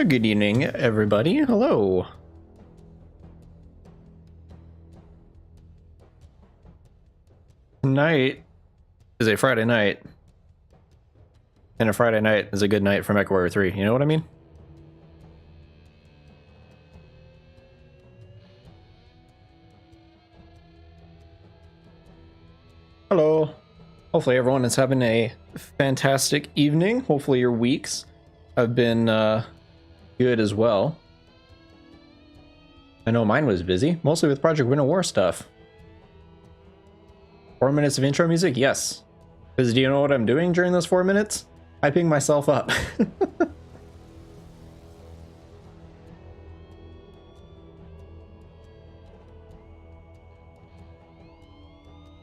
Good evening, everybody. Hello. Tonight is a Friday night, and a Friday night is a good night for MechWarrior 3. You know what I mean? Hello. Hopefully everyone is having a fantastic evening. Hopefully your weeks have been good as well. I know mine was busy, mostly with Project Winter War stuff. 4 minutes of intro music? Yes. Because do you know what I'm doing during those 4 minutes? Hyping myself up.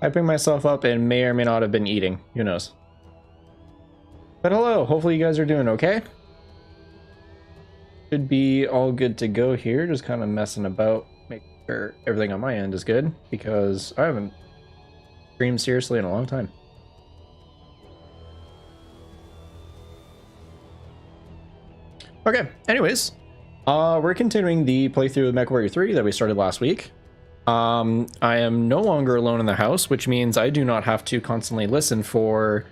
Hyping myself up and may or may not have been eating. Who knows? But hello, hopefully you guys are doing okay. Should be all good to go here. Just kind of messing about, making sure everything on my end is good, because I haven't streamed seriously in a long time. Okay, anyways, we're continuing the playthrough of MechWarrior 3 that we started last week. I am no longer alone in the house, which means I do not have to constantly listen for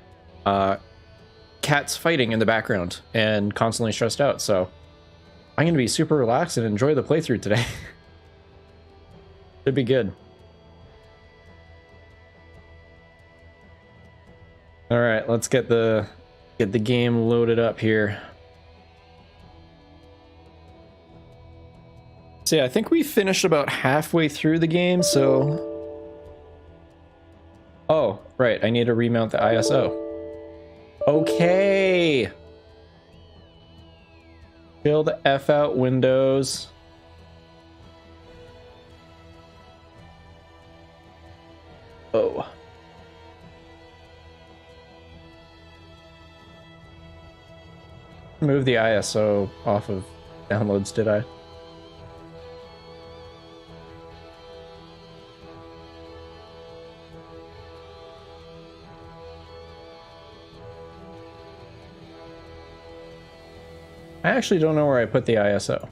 cats fighting in the background and constantly stressed out, so I'm going to be super relaxed and enjoy the playthrough today. Should be good. All right, let's get the game loaded up here. So yeah, I think we finished about halfway through the game, so... Oh, right, I need to remount the ISO. Okay! Chill the F out, Windows. Oh. Move the ISO off of downloads, did I? I actually don't know where I put the ISO.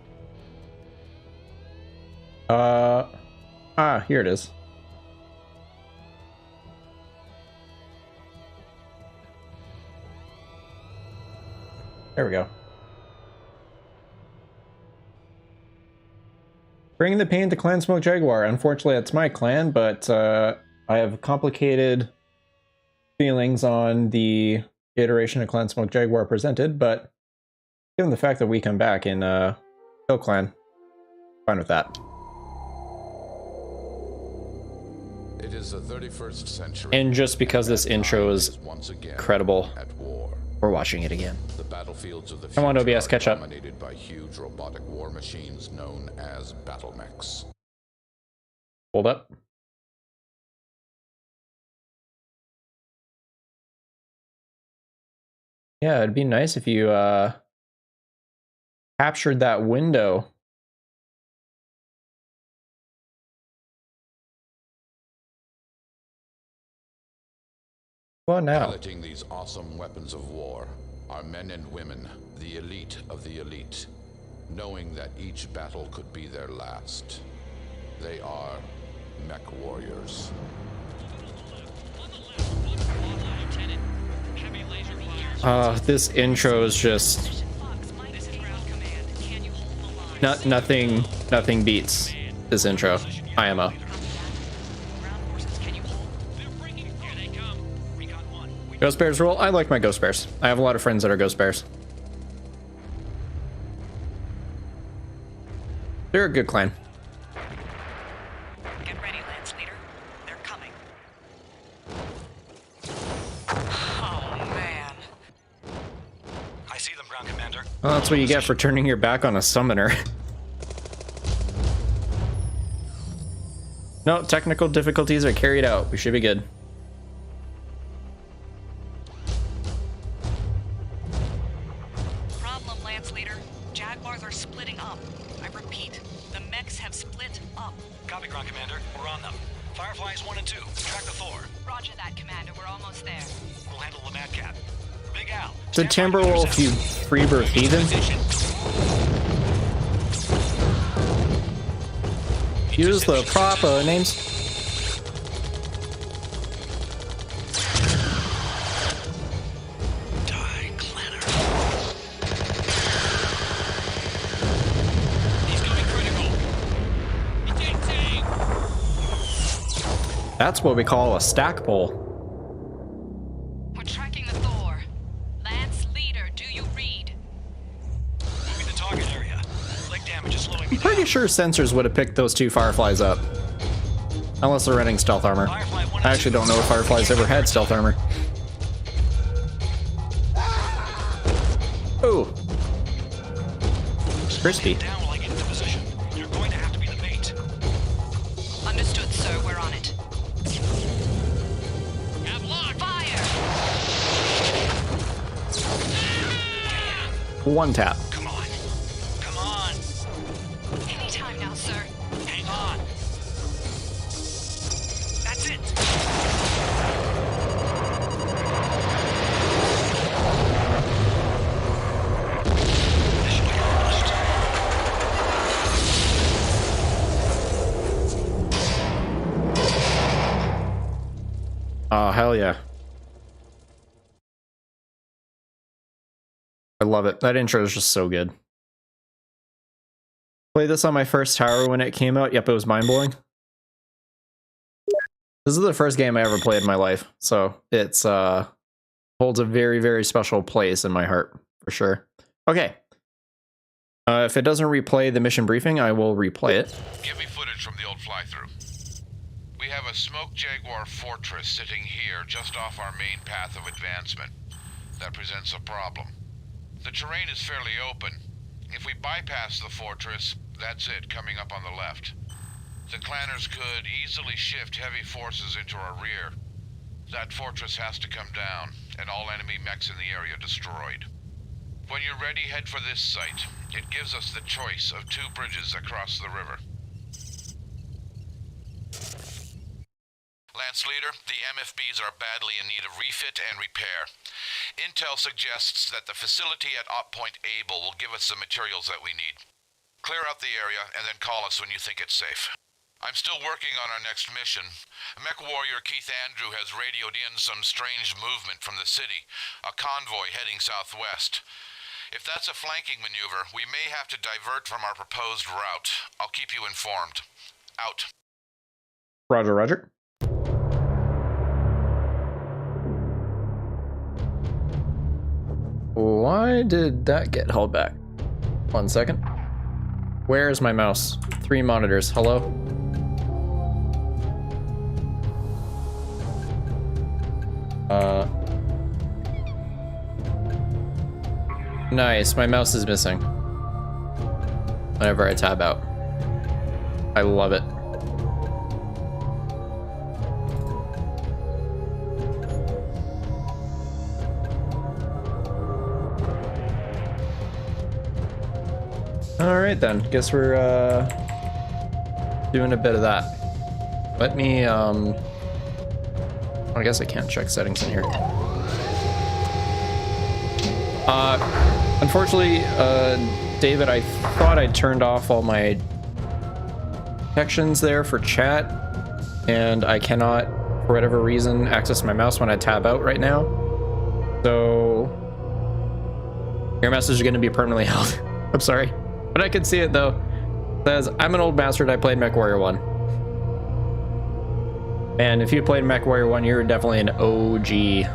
Here it is. There we go. Bring the pain to Clan Smoke Jaguar. Unfortunately, that's my clan, but I have complicated feelings on the iteration of Clan Smoke Jaguar presented, but given the fact that we come back in Kill Clan, fine with that. It is the 31st century, and just because this intro is incredible, we're watching it again. The battlefields of the Come on, OBS, catch up. Dominated by huge robotic war machines known as Battlemechs. Hold up. Yeah, it'd be nice if you captured that window. Well, now. Piloting these awesome weapons of war are men and women, the elite of the elite, knowing that each battle could be their last. They are MechWarriors. This intro is just nothing beats this intro. IMO. Ghost Bears rule? I like my Ghost Bears. I have a lot of friends that are Ghost Bears. They're a good clan. Get ready, Lance Leader. They're coming. Oh, man. I see them, Ground Commander. Well, that's what you get for turning your back on a summoner. No, technical difficulties are carried out. We should be good. Problem, Lance Leader. Jaguars are splitting up. I repeat, the mechs have split up. Copy, Ground Commander. We're on them. Fireflies 1 and 2. Track the Thor. Roger that, Commander. We're almost there. We'll handle the Mad Cat. Big Al. The Timberwolf, you freebird heathen. Use the proper names. Die, Clanner. He's going critical. That's what we call a stack pull. We're tracking the Thor. Lance Leader, do you read? Moving the target area. Leg damage is slowing me I'm pretty down. sure sensors would have picked those two Fireflies up. Unless they're running stealth armor. Firefly 1 I and actually 2. don't know if Fireflies ever had stealth armor. Ooh. Crispy. Down while I get into position. You're going to have to be the bait. Understood, sir. We're on it. Have locked. Fire! One tap. Come on. Come on. Anytime now, sir. Hang on. That's it. Mission accomplished. Oh, hell yeah. I love it. That intro is just so good. Played this on my first tower when it came out. Yep, it was mind-blowing. This is the first game I ever played in my life, so it's holds a very, very special place in my heart, for sure. Okay. If it doesn't replay the mission briefing, I will replay it. Give me footage from the old fly-through. We have a smoke Jaguar fortress sitting here just off our main path of advancement. That presents a problem. The terrain is fairly open. If we bypass the fortress, that's it, coming up on the left. The Clanners could easily shift heavy forces into our rear. That fortress has to come down, and all enemy mechs in the area destroyed. When you're ready, head for this site. It gives us the choice of 2 bridges across the river. Lance Leader, the MFBs are badly in need of refit and repair. Intel suggests that the facility at Op Point Able will give us the materials that we need. Clear out the area and then call us when you think it's safe. I'm still working on our next mission. MechWarrior Keith Andrew has radioed in some strange movement from the city, a convoy heading southwest. If that's a flanking maneuver, we may have to divert from our proposed route. I'll keep you informed. Out. Roger, roger. Why did that get held back? 1 second. Where's my mouse? 3 monitors. Hello? Nice. My mouse is missing whenever I tab out. I love it. All right then. Guess we're doing a bit of that. Let me I guess I can't check settings in here. Unfortunately, David, I thought I turned off all my protections there for chat, and I cannot, for whatever reason, access my mouse when I tab out right now. So your message is going to be permanently held. I'm sorry, but I can see it though. It says, I'm an old bastard. I played MechWarrior 1. And if you played MechWarrior 1, you're definitely an OG.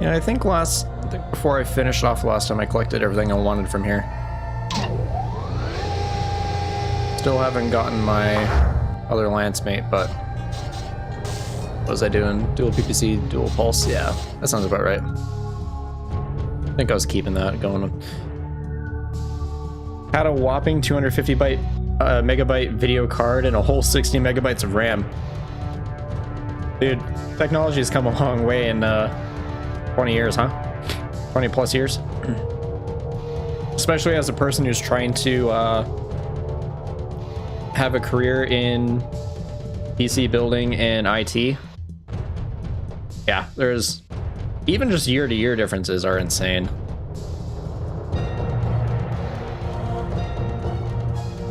Yeah, I think before I finished off last time, I collected everything I wanted from here. Still haven't gotten my other Lance mate, but what was I doing? Dual PPC, dual pulse? Yeah, that sounds about right. I think I was keeping that going. Had a whopping 250 megabyte video card and a whole 60 megabytes of RAM. Dude, technology has come a long way in 20 years, huh? 20 plus years. Especially as a person who's trying to have a career in PC building and IT. Yeah, there's even just year-to-year differences are insane.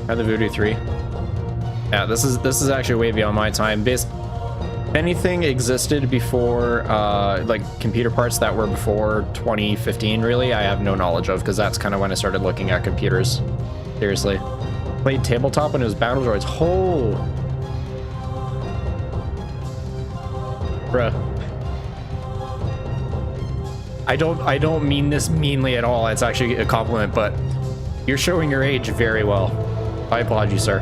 Or the Voodoo 3. Yeah, this is actually way beyond my time. If anything existed before, like computer parts that were before 2015, really, I have no knowledge of, because that's kind of when I started looking at computers. Seriously. Played tabletop when it was Battle Droids. Oh! Bruh. I don't mean this meanly at all. It's actually a compliment, but you're showing your age very well. I applaud you, sir.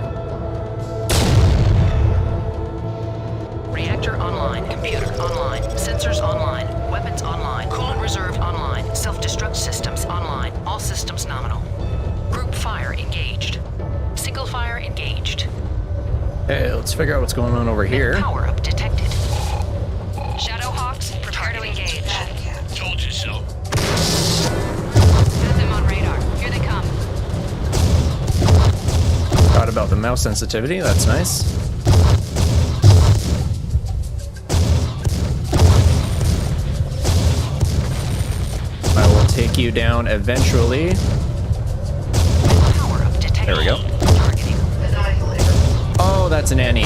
Reactor online, computer online, sensors online, weapons online, coolant reserve online, self-destruct systems online, all systems nominal. Group fire engaged. Single fire engaged. Hey, let's figure out what's going on over here. Power up detected. Shadowhawks, prepare to engage. Told you so. Got them on radar. Here they come. Thought about the mouse sensitivity. That's nice. I will take you down eventually. Power up detected. There we go. Targeting. Oh, that's an Annie.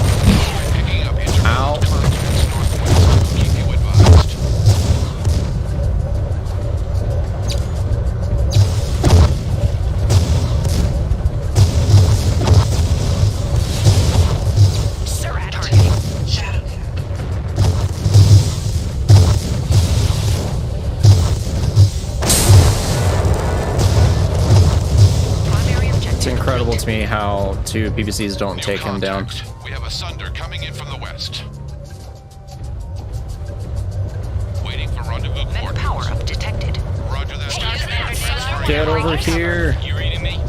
Picking up intermittent Ow. contacts northwest. Keep you advised. Surat targeting. Primary objective. It's incredible to me how two PPCs don't New take him down. contact. We have a Sunder coming in from the west. Waiting for rendezvous Mech coordinates. power up detected. Roger that. Get over here. You reading me?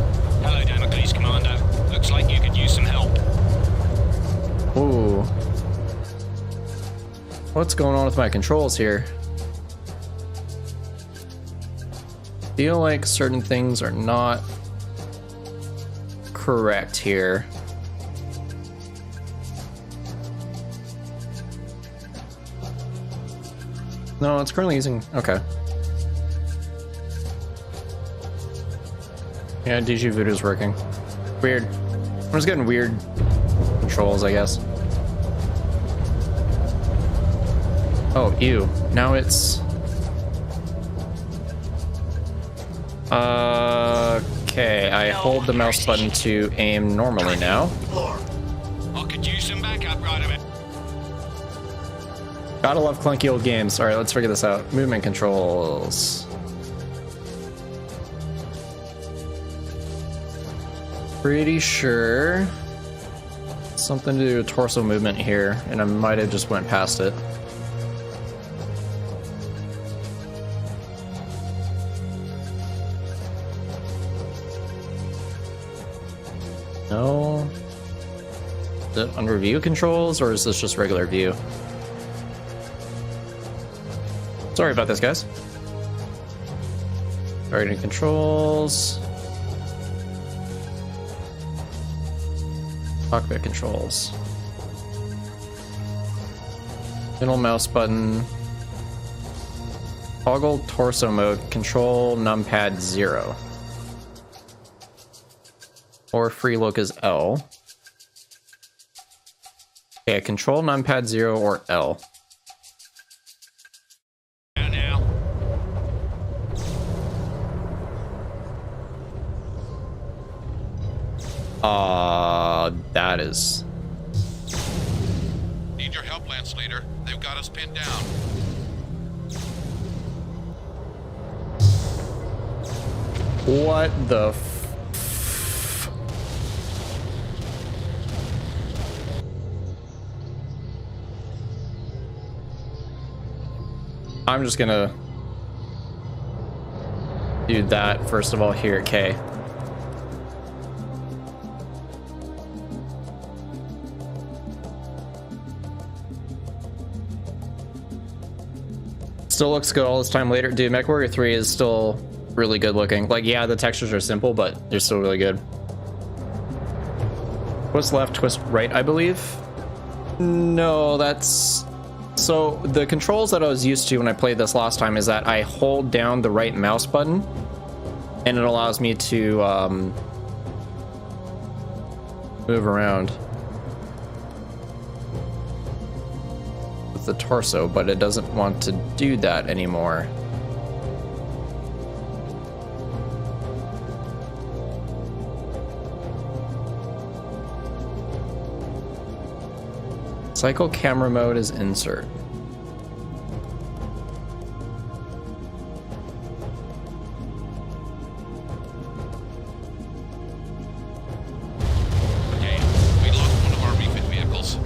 Hello, Damocles Commando. Looks like you could use some help. Ooh. What's going on with my controls here? Feel like certain things are not correct here. No, it's currently using... Okay. Yeah, DG Voodoo's working. Weird. I'm just getting weird controls, I guess. Oh, ew. Now it's... Okay, I hold the mouse button to aim normally now. I could use some backup right away. Gotta love clunky old games. Alright, let's figure this out. Movement controls. Pretty sure something to do with torso movement here, and I might have just went past it. No. Is it under view controls, or is this just regular view? Sorry about this, guys. Targeting controls. Cockpit controls. Middle mouse button. Toggle torso mode. Control numpad 0. Or free look is L. Okay, control numpad 0 or L. Now. That is... Need your help, Lance Leader. They've got us pinned down. What the I'm just gonna do that first of all here at K. Still looks good all this time later. Dude, MechWarrior 3 is still really good looking. Like, yeah, the textures are simple, but they're still really good. Twist left, twist right, I believe. No, that's... So, the controls that I was used to when I played this last time is that I hold down the right mouse button, and it allows me to move around with the torso, but it doesn't want to do that anymore. Cycle camera mode is insert. Okay, we lost one of our refit vehicles.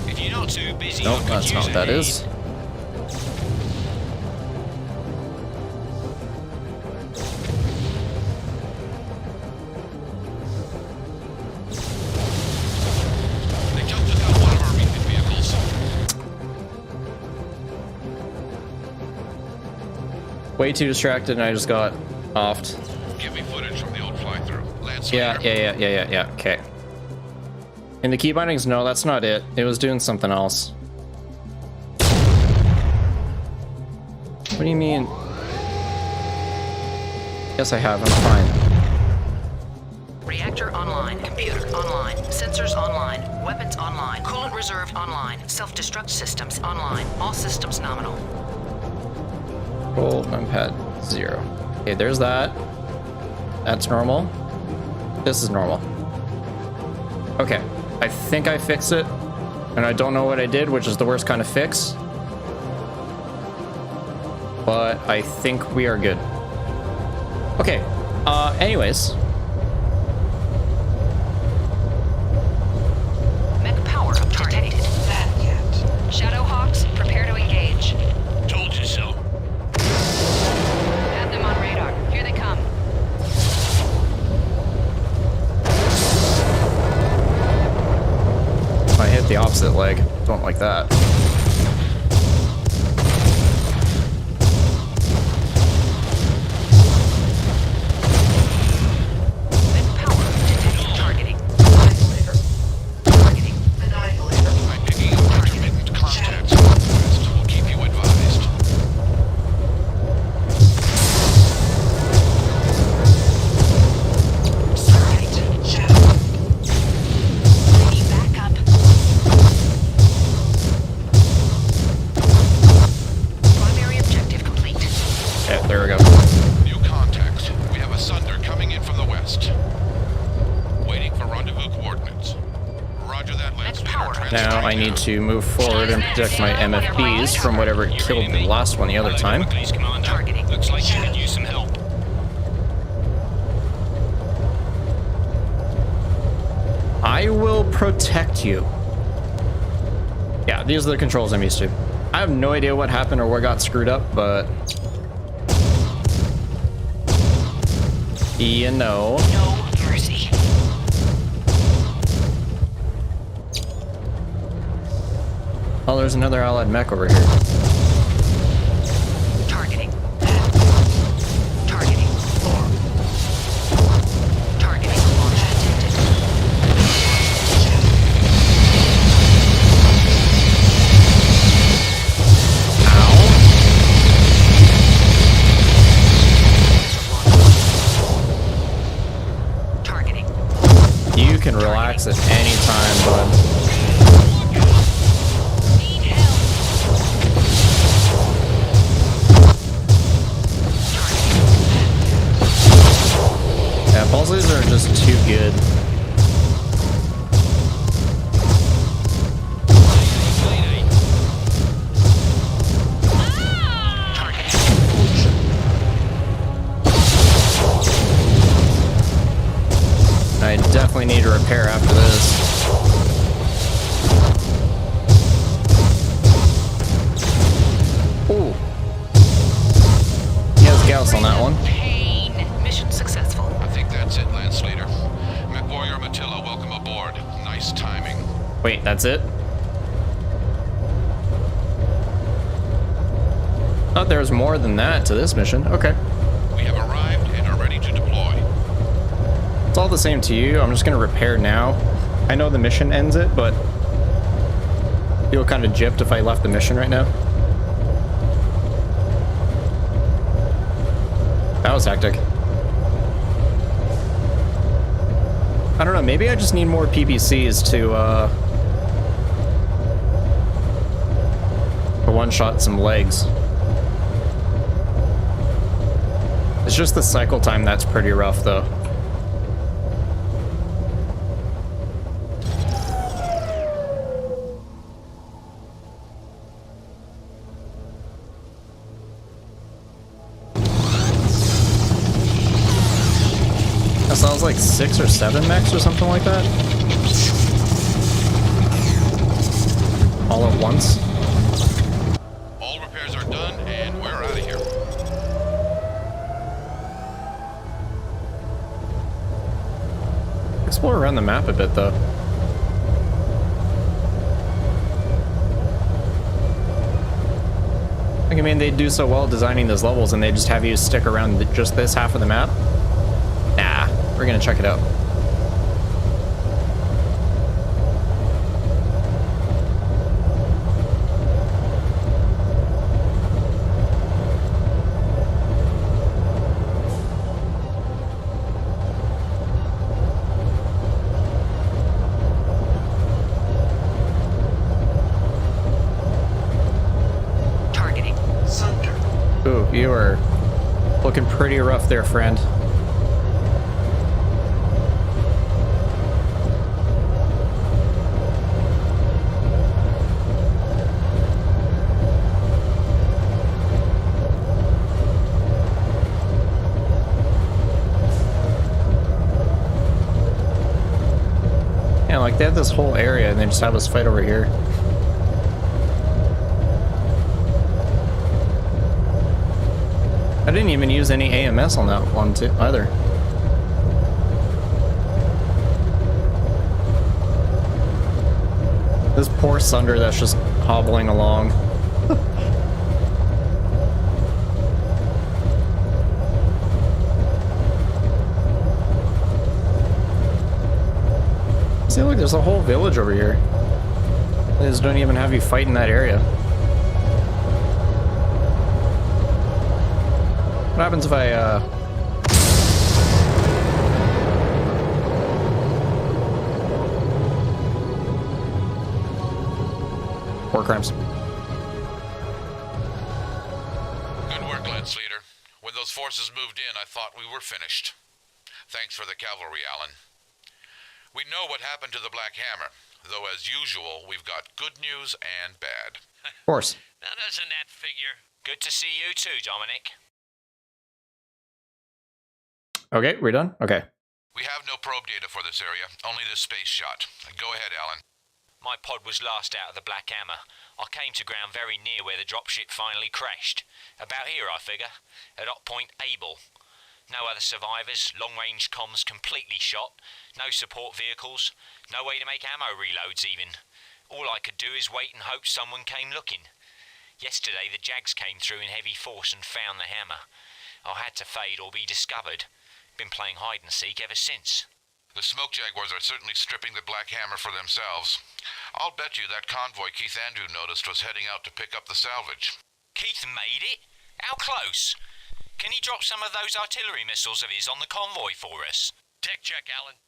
If you're not too busy, Nope, I could that's not use what a that aid. is. They just took out one of our refit vehicles. Way too distracted and I just got offed. Give me footage from the old fly-through. Lance Yeah. Okay. In the key bindings, no, that's not it. It was doing something else. What do you mean? Yes, I have. I'm fine. Reactor online. Computer online. Sensors online. Weapons online. Coolant reserve online. Self-destruct systems online. All systems nominal. Roll numpad 0. Okay, there's that. That's normal. This is normal. Okay, I think I fixed it, and I don't know what I did, which is the worst kind of fix. But I think we are good. Okay, anyways. Mech power detected. That yet. Shadowhawks, prepare to engage. Told you so. Have them on radar. Here they come. I hit the opposite leg. Don't like that. Mech power detected. Targeting. Annihilator. Targeting. Annihilator. I'm picking up intermittent contacts from the west. We'll keep you advised. Right. Shadow. I need backup. Primary objective complete. Yeah, there we go. New contacts. We have a Sunder coming in from the west. Waiting for rendezvous coordinates. Roger that, Lance. Power. Now I need to move forward and protect my MFBs from whatever killed the last one the other time. Please, Commander. Targeting. Looks like you could use some help. I will protect you. Yeah, these are the controls I'm used to. I have no idea what happened or what got screwed up, but... You know. No mercy. Oh, there's another allied mech over here. Targeting. Targeting. Targeting. Launch detected. Targeting. You can relax at any time, bud. Need help. Yeah, pulses are just too good. I definitely need to repair after this. Ooh. He has Gauss on that one. Pain. Mission successful. I think that's it, Lance Leader. MechWarrior Matilda, welcome aboard. Nice timing. Wait, that's it? Thought there was more than that to this mission. Okay. We have arrived and are ready to deploy. It's all the same to you. I'm just gonna repair now. I know the mission ends it, but I feel kind of gypped if I left the mission right now. That was hectic. I don't know, maybe I just need more PPCs to one-shot some legs. It's just the cycle time that's pretty rough, though. That sounds like 6 or 7 mechs or something like that. All at once. All repairs are done, and we're out of here. Explore around the map a bit, though. Like, I mean, they do so well designing those levels, and they just have you stick around just this half of the map. Nah, we're gonna check it out. You are looking pretty rough there, friend. Yeah, like they have this whole area and they just have us fight over here. I didn't even use any AMS on that one too, either. This poor Sunder that's just hobbling along. See, look, there's a whole village over here. They just don't even have you fight in that area. What happens if I, war crimes. Good work, Lance Leader. When those forces moved in, I thought we were finished. Thanks for the cavalry, Alan. We know what happened to the Black Hammer, though as usual, we've got good news and bad. Of course. Now doesn't that figure? Good to see you too, Dominic. Okay, we're done? Okay. We have no probe data for this area, only this space shot. Go ahead, Alan. My pod was last out of the Black Hammer. I came to ground very near where the dropship finally crashed. About here, I figure. At Hot Point Able. No other survivors, long-range comms completely shot, no support vehicles, no way to make ammo reloads even. All I could do is wait and hope someone came looking. Yesterday, the Jags came through in heavy force and found the hammer. I had to fade or be discovered. Been playing hide and seek ever since. The Smoke Jaguars are certainly stripping the Black Hammer for themselves. I'll bet you that convoy Keith Andrew noticed was heading out to pick up the salvage. Keith made it? How close? Can he drop some of those artillery missiles of his on the convoy for us? Tech check, Alan.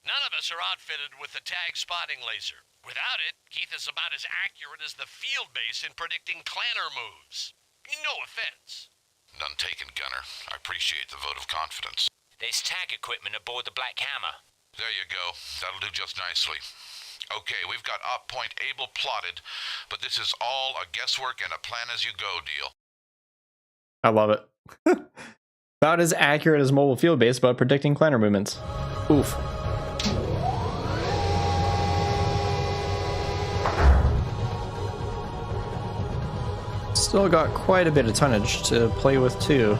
None of us are outfitted with the tag spotting laser. Without it, Keith is about as accurate as the field base in predicting clanner moves. No offense. None taken, Gunner. I appreciate the vote of confidence. There's tag equipment aboard the Black Hammer. There you go. That'll do just nicely. Okay, we've got Op Point Able plotted, but this is all a guesswork and a plan-as-you-go deal. I love it. About as accurate as mobile field base about predicting clanner movements. Oof. Still got quite a bit of tonnage to play with too.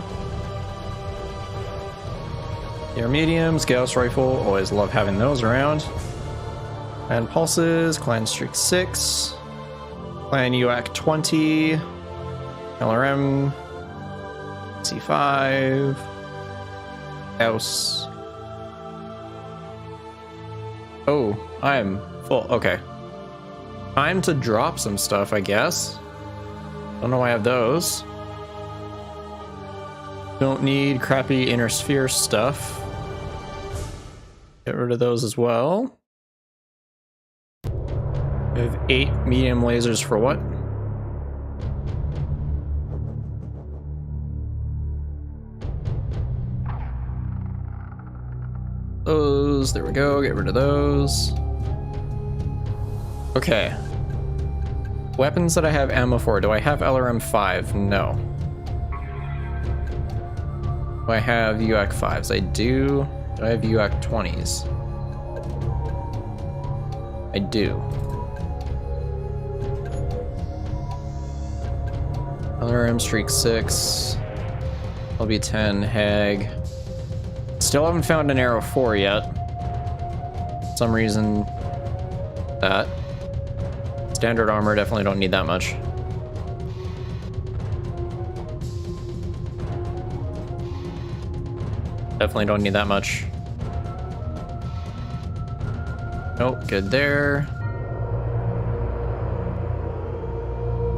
Air mediums, Gauss rifle, always love having those around. Clan pulses, Clan Streak 6, Clan UAC 20, LRM, C5, Gauss. Oh, I'm full. Okay. Time to drop some stuff, I guess. Don't know why I have those. Don't need crappy inner sphere stuff. Get rid of those as well. We have 8 medium lasers for what? Those, there we go, get rid of those. Okay. Weapons that I have ammo for. Do I have LRM 5? No. Do I have UAC 5s? I do. Do I have UAC 20s? I do. LRM Streak 6. LB10 Hag. Still haven't found an Arrow 4 yet. For some reason that. Standard armor, definitely don't need that much. Definitely don't need that much. Nope, good there.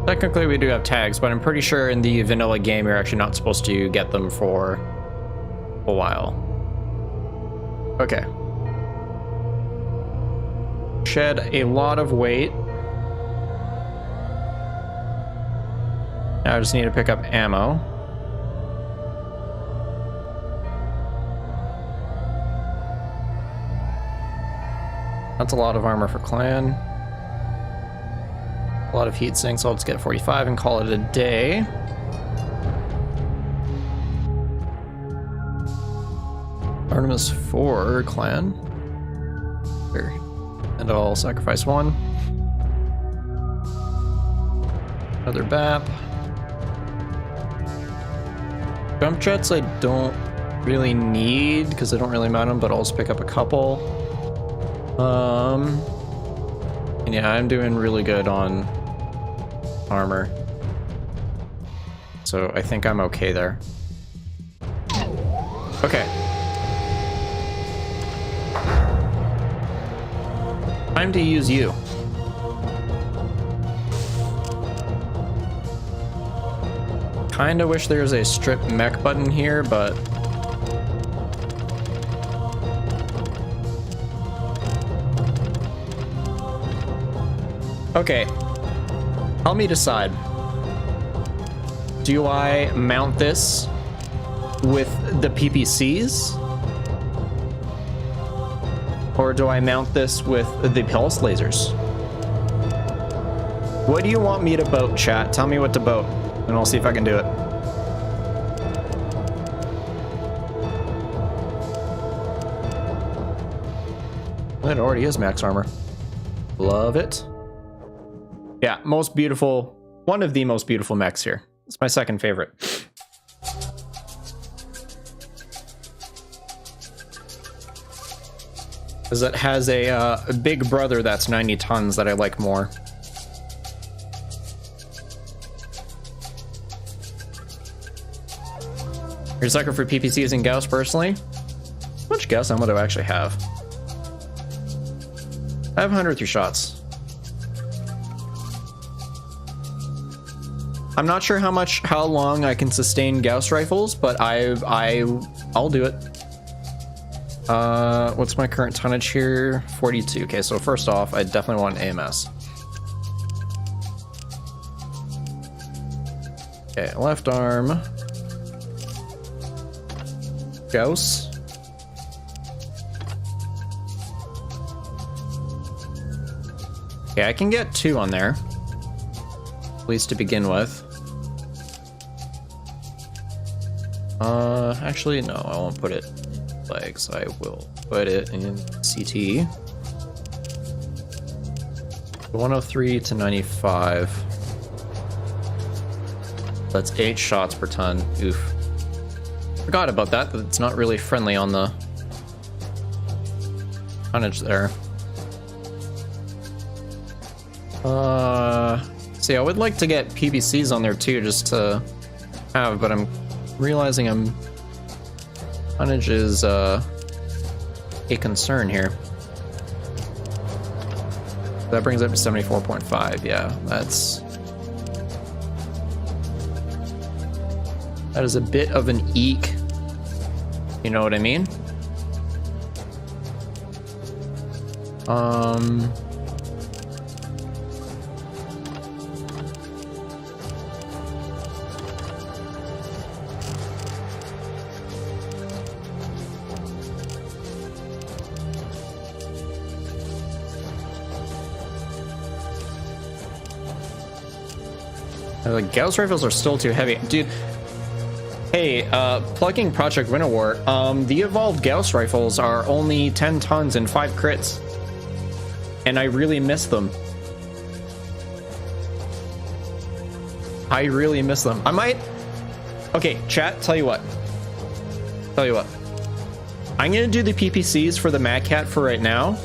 Technically we do have tags, but I'm pretty sure in the vanilla game you're actually not supposed to get them for a while. Okay. Shed a lot of weight. Now I just need to pick up ammo. That's a lot of armor for clan. A lot of heat sinks, so I'll just get 45 and call it a day. Artemis 4 clan. Here. And I'll sacrifice 1. Another BAP. Jump jets I don't really need because I don't really mount them, but I'll just pick up a couple. And yeah, I'm doing really good on armor. So I think I'm okay there. Okay. Time to use you. Kinda wish there was a strip mech button here, but okay. Help me decide. Do I mount this with the PPCs? Or do I mount this with the pulse lasers? What do you want me to boat, chat? Tell me what to boat, and I'll see if I can do it. It already is max armor. Love it. Yeah, most beautiful, one of the most beautiful mechs here. It's my second favorite. Because it has a big brother that's 90 tons that I like more. You're a sucker for PPCs and Gauss personally? How much Gauss ammo do I actually have? I have 103 shots. I'm not sure how long I can sustain Gauss rifles, but I'll do it. What's my current tonnage here? 42. Okay, so first off, I definitely want AMS. Okay, left arm. Gauss. Okay, I can get 2 on there. At least to begin with. Actually, no, I won't put it in legs. I will put it in CT. 103 to 95. That's 8 shots per ton. Oof. Forgot about that, but it's not really friendly on the tonnage there. See, I would like to get PBCs on there too, just to have, but I'm realizing tonnage is a concern here. That brings up to 74.5. Yeah, that is a bit of an eek. You know what I mean? The Gauss rifles are still too heavy. Dude, hey, plugging Project Winter War, the evolved Gauss rifles are only 10 tons and 5 crits. And I really miss them. I really miss them. I might... Okay, chat, tell you what. I'm gonna do the PPCs for the Mad Cat for right now.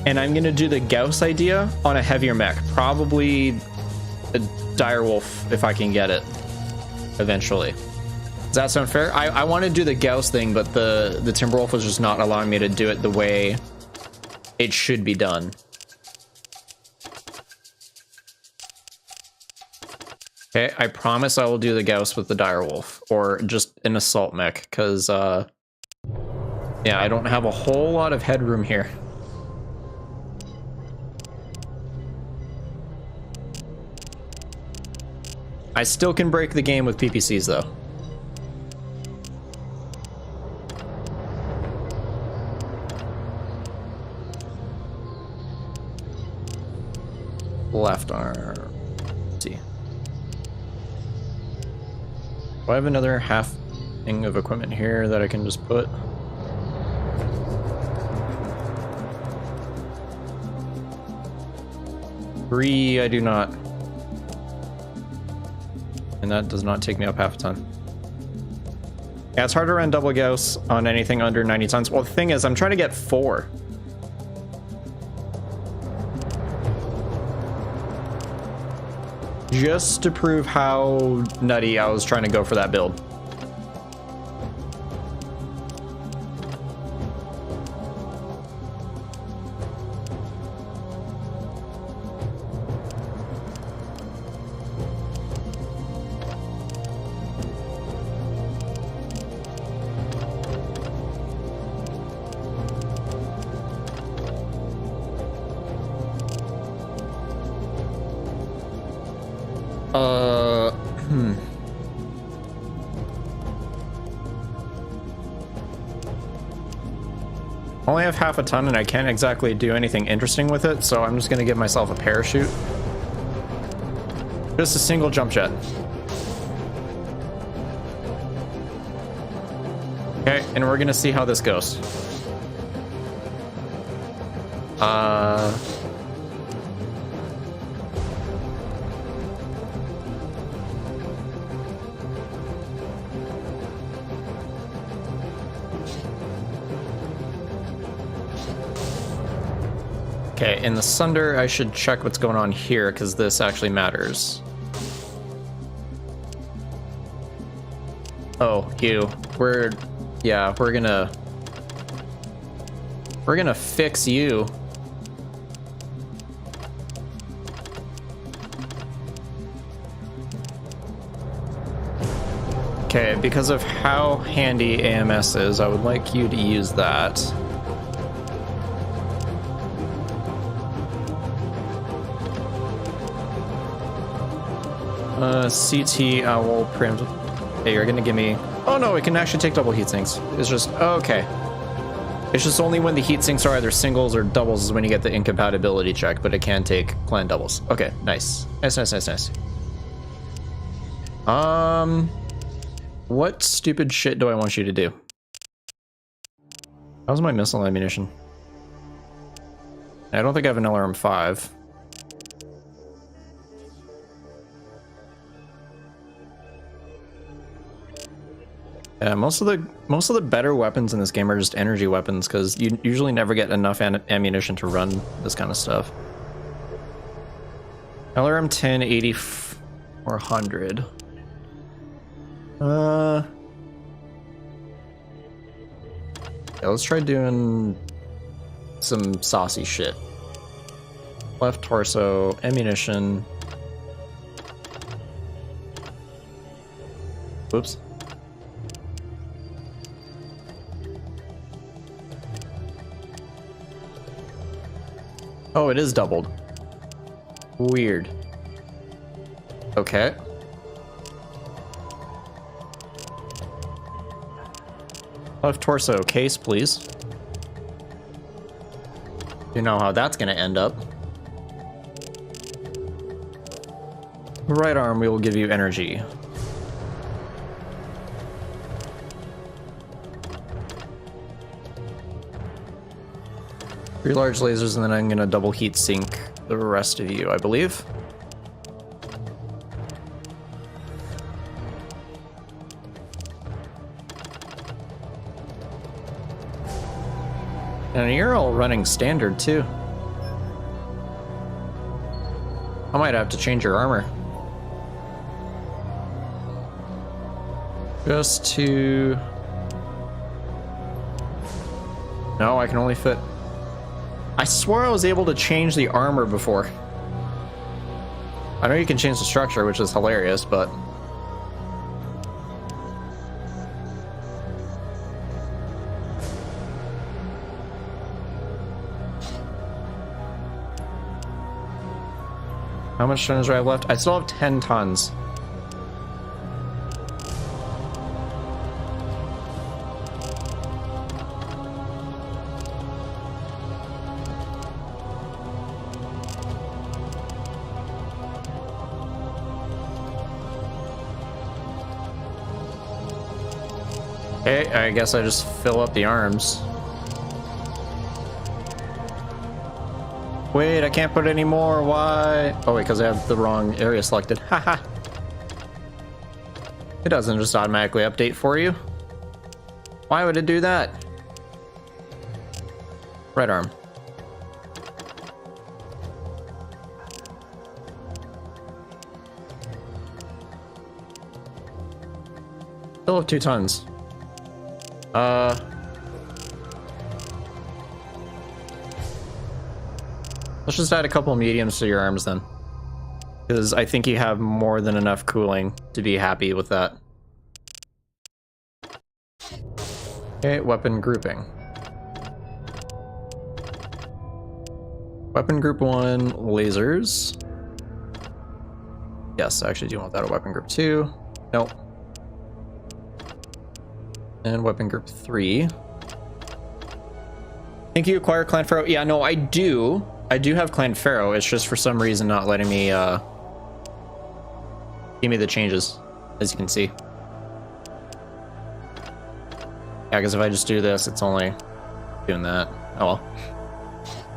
And I'm gonna do the Gauss idea on a heavier mech. Probably a Direwolf, if I can get it. Eventually. Does that sound fair? I want to do the Gauss thing, but the Timberwolf was just not allowing me to do it the way it should be done. Okay, I promise I will do the Gauss with the Direwolf, or just an assault mech, because, yeah, I don't have a whole lot of headroom here. I still can break the game with PPCs, though. Left arm. Let's see. Do I have another half thing of equipment here that I can just put? Three, I do not. And that does not take me up half a ton. Yeah, it's hard to run double Gauss on anything under 90 tons. Well, the thing is, I'm trying to get 4. Just to prove how nutty I was trying to go for that build. Only have half a ton and I can't exactly do anything interesting with it, so I'm just gonna give myself a parachute. Just a single jump jet. Okay, and we're gonna see how this goes. Okay, in the Sunder, I should check what's going on here, because this actually matters. Oh, you. We're gonna fix you. Okay, because of how handy AMS is, I would like you to use that. CT, I will preempt. Hey, you're gonna give me... Oh no, it can actually take double heat sinks. It's just... Okay. It's just only when the heat sinks are either singles or doubles is when you get the incompatibility check, but it can take clan doubles. Okay, nice. Nice. What stupid shit do I want you to do? How's my missile ammunition? I don't think I have an LRM-5. Yeah, most of the better weapons in this game are just energy weapons, because you usually never get enough ammunition to run this kind of stuff. LRM 10, 80, 400. Yeah, let's try doing some saucy shit. Left torso, ammunition. Whoops. Oh, it is doubled. Weird. Okay. Left torso case, please. You know how that's gonna end up. Right arm, we will give you energy. Three large lasers, and then I'm gonna double heat sink the rest of you, I believe. And you're all running standard too. I might have to change your armor. Just to... No, I can only fit... I swore I was able to change the armor before. I know you can change the structure, which is hilarious, but... How much tons do I have left? I still have 10 tons. Okay, I guess I just fill up the arms. Wait, I can't put any more. Why? Oh, wait, because I have the wrong area selected. Haha. It doesn't just automatically update for you. Why would it do that? Right arm. Still have 2 tons. Let's just add a couple of mediums to your arms then. Because I think you have more than enough cooling to be happy with that. Okay, weapon grouping. Weapon group 1, lasers. Yes, I actually do want that at weapon group 2. Nope. And weapon group 3. Think you acquire Clan Pharaoh? Yeah, no, I do. I do have Clan Pharaoh. It's just for some reason not letting me give me the changes, as you can see. Yeah, because if I just do this, it's only doing that. Oh well.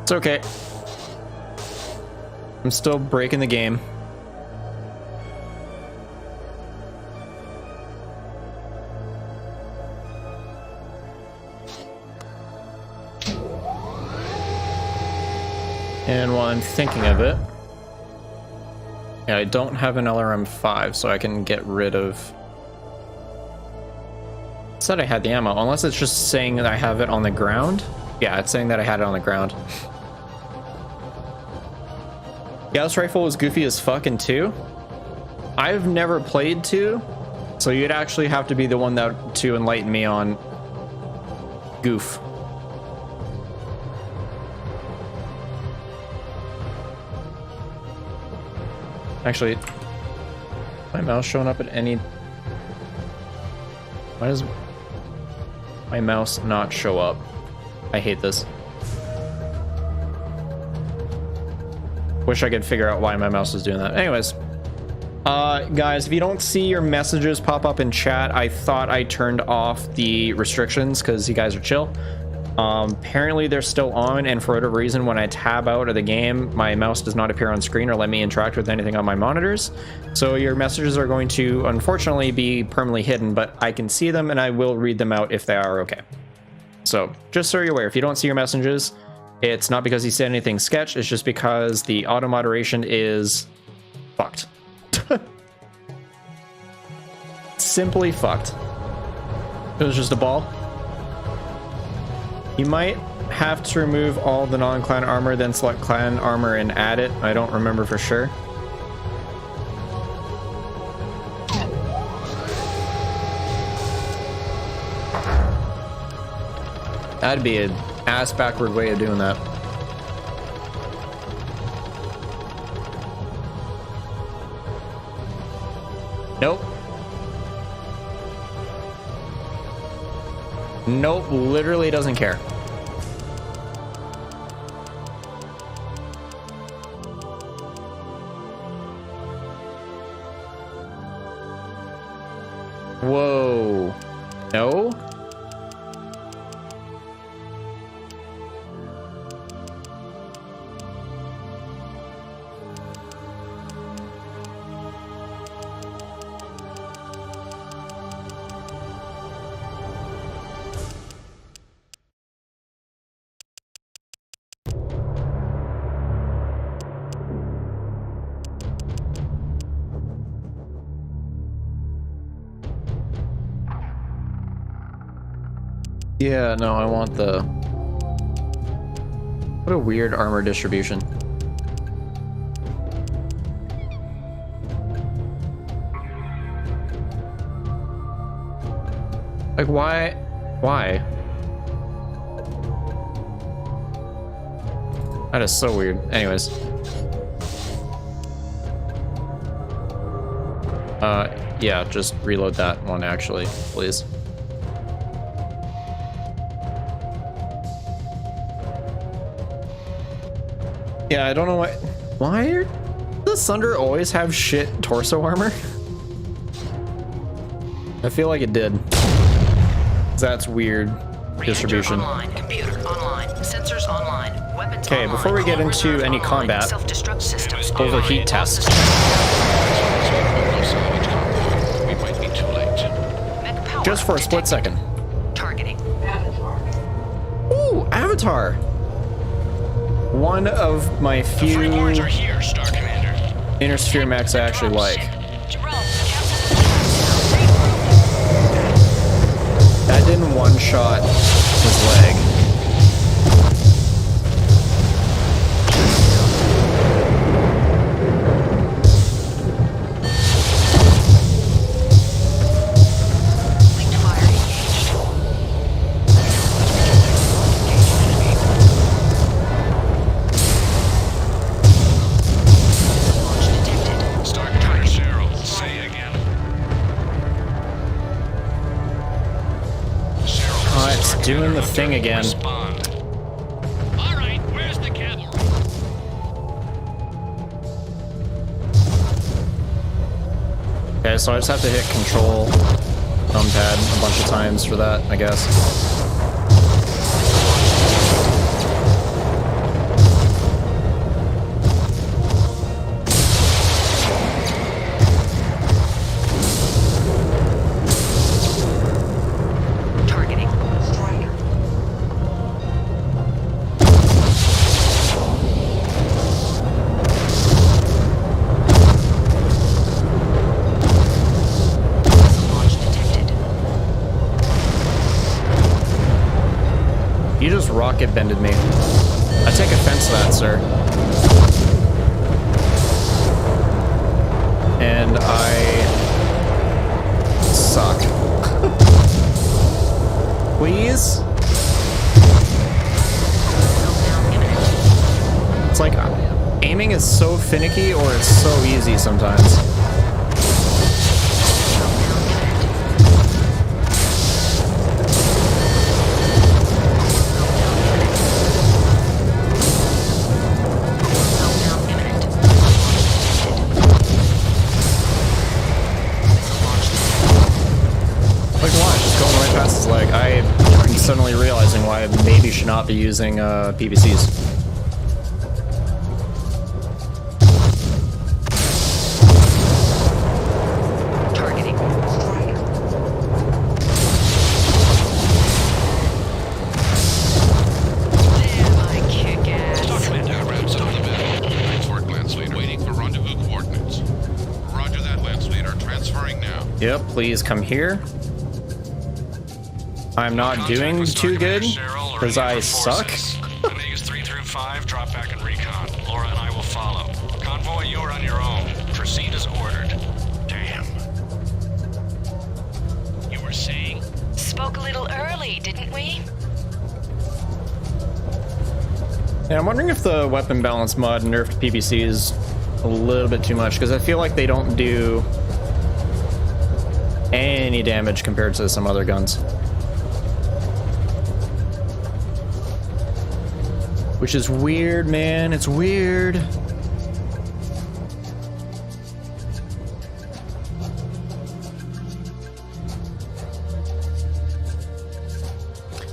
It's okay. I'm still breaking the game. And while I'm thinking of it, yeah, I don't have an LRM-5, so I can get rid of... It said I had the ammo, unless it's just saying that I have it on the ground. Yeah, it's saying that I had it on the ground. Yeah, this rifle was goofy as fuck in 2. I've never played 2, so you'd actually have to be the one that to enlighten me on goof. Actually, my mouse showing up at any... Why does my mouse not show up? I hate this. Wish I could figure out why my mouse is doing that. Anyways, guys, if you don't see your messages pop up in chat, I thought I turned off the restrictions because you guys are chill. Apparently they're still on, and for whatever reason, when I tab out of the game, my mouse does not appear on screen or let me interact with anything on my monitors. So your messages are going to, unfortunately, be permanently hidden, but I can see them and I will read them out if they are okay. So just so you're aware, if you don't see your messages, it's not because you said anything sketch, it's just because the auto moderation is fucked. Simply fucked. It was just a ball. You might have to remove all the non-clan armor, then select clan armor and add it. I don't remember for sure. That'd be an ass backward way of doing that. Nope. Nope, literally doesn't care. Whoa. No? Yeah, no, I want the... What a weird armor distribution. Like, why? Why? That is so weird. Anyways. Yeah, just reload that one, actually, please. Yeah, I don't know why. Why does Thunder always have shit torso armor? I feel like it did. That's weird distribution. Online, computer online, sensors online, weapons okay, online, before we get into any online, combat, self-destruct systems overheat online, test. We might be too late. Mech power Just for a split detected. second. Targeting. Ooh, Avatar. One of my few Freeborns are here, Star Commander. Inner Sphere mechs I actually like. Jerome, That didn't one-shot his leg. Linked fire engaged. Launch detected. Star Commander Cheryl, say again. Cheryl, Oh, this is it's Star doing Commander the thing Hunter. again. Respond. All right, where's the cavalry? Okay, so I just have to hit control numpad a bunch of times for that, I guess. Targeting. Launch detected. You just rocket bended me. I take offense to that, sir. And I suck. Please? Meltdown imminent. It's like aiming is so finicky or it's so easy sometimes. Meltdown imminent. Meltdown imminent. Launch detected. Like why? Just going right past his leg. I'm suddenly realizing why I maybe should not be using PVCs. Targeting. Damn, I kick Star ass. Commander wraps up the battle. Nice work, Lance Leader. Waiting for rendezvous coordinates. Roger that, Lance Leader. Transferring now. Yep, please come here. I'm not doing too good because I suck. Omegas 3 through 5, drop back and recon. Laura and I will follow. Convoy, you're on your own. Proceed as ordered. Damn. You were saying? spoke a little early, didn't we? Yeah, I'm wondering if the weapon balance mod nerfed PVC is a little bit too much because I feel like they don't do any damage compared to some other guns. Which is weird, man. It's weird.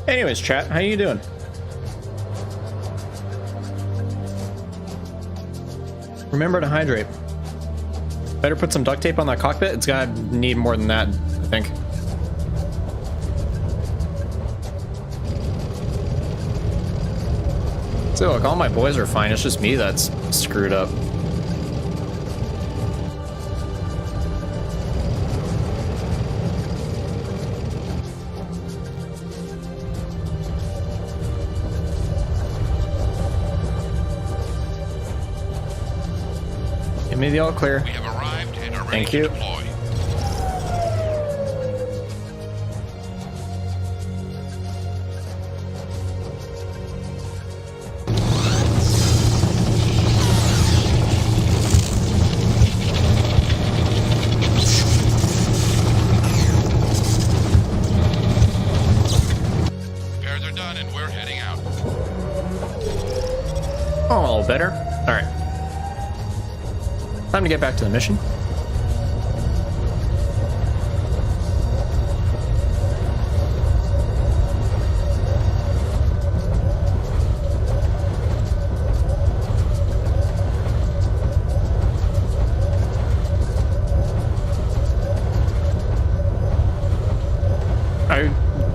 Anyways, chat, how you doing? Remember to hydrate. Better put some duct tape on that cockpit. It's gotta need more than that, I think. So look, all my boys are fine. It's just me that's screwed up. Give me the all clear. We have arrived and are ready Thank to you. deploy. Repairs are done and we're heading out. Oh, better. All right. Time to get back to the mission.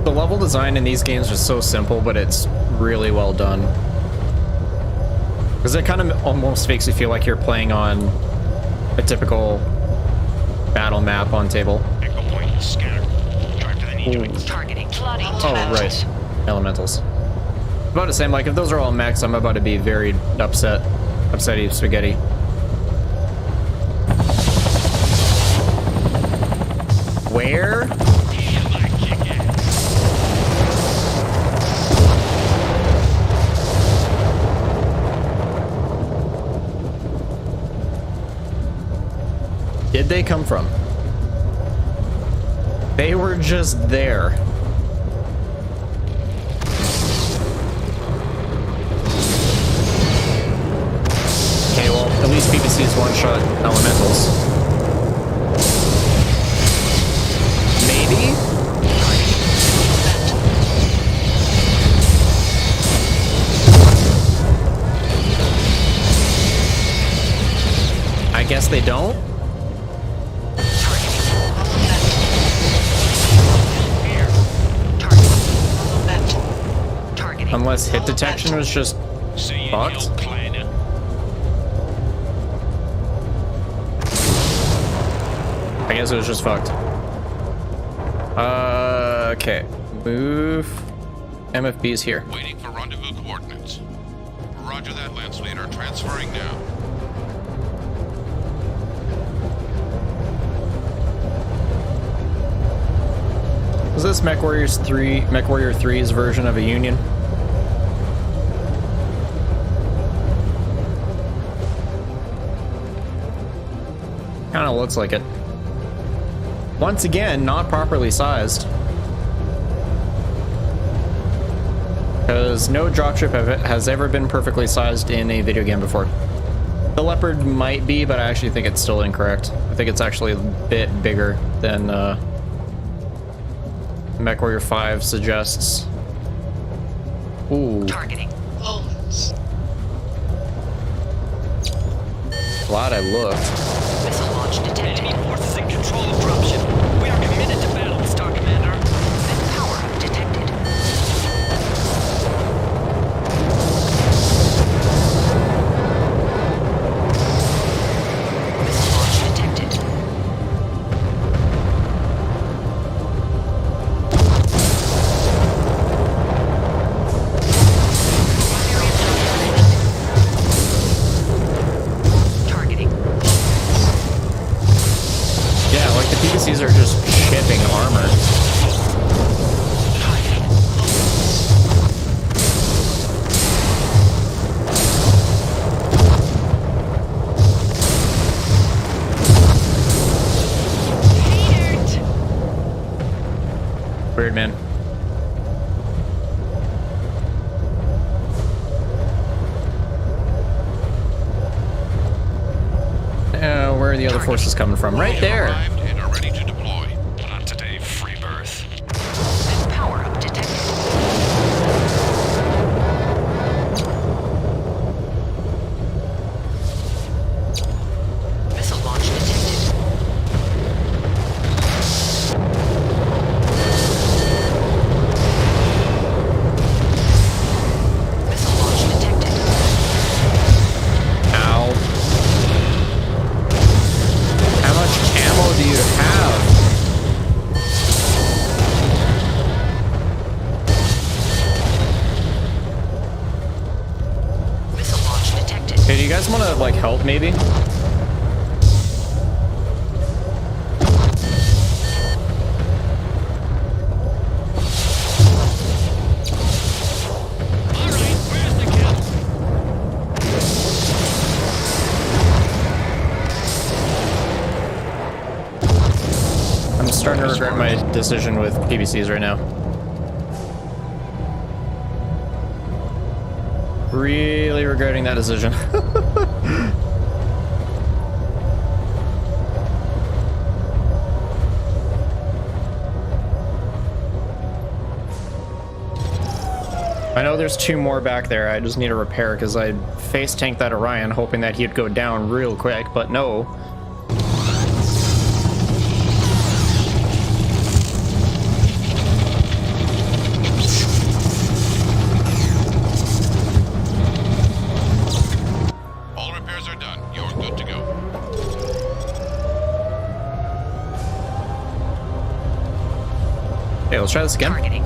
The level design in these games is so simple, but it's really well done. Because it kind of almost makes you feel like you're playing on a typical battle map on table. Echo point, scanner. Drive to the knee joint. Targeting flooding. Oh, right. Elementals. About the same, like, if those are all mechs, I'm about to be very upsetty spaghetti. Where? Did they come from? They were just there. Okay, well, at least PPC's one-shot elementals. Maybe? I guess they don't? Unless hit detection was just fucked. I guess it was just fucked. Okay. Move. MFB's here. Waiting for rendezvous coordinates. Roger that, Lance Leader. Transferring now. Was this MechWarrior 3's version of a Union? Kinda looks like it. Once again, not properly sized. Because no dropship has ever been perfectly sized in a video game before. The Leopard might be, but I actually think it's still incorrect. I think it's actually a bit bigger than MechWarrior 5 suggests. Ooh. Targeting. Glad I looked. Missile launch detected. Enemy forces in control of dropship. We are committed to battle, Star Commander. Power up detected. Missile launch detected. Targeting. Yeah, like the PCs are just shipping armor. are the other forces coming from? Right there. Arrived and are ready to deploy. Not today, free birth. Power up detected. Missile launch detected. Missile launch detected. Ow. How much ammo do you have? Missile launch detected. Hey, do you guys want to, like, help maybe? Alright, where's the kill? I'm starting to regret my decision with PBCs right now. Really regretting that decision. I know there's two more back there. I just need a repair because I face tanked that Orion hoping that he'd go down real quick, but no. All repairs are done. You're good to go. Okay, let's try this again. Targeting.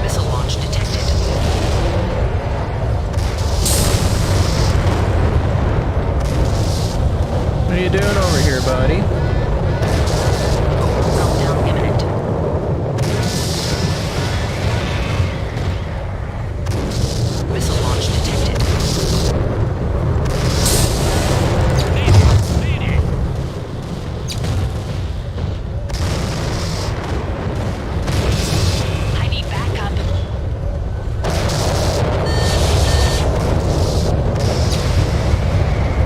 Missile launch detected. What are you doing over here, buddy? Meltdown imminent. Missile launch detected. I need backup.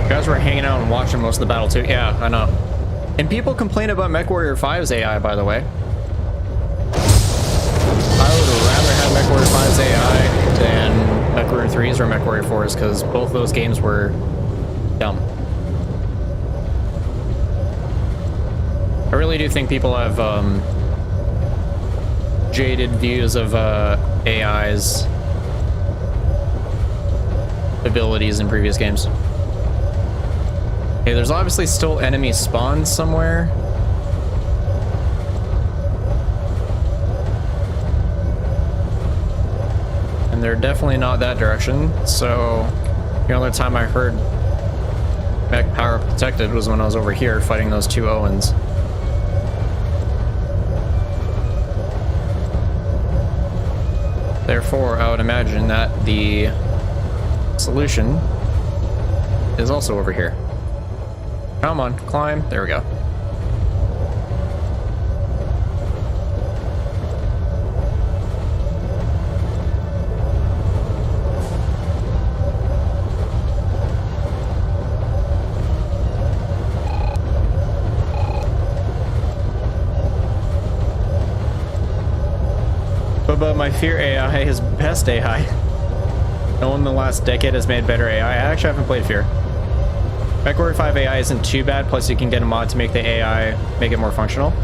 You guys were hanging out and watching most of the battle too. Yeah, I know. And people complain about MechWarrior 5's AI, by the way. I would rather have MechWarrior 5's AI than MechWarrior 3's or MechWarrior 4's because both those games were dumb. I really do think people have jaded views of AI's abilities in previous games. Okay, there's obviously still enemy spawns somewhere. And they're definitely not that direction, so the only time I heard mech power protected was when I was over here fighting those two Owens. Therefore, I would imagine that the solution is also over here. Come on, climb. There we go. But my fear AI is best AI. No one in the last decade has made better AI. I actually haven't played Fear. MechWarrior 5 AI isn't too bad, plus you can get a mod to make the AI make it more functional.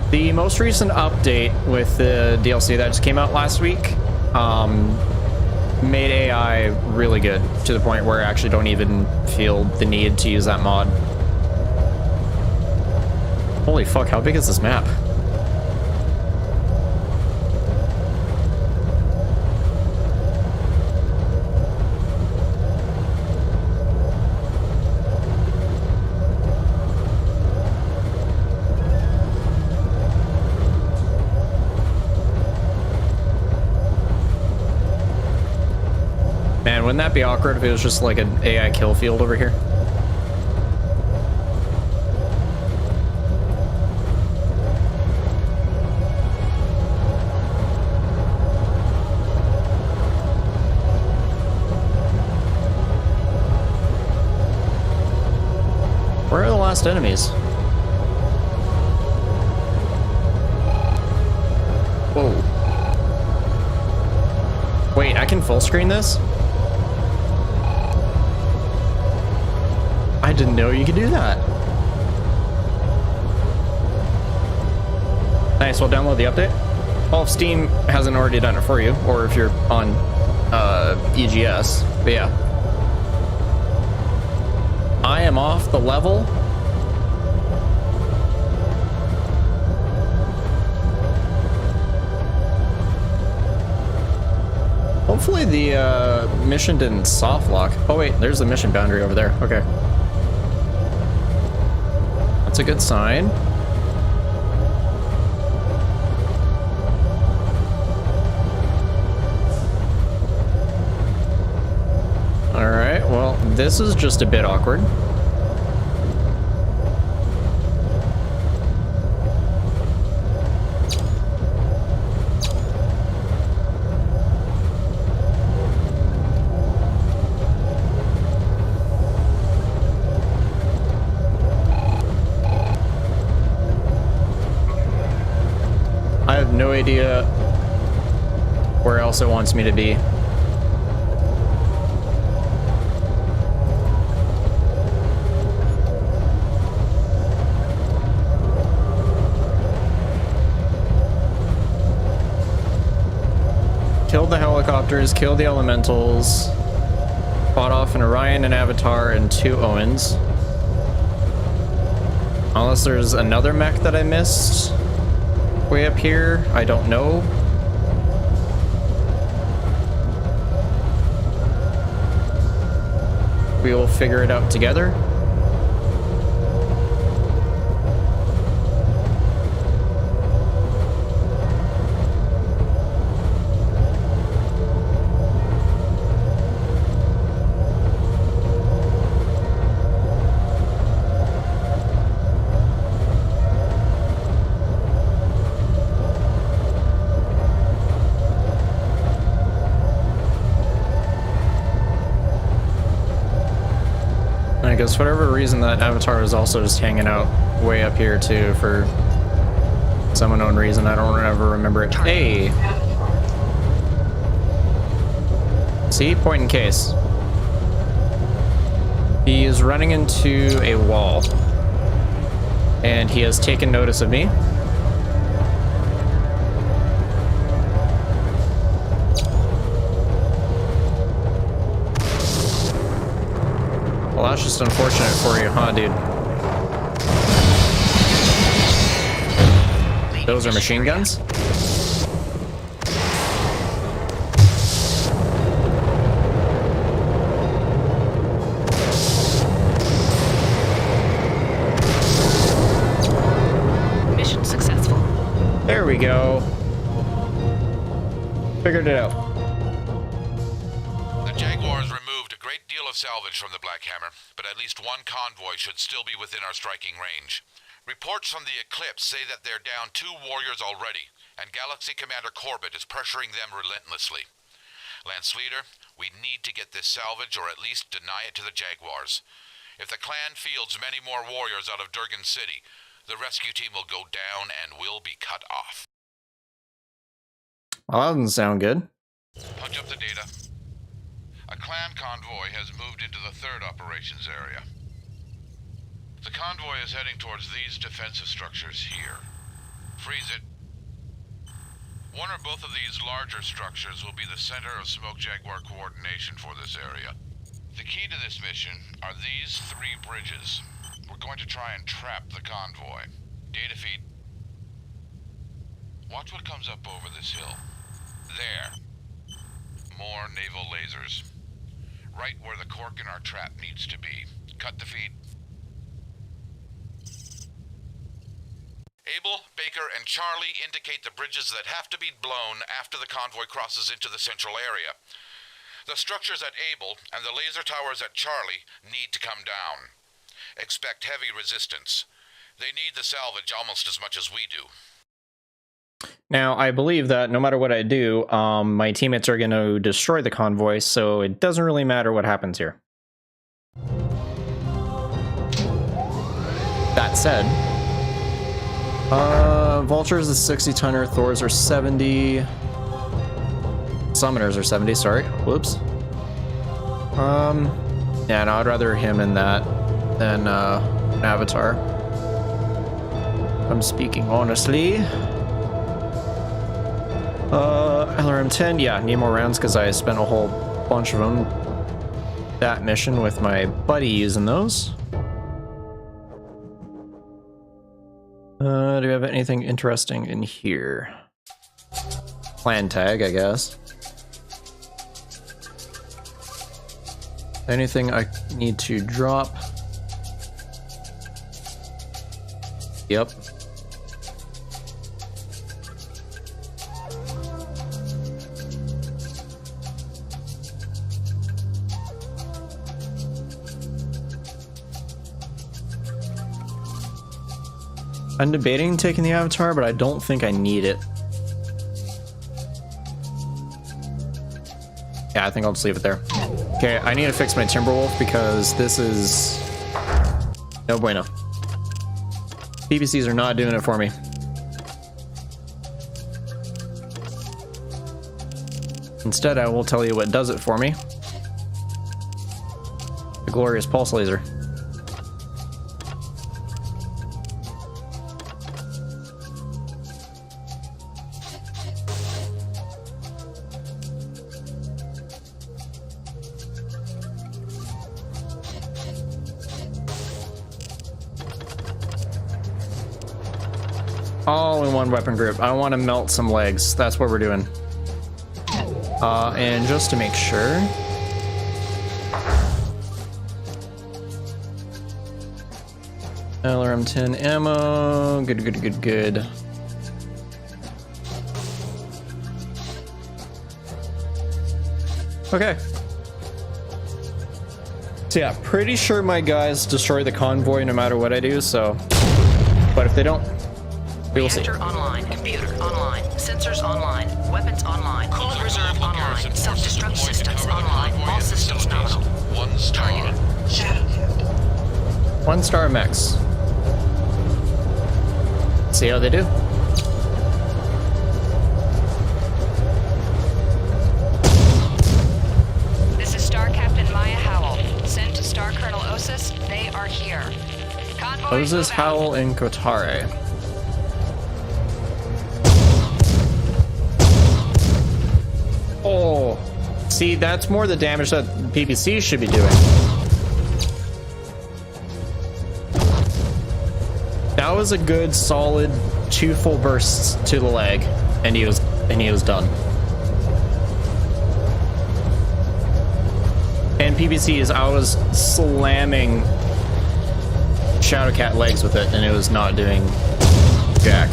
The most recent update with the DLC that just came out last week made AI really good, to the point where I actually don't even feel the need to use that mod. Holy fuck, how big is this map? Man, wouldn't that be awkward if it was just like an AI kill field over here? last enemies. Whoa. Wait, I can full screen this? I didn't know you could do that. Nice, we'll download the update. Well, if Steam hasn't already done it for you, or if you're on EGS, but yeah. I am off the level. Hopefully the mission didn't soft lock. Oh wait, there's the mission boundary over there. Okay. That's a good sign. Alright, well, this is just a bit awkward. I have no idea where else it wants me to be. Killed the helicopters, killed the elementals, fought off an Orion, an Avatar, and 2 Owens. Unless there's another mech that I missed way up here, I don't know. We will figure it out together. I guess for whatever reason that Avatar is also just hanging out way up here too for some unknown reason. I don't ever remember it. Hey! See? Point in case. He is running into a wall. And he has taken notice of me. Well, that's just unfortunate for you, huh, dude? Those are machine guns? Mission successful. There we go. Figured it out. The Jaguars removed a great deal of salvage from the Black Hammer, but at least one convoy should still be within our striking range. Reports from the Eclipse say that they're down 2 warriors already, and Galaxy Commander Corbett is pressuring them relentlessly. Lance Leader, we need to get this salvage or at least deny it to the Jaguars. If the clan fields many more warriors out of Durgin City, the rescue team will go down and will be cut off. Well, that doesn't sound good. Punch up the data. A clan convoy has moved into the 3rd operations area. The convoy is heading towards these defensive structures here. Freeze it. One or both of these larger structures will be the center of Smoke Jaguar coordination for this area. The key to this mission are these 3 bridges. We're going to try and trap the convoy. Data feed. Watch what comes up over this hill. There. More naval lasers. Right where the cork in our trap needs to be. Cut the feed. Abel, Baker, and Charlie indicate the bridges that have to be blown after the convoy crosses into the central area. The structures at Abel and the laser towers at Charlie need to come down. Expect heavy resistance. They need the salvage almost as much as we do. Now, I believe that no matter what I do, my teammates are going to destroy the convoy, so it doesn't really matter what happens here. that said, Vultures is 60-tonner, Thors are 70, Summoners are 70, sorry, whoops. Yeah, no, I'd rather him in that than an Avatar. I'm speaking honestly. LRM 10, yeah, need more rounds because I spent a whole bunch of them that mission with my buddy using those. Do we have anything interesting in here? Plan tag, I guess. Anything I need to drop? Yep. I'm debating taking the Avatar, but I don't think I need it. Yeah, I think I'll just leave it there. Okay, I need to fix my Timberwolf because this is no bueno. PPCs are not doing it for me. Instead, I will tell you what does it for me. The glorious pulse laser. All in one weapon group. I want to melt some legs. That's what we're doing. And just to make sure. LRM 10 ammo. Good, good, good, good. Okay. So yeah, pretty sure my guys destroy the convoy no matter what I do, so. But if they don't, we will see. Reactor online, computer online, sensors online, weapons online, coolant reserve online, self-destruct systems online, all systems nominal. 1 star. Targeting. 1-star mechs. See how they do. This is Star Captain Maya Howell. Send to Star Colonel Osis. They are here. Convoy. Osis, move out. Howell, and Kotare. Oh, see, that's more the damage that PPC should be doing. That was a good, solid 2 full bursts to the leg, and he was done. And PPC is, I was slamming Shadowcat legs with it, and it was not doing jack.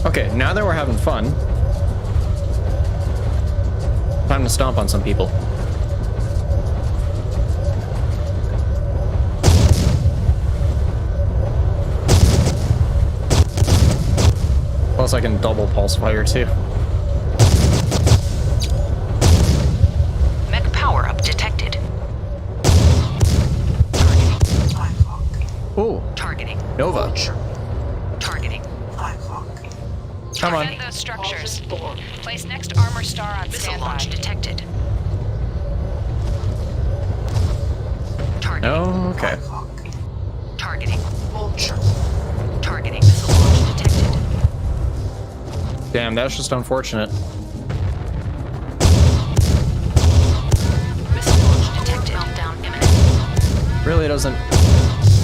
Okay, now that we're having fun, time to stomp on some people. Plus I can double pulse fire too. Mech power-up detected. Targeting. Ooh, Targeting. Nova. Targeting. Come on. Target those structures. Place next armor star on Missile standby. launch detected. Targeting. Oh, okay. Targeting. Targeting. Missile launch detected. Damn, that's just unfortunate. Missile launch detected. Meltdown imminent. Really doesn't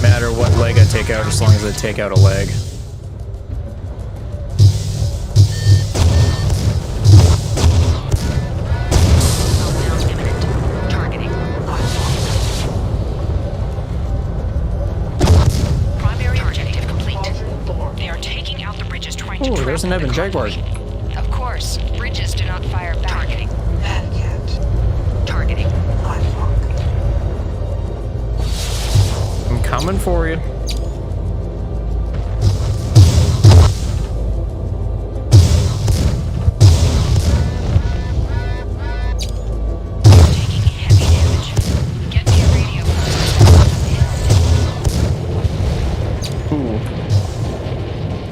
matter what leg I take out as long as I take out a leg. Meltdown imminent. Targeting. Primary objective complete. They are taking out the bridges trying to Ooh, trap there's an the Evan Jaguar. convoy. Of course, bridges do not fire back. Targeting. Targeting. I'm coming for you.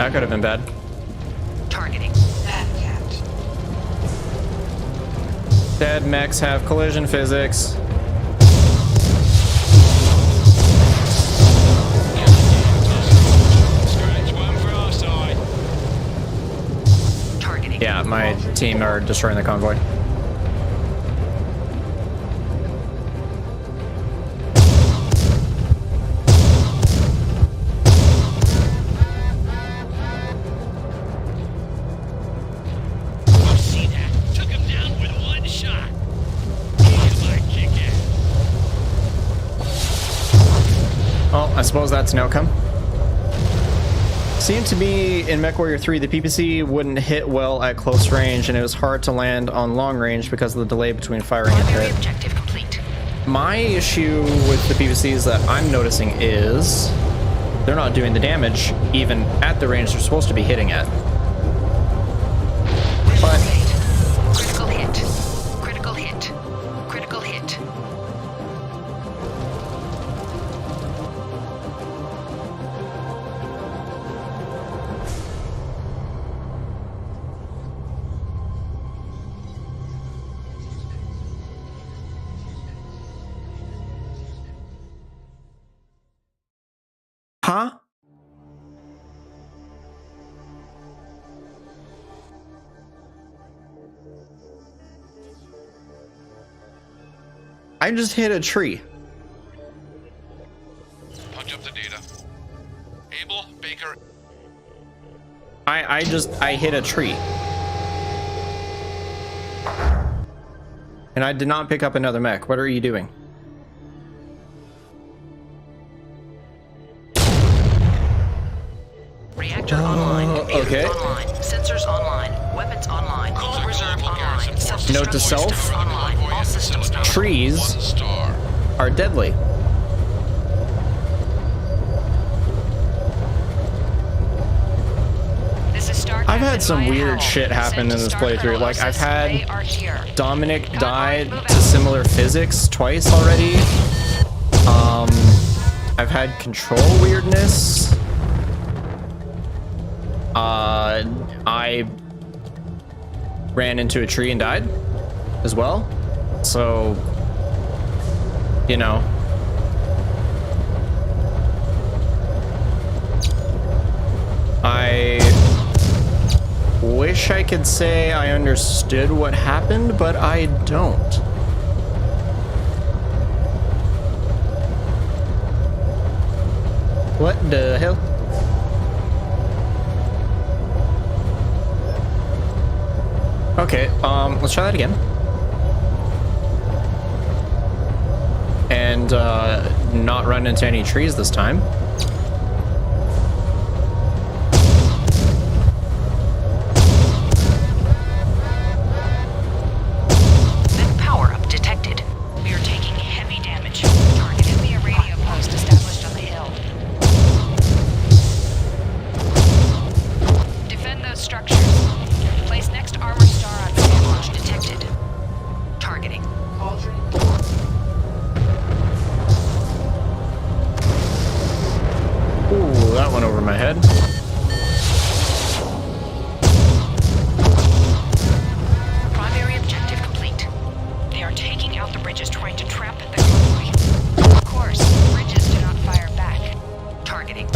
That could have been bad. Targeting. Dead mechs have collision physics. Targeting. Yeah, my team are destroying the convoy. Well, I suppose that's an outcome. Seemed to be in MechWarrior 3, the PPC wouldn't hit well at close range, and it was hard to land on long range because of the delay between firing and Primary hit. objective complete. My issue with the PPCs that I'm noticing is they're not doing the damage even at the range they're supposed to be hitting at. But Critical hit. Critical hit. Critical hit. huh? I just hit a tree. Punch up the data. Abel, Baker, I hit a tree. And I did not pick up another mech. What are you doing? Reactor online. Computers okay. online. Sensors online. Weapons online. Coolant reserve online. Note to self. Systems online. All systems nominal. Trees 1 star. are deadly. This is Star I've had Captain some Maya weird Howell. shit happen Sent in to this Star playthrough. Colonel Like, I've Osis. had They are here. Dominic Convoy, died move to out. similar physics twice already. I've had control weirdness. I ran into a tree and died as well. So, you know. I wish I could say I understood what happened, but I don't. What the hell? Okay, let's try that again. And not run into any trees this time. Mech power-up detected. We are taking heavy damage. Target hit me a radio post established on the hill. Defend those structures. Place next armor star on stand. Launch detected. Targeting. Ooh, that went over my head. Primary objective complete. They are taking out the bridges trying to trap the convoy. Of course, bridges do not fire back. Targeting.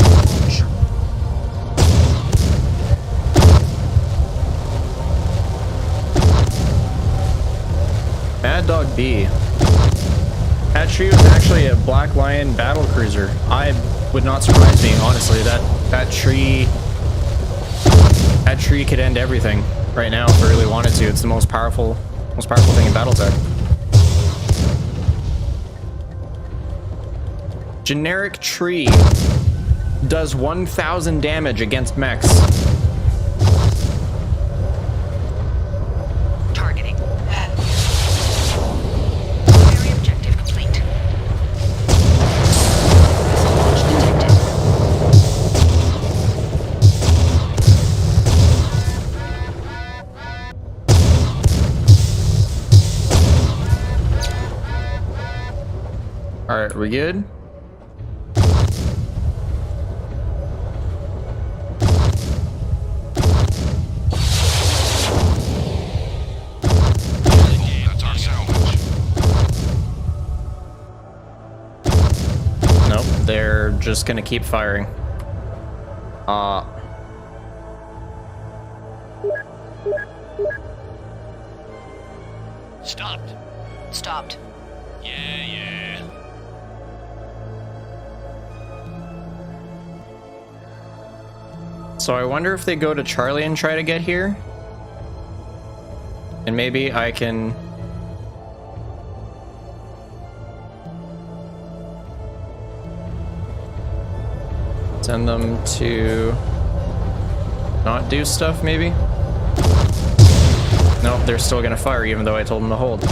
Mad Dog B. That tree was actually a Black Lion battle cruiser. I would not surprise me, honestly. That tree could end everything right now if it really wanted to. It's the most powerful thing in Battletech. Generic tree does 1,000 damage against mechs. Targeting. Primary objective complete. Missile launch detected. Alright, we good? just gonna keep firing. Stopped. Stopped. Yeah. So I wonder if they go to Charlie and try to get here. And maybe I can... send them to... not do stuff, maybe? Nope, they're still gonna fire even though I told them to hold.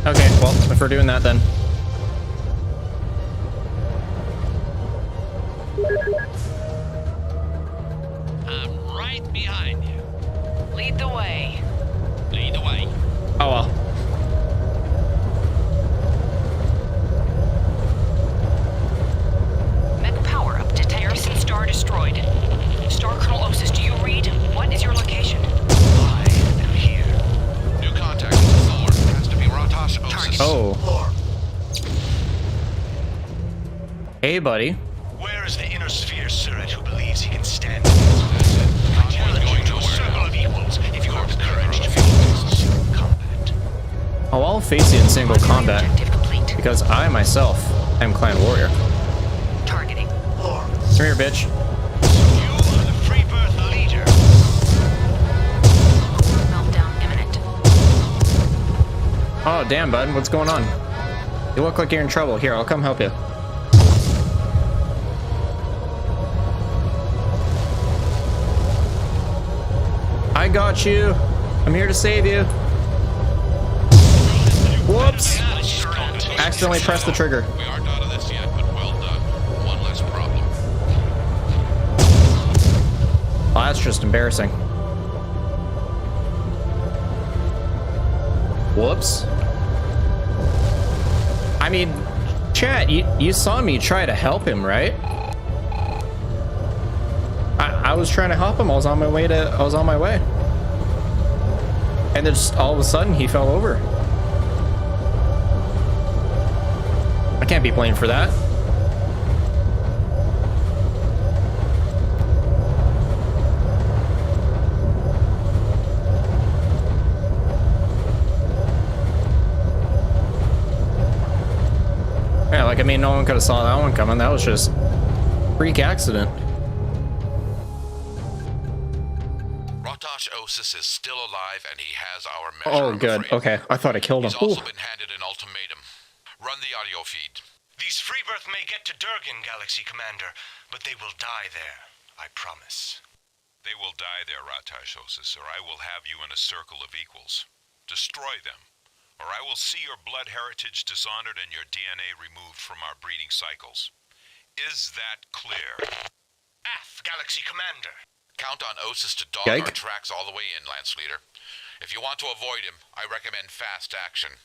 Okay, well, if we're doing that then. I'm right behind you. Lead the way. Lead the way. Oh well. Mech power up detected. Garrison Star destroyed. Star Colonel Osis, do you read? What is your location? I am here. New contact with Thor. Has to be Ratosh Osis. Oh. Hey, buddy. Where is the inner sphere surrogate who believes he can stand against us? I challenge you to a circle of equals if you have the courage to face combat. Oh, I'll face you in single combat Objective complete. because I myself am Clan Warrior. Targeting. Come here, bitch. You are the free birth leader. Meltdown imminent. Oh, damn, bud. What's going on? You look like you're in trouble. Here, I'll come help you. I got you. I'm here to save you. Whoops. Accidentally pressed the trigger. We aren't out of this yet, but well done. One less problem. Oh, that's just embarrassing. Whoops. I mean, chat, you saw me try to help him, right? I was trying to help him. I was on my way. And then just all of a sudden he fell over. I can't be blamed for that. Yeah, like, I mean, no one could have saw that one coming. That was just freak accident. Ratosh Osis is still alive, and he has our measure. Oh, I'm good. afraid. Okay, I thought I killed him. He's also Ooh. been handed an ultimatum. Run the audio feed. These free birth may get to Durgin, Galaxy Commander, but they will die there. I promise. They will die there, Ratosh Osis, or I will have you in a circle of equals. Destroy them, or I will see your blood heritage dishonored and your DNA removed from our breeding cycles. Is that clear? Galaxy Commander. Count on Osis to dog Yike. our tracks all the way in, Lance Leader. If you want to avoid him, I recommend fast action.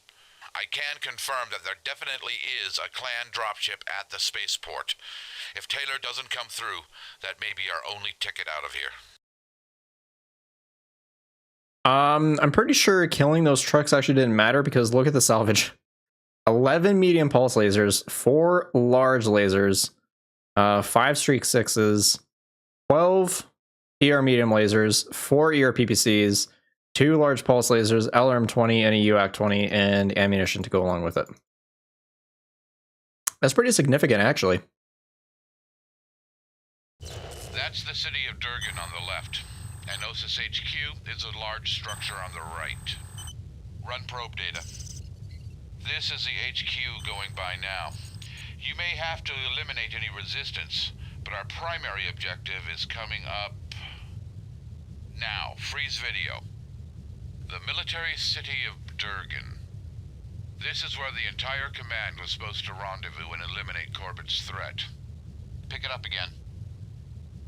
I can confirm that there definitely is a clan dropship at the spaceport. If Taylor doesn't come through, that may be our only ticket out of here. I'm pretty sure killing those trucks actually didn't matter because look at the salvage. 11 medium pulse lasers, 4 large lasers, 5 streak 6s, 12 ER medium lasers, 4 ER PPCs, 2 large pulse lasers, LRM-20 and a UAC-20, and ammunition to go along with it. That's pretty significant, actually. That's the city of Durgin on the left, and Osis HQ is a large structure on the right. Run probe data. This is the HQ going by now. You may have to eliminate any resistance, but our primary objective is coming up now. Freeze video. The military city of Durgin. This is where the entire command was supposed to rendezvous and eliminate Corbett's threat. Pick it up again.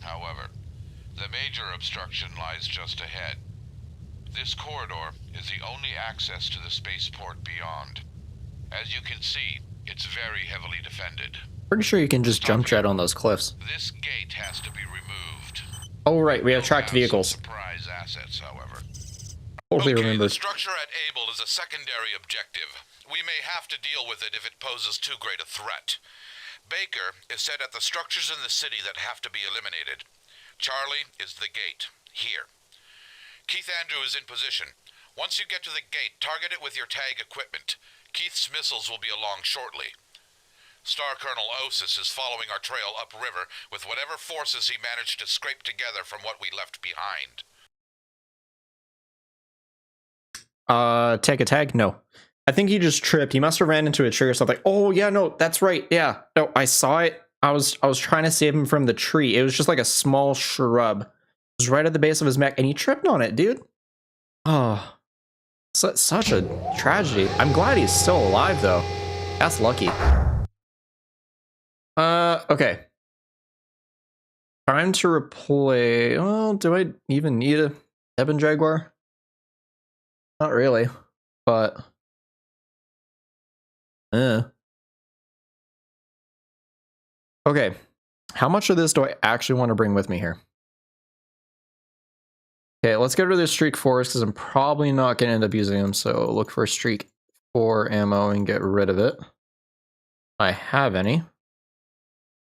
However, the major obstruction lies just ahead. This corridor is the only access to the spaceport beyond. As you can see, It's very heavily defended. Pretty sure you can just jump jet on those cliffs. This gate has to be removed. Oh, right, we have We'll tracked some vehicles. surprise assets, however. Totally Okay, remember. the structure at Able is a secondary objective. We may have to deal with it if it poses too great a threat. Baker is set at the structures in the city that have to be eliminated. Charlie is the gate, here. Keith Andrew is in position. Once you get to the gate, target it with your tag equipment. Keith's missiles will be along shortly. Star Colonel Osis is following our trail upriver with whatever forces he managed to scrape together from what we left behind. Take a tag? No. I think he just tripped. He must have ran into a tree or something. Oh, yeah, no, that's right. Yeah. No, I saw it. I was trying to save him from the tree. It was just like a small shrub. It was right at the base of his mech, and he tripped on it, dude. Oh. Such a tragedy. I'm glad he's still alive, though. That's lucky. Okay. Time to replay. Well, do I even need a Ebon Jaguar? Not really, but okay. How much of this do I actually want to bring with me here? Okay, let's get rid of the Streak 4s because I'm probably not going to end up using them. So look for Streak 4 ammo and get rid of it. I have any.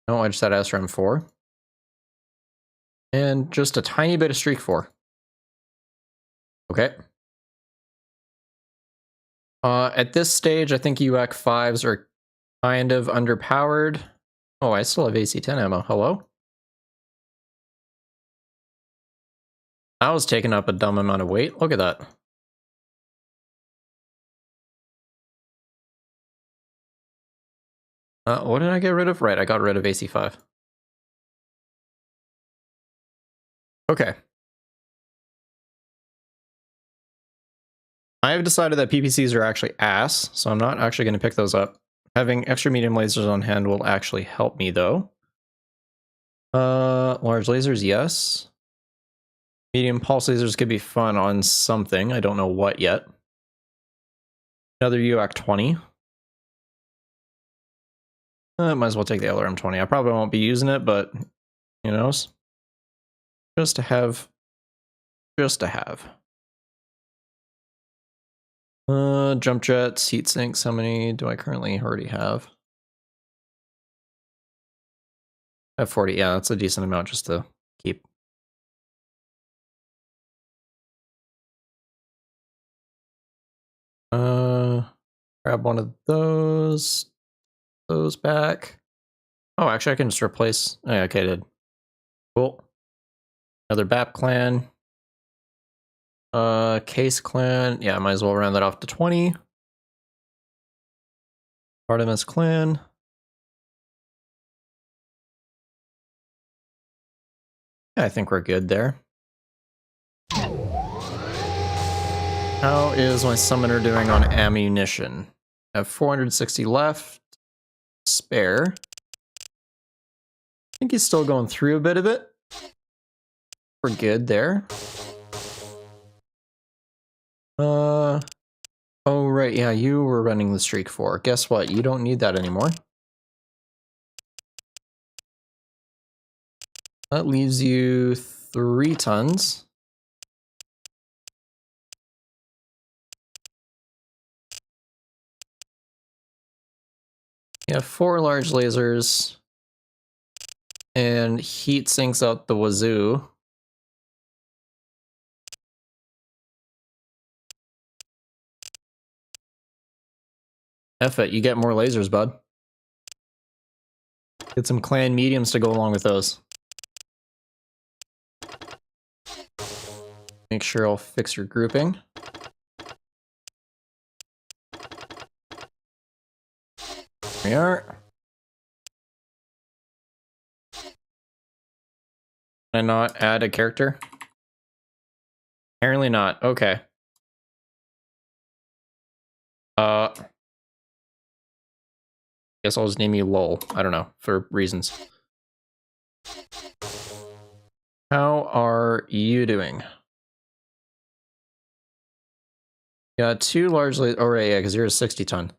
No, I just had SRM 4. And just a tiny bit of Streak 4. Okay. At this stage, I think UAC 5s are kind of underpowered. Oh, I still have AC-10 ammo. Hello? I was taking up a dumb amount of weight. Look at that. What did I get rid of? Right, I got rid of AC-5. Okay. I have decided that PPCs are actually ass, so I'm not actually going to pick those up. Having extra medium lasers on hand will actually help me, though. Large lasers, yes. Medium pulse lasers could be fun on something. I don't know what yet. Another UAC 20. Might as well take the LRM 20. I probably won't be using it, but who knows? Just to have. Just to have. Jump jets, heat sinks. How many do I currently already have? I have 40. Yeah, that's a decent amount just to keep. Grab one of those. Those back. Oh, actually, I can just replace. Oh, yeah, okay, I did. Cool. Another BAP clan. Case clan. Yeah, I might as well round that off to 20. Artemis clan. Yeah, I think we're good there. How is my summoner doing on ammunition? I have 460 left. Spare. I think he's still going through a bit of it. We're good there. Oh right, yeah, you were running the Streak 4. Guess what? You don't need that anymore. That leaves you 3 tons. You have 4 large lasers. And heat sinks out the wazoo. F it, you get more lasers, bud. Get some clan mediums to go along with those. Make sure I'll fix your grouping. There we are. Can I not add a character? Apparently not. Okay. Guess I'll just name you LOL. I don't know, for reasons. How are you doing? Got 2 large lasers. Oh, right, yeah, because you're a 60 ton.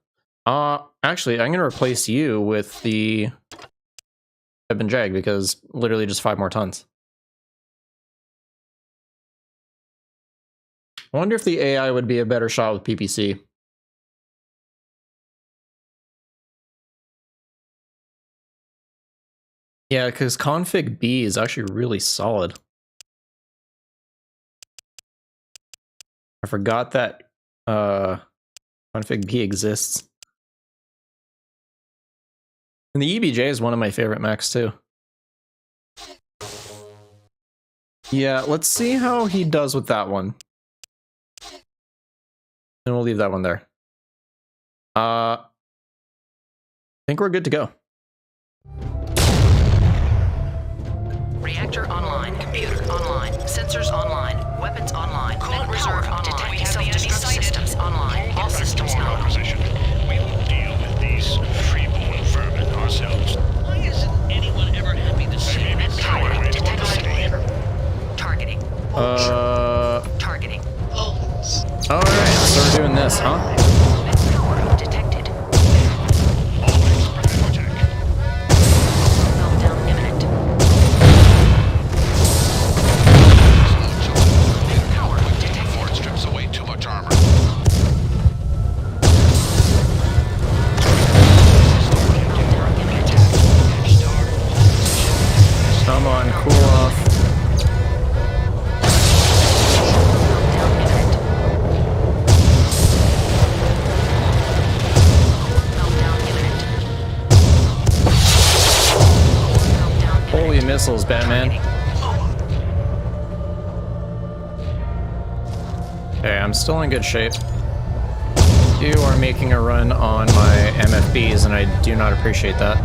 Actually, I'm gonna replace you with the Ebb and Jag because literally just 5 more tons. I wonder if the AI would be a better shot with PPC. Yeah, because config B is actually really solid. I forgot that config B exists. And the EBJ is one of my favorite mechs too. Yeah, let's see how he does with that one. And we'll leave that one there. I think we're good to go. Reactor online. Computer online. Sensors online. Weapons online. Coolant reserve online. Self-destruct systems online. All systems nominal. Position. We will deal with these freeborn vermin ourselves. Why isn't anyone ever happy to see Maybe this? power way toward the city. Targeting. Targeting. Alright, so we're doing this, huh? Power detected. Always protect. Meltdown imminent. Power detected. Before it strips away too much armor. Come on, cool off. Holy missiles, Batman. Okay, I'm still in good shape. You are making a run on my MFBs, and I do not appreciate that.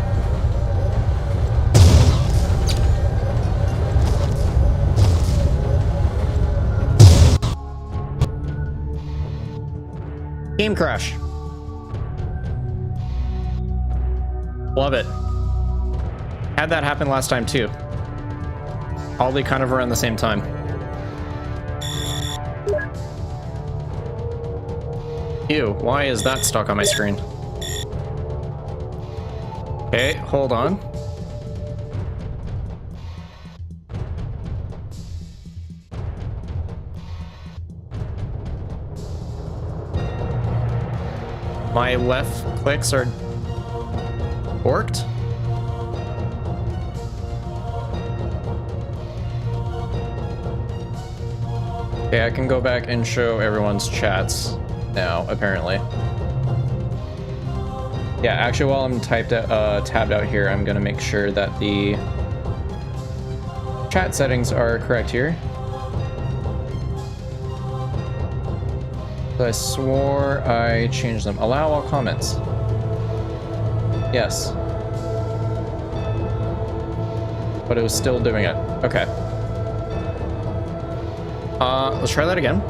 Game crash. Love it. Had that happen last time too. All kind of around the same time. Ew, why is that stuck on my screen? Okay, hold on. My left clicks are orked. Okay, I can go back and show everyone's chats now, apparently. Yeah, actually, while I'm tabbed out here, I'm gonna make sure that the chat settings are correct here. I swore I changed them. Allow all comments. Yes. But it was still doing it. Okay. Let's try that again.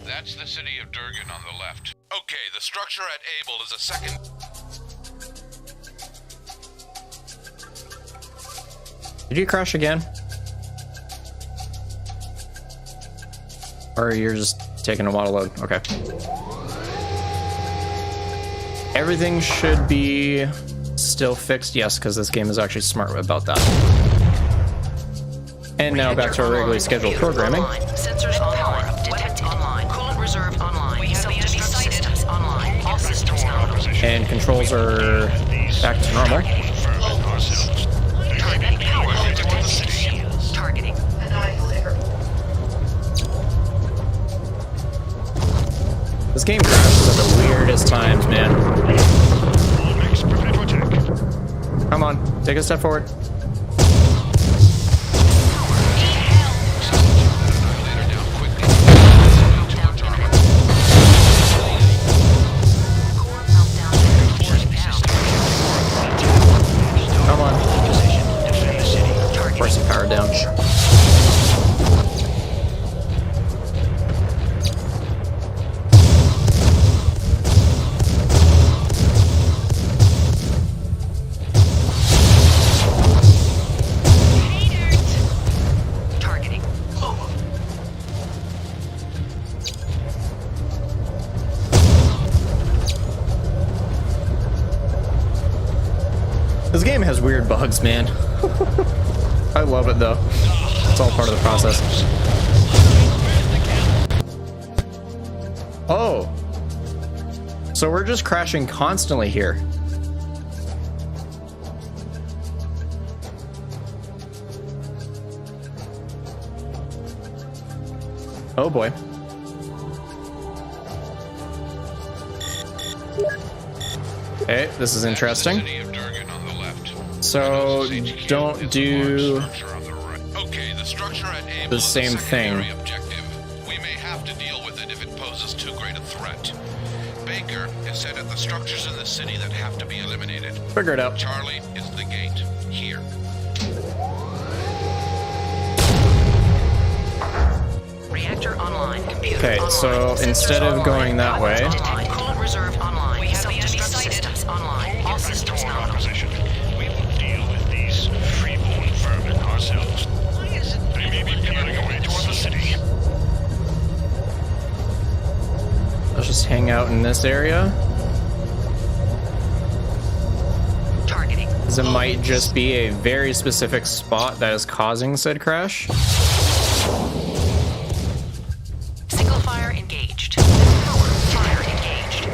That's the city of Durgin on the left. Okay, the structure at Able is a second... Did you crash again? Or you're just taking a while to load? Okay. Everything should be still fixed. Yes, because this game is actually smart about that. And now back to our regularly scheduled programming. Sensors online. Weapons online. Coolant reserve online. Self-destruct systems online. All systems nominal. And controls are back to normal. Vermin ourselves. Targeting. Power detected. Targeting. This game crashes at the weirdest times, man. All mechs prepare to attack. Come on, take a step forward. Come on. Force some power down. This game has weird bugs, man. I love it though. It's all part of the process. Oh. So we're just crashing constantly here. Oh boy. Okay, this is interesting. City of Durgin on the left. So don't do Okay, the structure at Able the is a same thing. secondary objective. We may have to deal with it if it poses too great a threat. Baker is set at the structures in the city that have to be eliminated. Figure it out. Charlie is the gate. Here. Reactor online. Computer Okay, online. so Sensors instead of online. going that way, Detect coolant reserve online. We have the enemy Self-destruct sighted. systems online. All systems Restore our nominal. position. We will deal with these freeborn vermin ourselves. Why is it they may be peeling away toward the city? let's just hang out in this area. Targeting. Because it might just be a very specific spot that is causing said crash. Single fire engaged. Power fire engaged.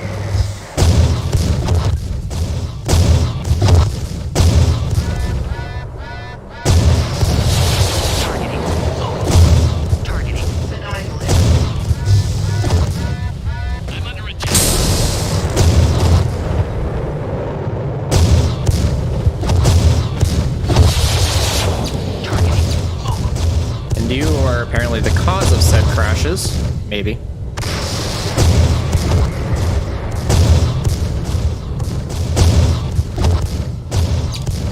Targeting. Targeting. I'm under attack. Targeting. And you are apparently the cause of said crashes. Maybe.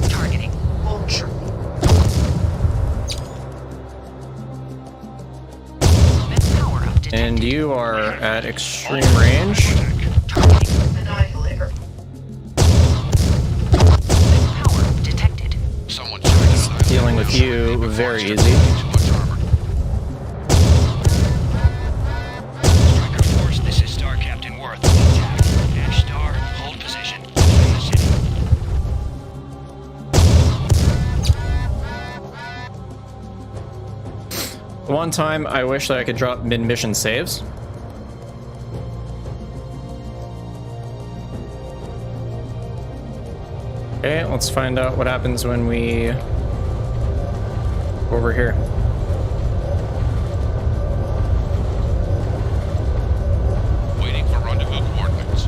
Targeting. Vulture. Med power up detected. And you are at extreme range. Targeting. Annihilator. Med power up detected. Someone tried to Dealing with you very easy. Too much armor. Striker Force, this is Star Captain Worth. Attack. Dash Star, hold position. Defend the city. One time, I wish that I could drop mid-mission saves. Okay, let's find out what happens when we go over here. Waiting for rendezvous coordinates.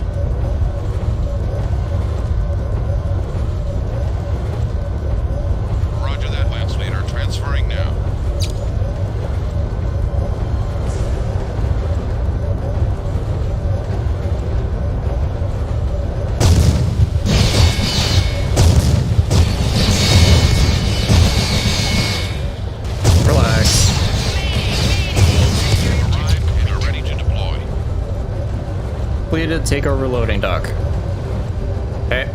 Roger that, Lance Leader. Transferring now. Relax. Arrived and are ready to deploy. Completed, take over loading dock. Okay.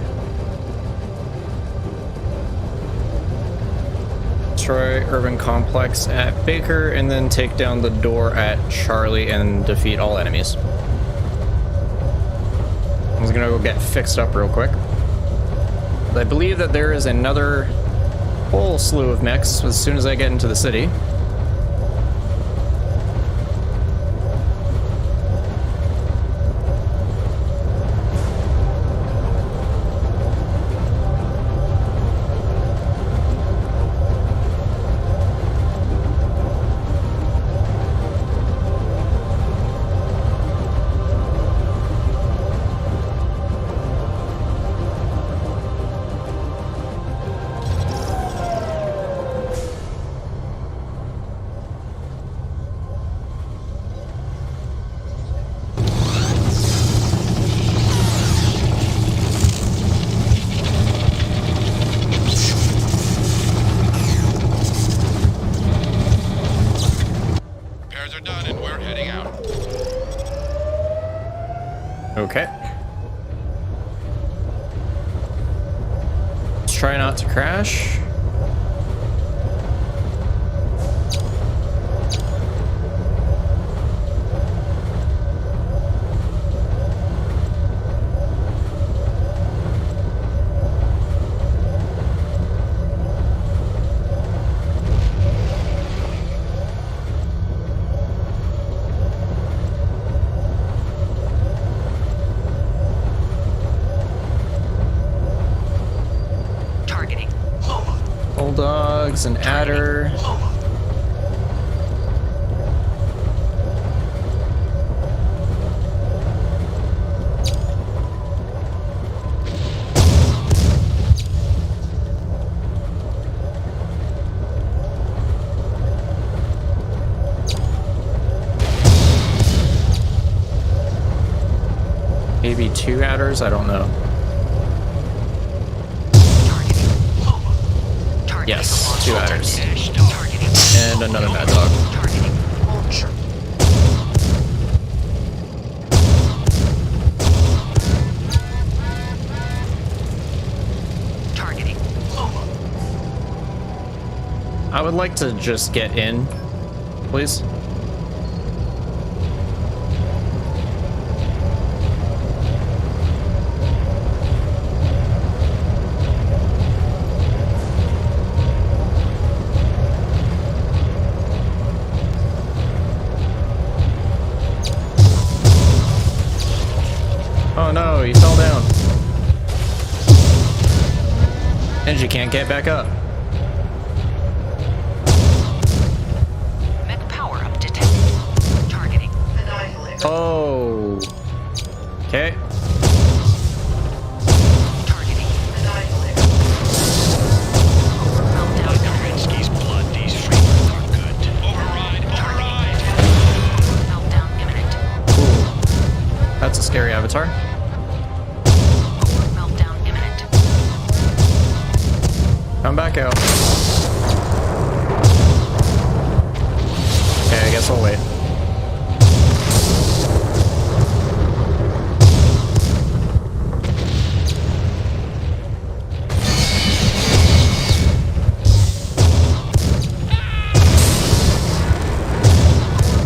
Destroy urban complex at Baker and then take down the door at Charlie and defeat all enemies. I was gonna go get fixed up real quick. I believe that there is another whole slew of mechs as soon as I get into the city. Repairs are done and we're heading out. Okay. Let's try not to crash. bulldogs, an adder. Maybe 2 adders, I don't know. Yes, 2 adders. And another mad dog. I would like to just get in, please. Oh no, he fell down. And you can't get back up. Mech power-up detected. Targeting. Oh. Okay. Targeting. Meltdown. Kerensky's blood, these framers are good. Override, override! Meltdown imminent. Ooh. That's a scary avatar. Meltdown imminent. Come back out. Okay, I guess I'll wait.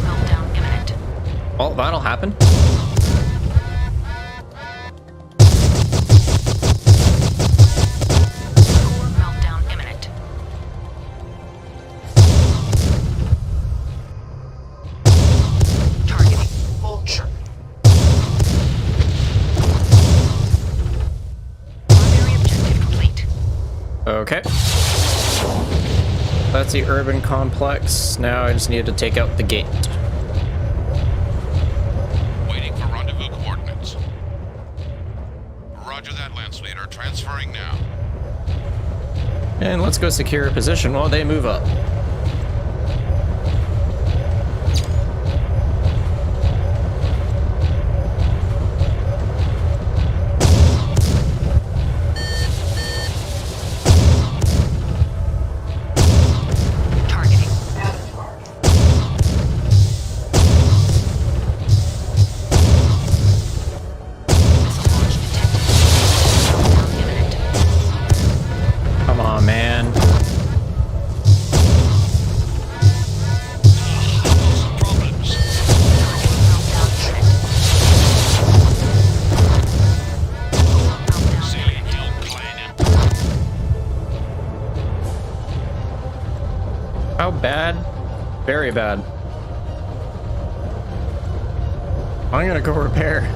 Meltdown imminent. Well, that'll happen. Meltdown imminent. Targeting. Vulture. Primary objective complete. Okay. That's the urban complex. Now I just need to take out the gate. Waiting for rendezvous coordinates. Roger that, Lance Leader. Transferring now. And let's go secure a position while they move up. Targeting. Missile launch detected. Meltdown imminent. Come on, man. Some problems. Meltdown imminent. Meltdown Silly imminent. young planet. How bad? Very bad. I'm gonna go repair.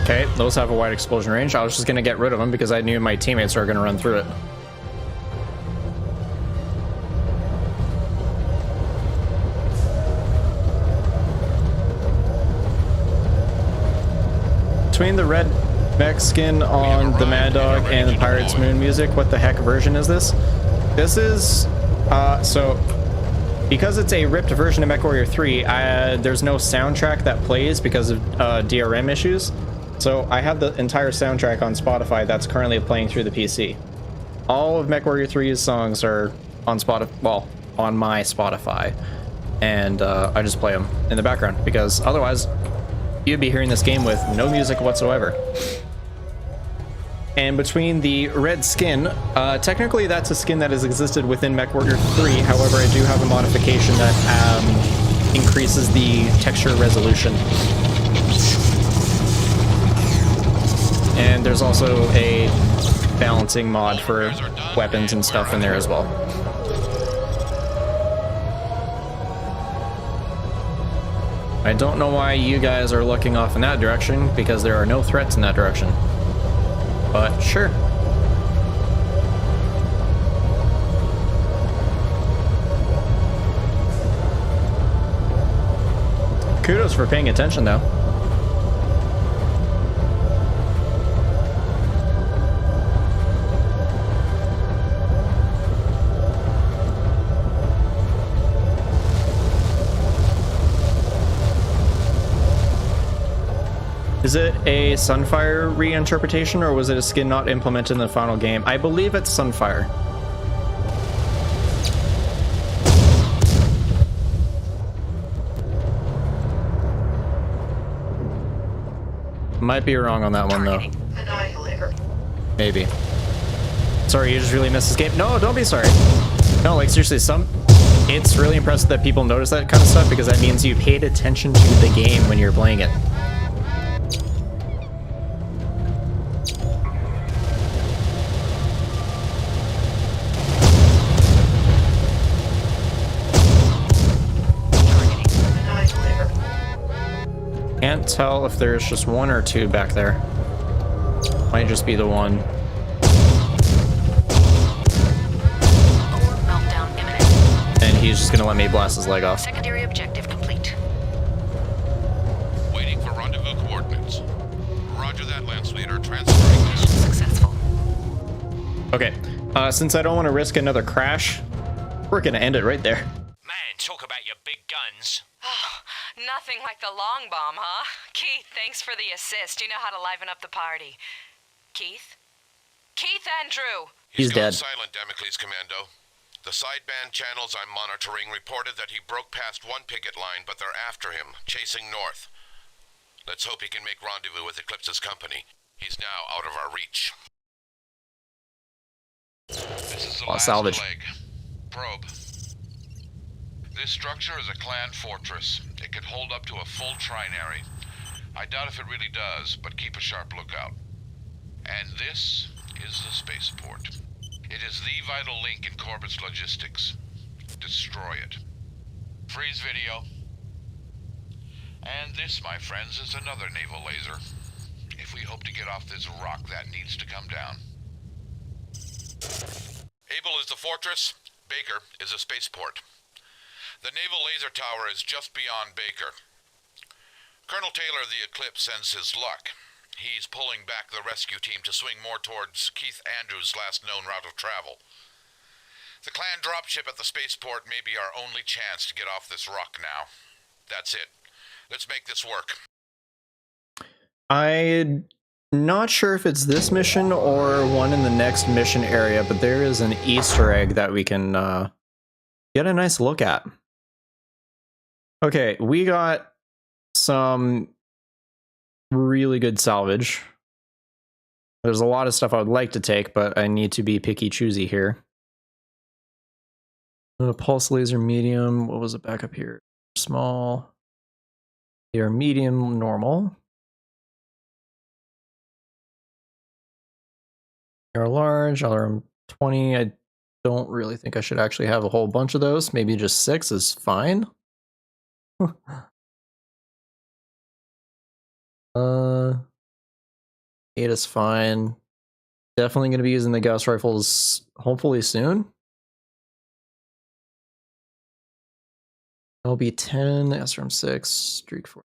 Okay, those have a wide explosion range. I was just gonna get rid of them because I knew my teammates were gonna run through it. Between the red mech skin on the Mad Dog and the Pirate's Moon music, what the heck version is this? This is, so, because it's a ripped version of MechWarrior 3, there's no soundtrack that plays because of DRM issues. So I have the entire soundtrack on Spotify that's currently playing through the PC. All of MechWarrior 3's songs are on Spotify, well, on my Spotify. And I just play them in the background because otherwise you'd be hearing this game with no music whatsoever. And between the red skin, technically that's a skin that has existed within MechWarrior 3. However, I do have a modification that increases the texture resolution. And there's also a balancing mod for weapons and stuff in there as well. I don't know why you guys are looking off in that direction, because there are no threats in that direction. But sure. Kudos for paying attention, though. Is it a Sunfire reinterpretation, or was it a skin not implemented in the final game? I believe it's Sunfire. Might be wrong on that one, though. Maybe. Sorry, you just really missed this game. No, don't be sorry. No, like seriously, it's really impressive that people notice that kind of stuff, because that means you paid attention to the game when you're playing it. Can't tell if there's just one or two back there. Might just be the one. Meltdown imminent. And he's just gonna let me blast his leg off. Secondary objective complete. Waiting for rendezvous coordinates. Roger that, Lance Leader. Transferring now. Successful. Okay, since I don't want to risk another crash, we're gonna end it right there. Man, talk about your big guns. Nothing like the long bomb, huh? Keith, thanks for the assist. You know how to liven up the party. Keith? Keith Andrew! He's gone dead. Silent, Damocles Commando. The sideband channels I'm monitoring reported that he broke past one picket line, but they're after him, chasing north. Let's hope he can make rendezvous with Eclipse's company. He's now out of our reach. This is the Oh, last salvage. leg. Probe. This structure is a clan fortress. It could hold up to a full trinary. I doubt if it really does, but keep a sharp lookout. And this is the spaceport. It is the vital link in Corbett's logistics. Destroy it. Freeze video. And this, my friends, is another naval laser. If we hope to get off this rock, that needs to come down. Able is the fortress. Baker is a spaceport. The naval laser tower is just beyond Baker. Colonel Taylor of the Eclipse sends his luck. He's pulling back the rescue team to swing more towards Keith Andrews' last known route of travel. The clan dropship at the spaceport may be our only chance to get off this rock now. That's it. Let's make this work. I'm not sure if it's this mission or one in the next mission area, but there is an Easter egg that we can get a nice look at. Okay, we got some really good salvage. There's a lot of stuff I would like to take, but I need to be picky choosy here. Pulse laser medium. What was it back up here? Small. They are medium normal. They are large. LRM 20. I don't really think I should actually have a whole bunch of those. Maybe just 6 is fine. 8 is fine. Definitely going to be using the Gauss rifles hopefully soon. I'll be 10, SRM 6, Streak 4.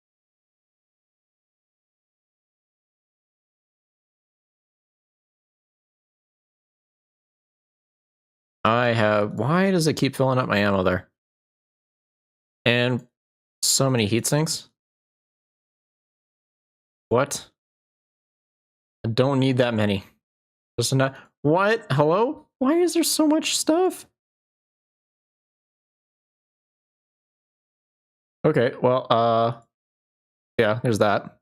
I have... Why does it keep filling up my ammo there? And so many heat sinks. What? I don't need that many. Just enough. What? Hello? Why is there so much stuff? Okay, well, yeah, there's that.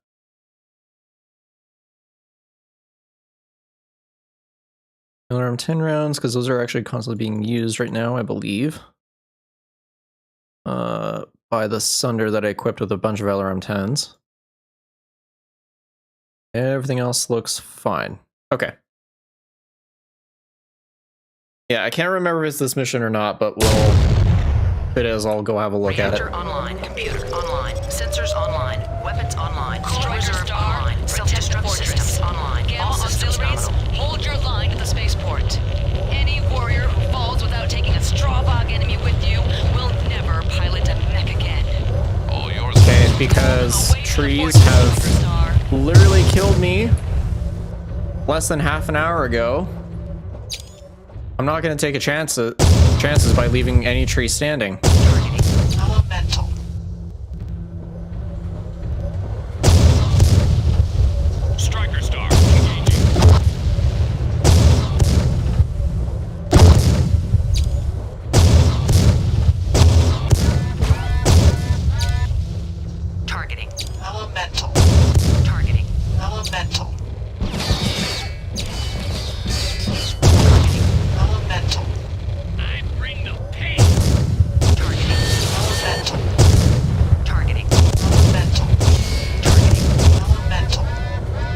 LRM 10 rounds, because those are actually constantly being used right now, I believe. By the Sunder that I equipped with a bunch of LRM 10s. Everything else looks fine. Okay. Yeah, I can't remember if it's this mission or not, but we'll... If it is, I'll go have a look at it. Reactor online. Computer online. Sensors online. Striker Reserve Star, online. protect the Self-destruct fortress. systems online. Gamma All systems auxiliaries, nominal. hold your line at the spaceport. Any warrior who falls without taking a Strawbog enemy with you will never pilot a mech again. All yours. Okay, because Away from the trees fortress, have Striker Star. literally killed me less than half an hour ago. I'm not going to take chances by leaving any tree standing. Targeting. Elemental. Striker Star engaging. Targeting. Elemental. Targeting. Elemental. Targeting. Elemental. I bring the pain. Targeting. Elemental. Targeting. Elemental. Targeting. Elemental.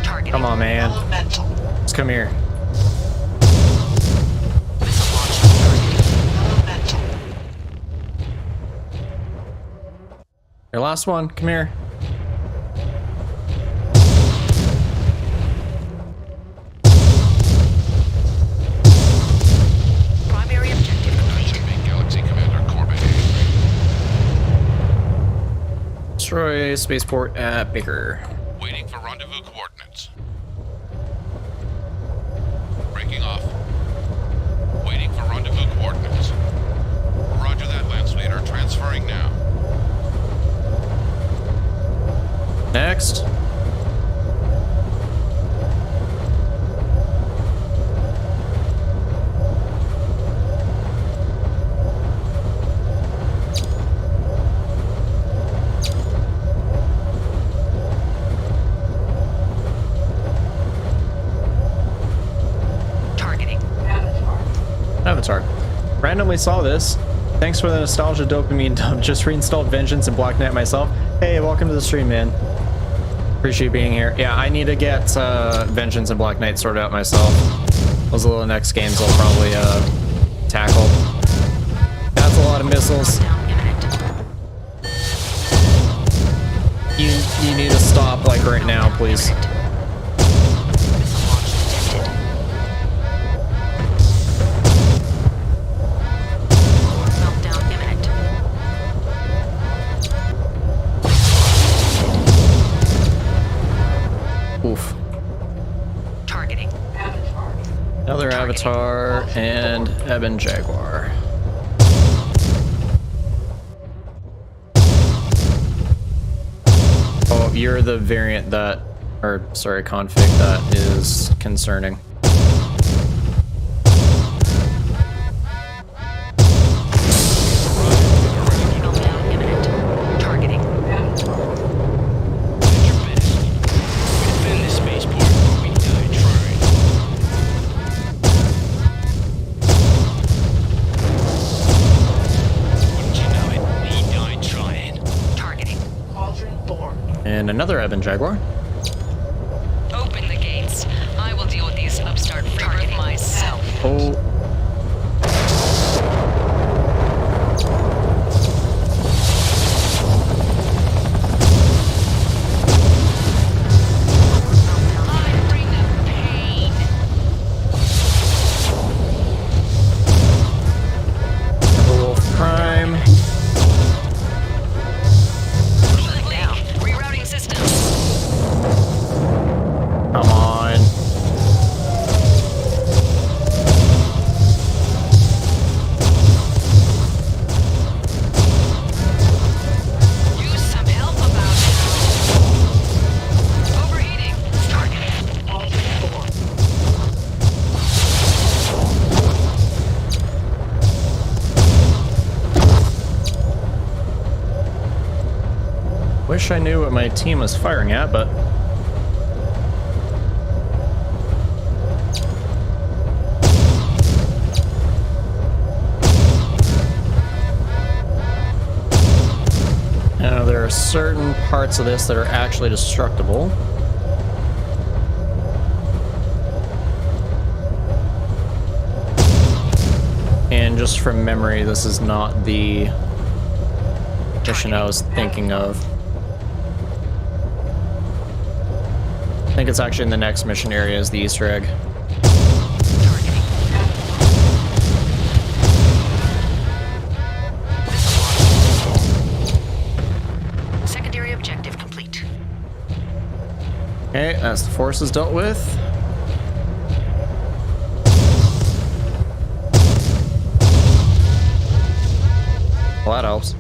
Targeting. Come on, man. Elemental. Let's come here. Missile launch targeting. Elemental. Your last one. Come here. Primary objective complete. Main Galaxy Commander Corbett. Destroy spaceport at Baker. Waiting for rendezvous coordinates. Breaking off. Waiting for rendezvous coordinates. Roger that, Lance Leader. Transferring now. Next. Targeting. Avatar. Randomly saw this. Thanks for the nostalgia dopamine dump. Just reinstalled Vengeance and Black Knight myself. Hey, welcome to the stream, man. Appreciate you being here. Yeah, I need to get Vengeance and Black Knight sorted out myself. Those little next games I'll probably tackle. That's a lot of missiles. Down imminent. You need to stop like right now, please. Missile launch detected. Meltdown imminent. Oof. Targeting. Another Avatar and Ebon Jaguar. Oh, you're the variant that, or sorry, config that is concerning. Meltdown imminent. Targeting. Did your best. Defend the spaceport or we die trying. Wouldn't you know it? He died trying. Targeting. Cauldron born. And another Ebon Jaguar. Open the gates. I will deal with these upstart freebirds myself. Oh, I bring the pain. Wolf Prime. Cooling down. Rerouting systems. Come on. Use some help about now. Overheating. Targeting. Cauldron born. Wish I knew what my team was firing at, but now there are certain parts of this that are actually destructible. And just from memory, this is not the mission I was thinking of. think it's actually in the next mission area is the Easter egg. Targeting. Secondary objective complete. Okay, that's the forces dealt with. Well, that helps.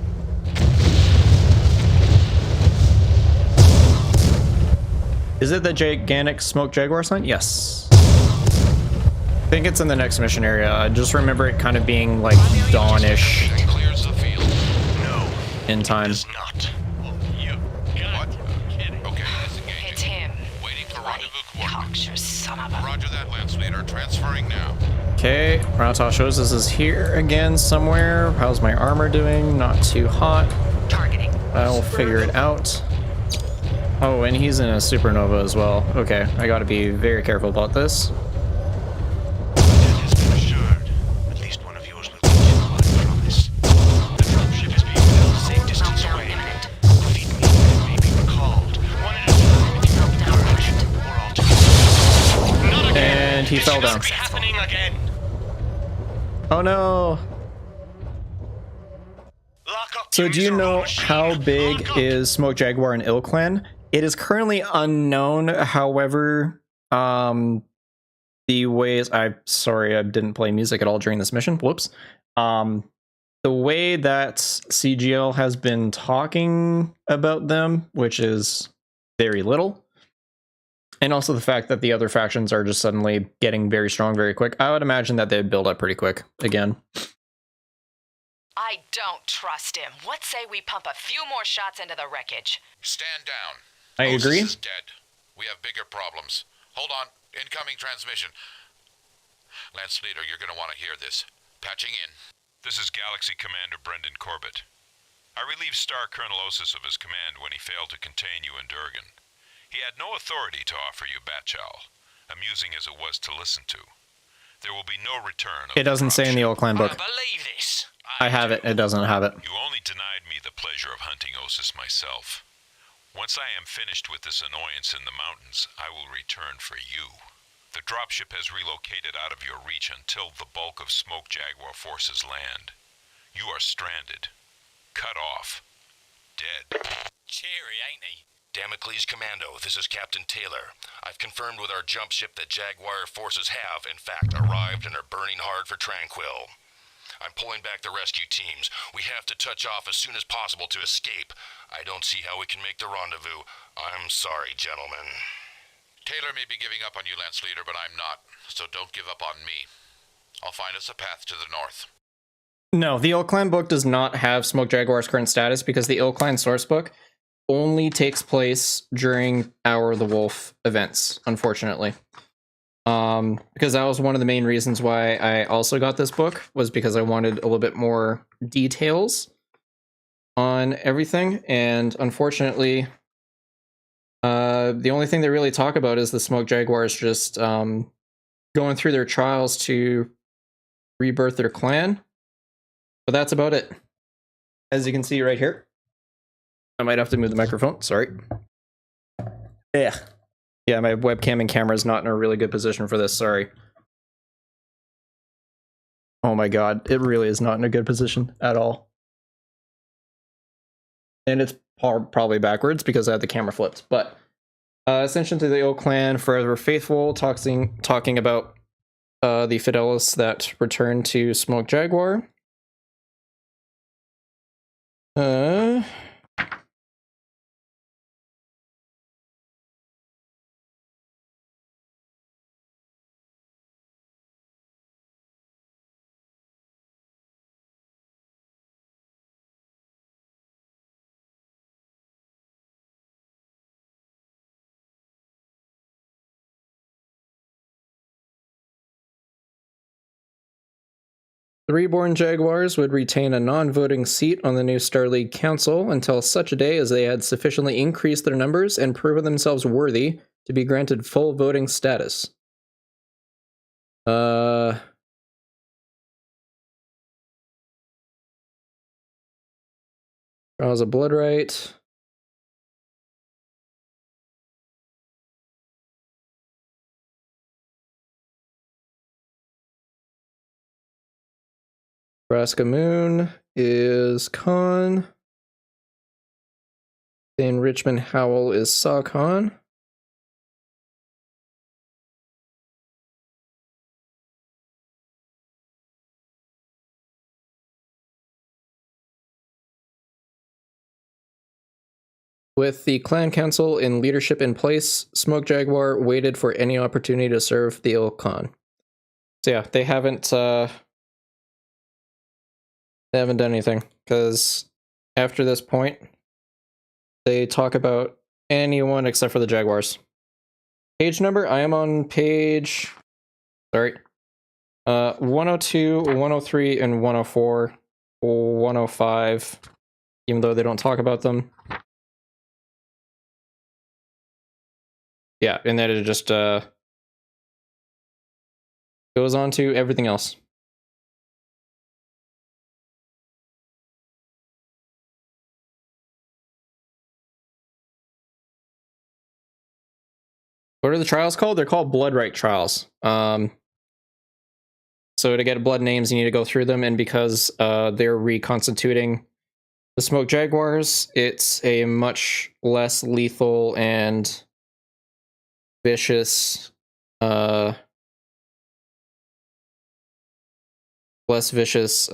Is it the gigantic smoke jaguar sign? Yes. I think it's in the next mission area. I just remember it kind of being like dawn-ish Clears the field. No, in time. it's not. Oh, you got to be kidding. Okay, disengaging. It's him. Waiting for Bloody rendezvous coordinates. cocksure son of a... Roger that, Lance Leader. Transferring now. Okay, Rata shows us is here again somewhere. How's my armor doing? Not too hot. Targeting. I'll figure it out. Oh, and he's in a supernova as well. Okay, I gotta be very careful about this. But that has been assured. At least one of yours will reach you, I promise. The dropship is being held a safe distance Meltdown away. imminent. Feet may be recalled, one at a time if you help direction, or altogether. Not again! And he This fell should down. not be happening again! Oh no! Lock up, So do you miserable know machine. how big Lock up. is Smoke Jaguar and Ill Clan? It is currently unknown. However, the ways I didn't play music at all during this mission. Whoops. The way that CGL has been talking about them, which is very little, and also the fact that the other factions are just suddenly getting very strong very quick, I would imagine that they'd build up pretty quick again. I don't trust him. What say we pump a few more shots into the wreckage? Stand down. I Moses agree. is dead. We have bigger problems. Hold on. Incoming transmission. Lance Leader, you're going to want to hear this. Patching in. This is Galaxy Commander Brendan Corbett. I relieved Star Colonel Osis of his command when he failed to contain you in Durgin. He had no authority to offer you Batchow, amusing as it was to listen to. There will be no return of It doesn't say in the Old Clan I book. don't believe this. I have it. It doesn't have it. You only denied me the pleasure of hunting Osis myself. Once I am finished with this annoyance in the mountains, I will return for you. The dropship has relocated out of your reach until the bulk of Smoke Jaguar forces land. You are stranded. Cut off. Dead. Cheery, ain't he? Damocles Commando, this is Captain Taylor. I've confirmed with our jump ship that Jaguar forces have, in fact, arrived and are burning hard for Tranquil. I'm pulling back the rescue teams. We have to touch off as soon as possible to escape. I don't see how we can make the rendezvous. I'm sorry, gentlemen. Taylor may be giving up on you, Lance Leader, but I'm not. So don't give up on me. I'll find us a path to the north. No, the Ill Clan book does not have Smoke Jaguar's current status because the Ill Clan source book only takes place during Hour of the Wolf events, unfortunately. Because that was one of the main reasons why I also got this book, was because I wanted a little bit more details on everything, and unfortunately, the only thing they really talk about is the Smoke Jaguars just going through their trials to rebirth their clan. But that's about it. As you can see right here. I might have to move the microphone, sorry. Yeah. Yeah, my webcam and camera is not in a really good position for this, sorry. Oh my god, it really is not in a good position at all. And it's probably backwards because I had the camera flipped. But Ascension to the Old Clan, Forever Faithful, talking about the Fidelis that returned to Smoke Jaguar. The reborn Jaguars would retain a non-voting seat on the new Star League Council until such a day as they had sufficiently increased their numbers and proven themselves worthy to be granted full voting status. Trials of Bloodright. Nebraska Moon is Khan. Then Richmond Howell is Saw Khan. With the clan council and leadership in place, Smoke Jaguar waited for any opportunity to serve the Il Khan. So yeah, they haven't done anything, because after this point, they talk about anyone except for the Jaguars. Page number, I am on page, 102, 103, and 104, 105, even though they don't talk about them. Yeah, and then it just goes on to everything else. What are the trials called? They're called blood right trials. So to get blood names, you need to go through them, and because they're reconstituting the Smoke Jaguars, it's a much less lethal and vicious, less vicious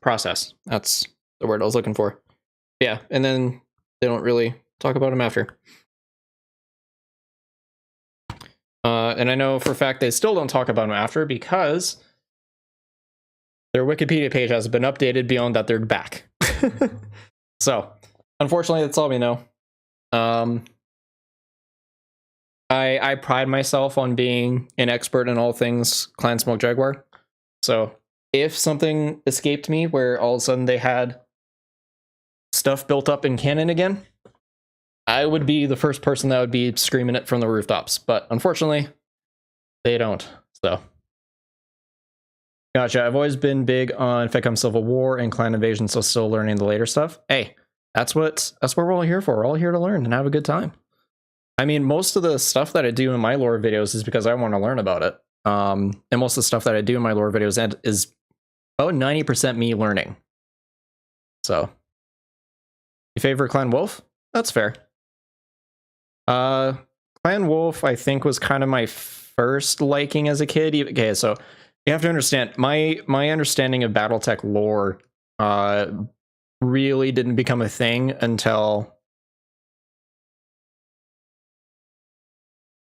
process. That's the word I was looking for. Yeah, and then they don't really talk about them after. And I know for a fact they still don't talk about them after because their Wikipedia page hasn't been updated beyond that they're back. So, unfortunately, that's all we know. I pride myself on being an expert in all things Clan Smoke Jaguar. So, if something escaped me where all of a sudden they had stuff built up in canon again, I would be the first person that would be screaming it from the rooftops. But unfortunately, they don't. So, gotcha. I've always been big on FedCom Civil War and Clan Invasion, so still learning the later stuff. Hey, that's what we're all here for. We're all here to learn and have a good time. I mean, most of the stuff that I do in my lore videos is because I want to learn about it. And most of the stuff that I do in my lore videos is about 90% me learning. So, your favorite Clan Wolf? That's fair. Clan Wolf, I think, was kind of my first liking as a kid. Okay, so you have to understand, my understanding of Battletech lore really didn't become a thing until...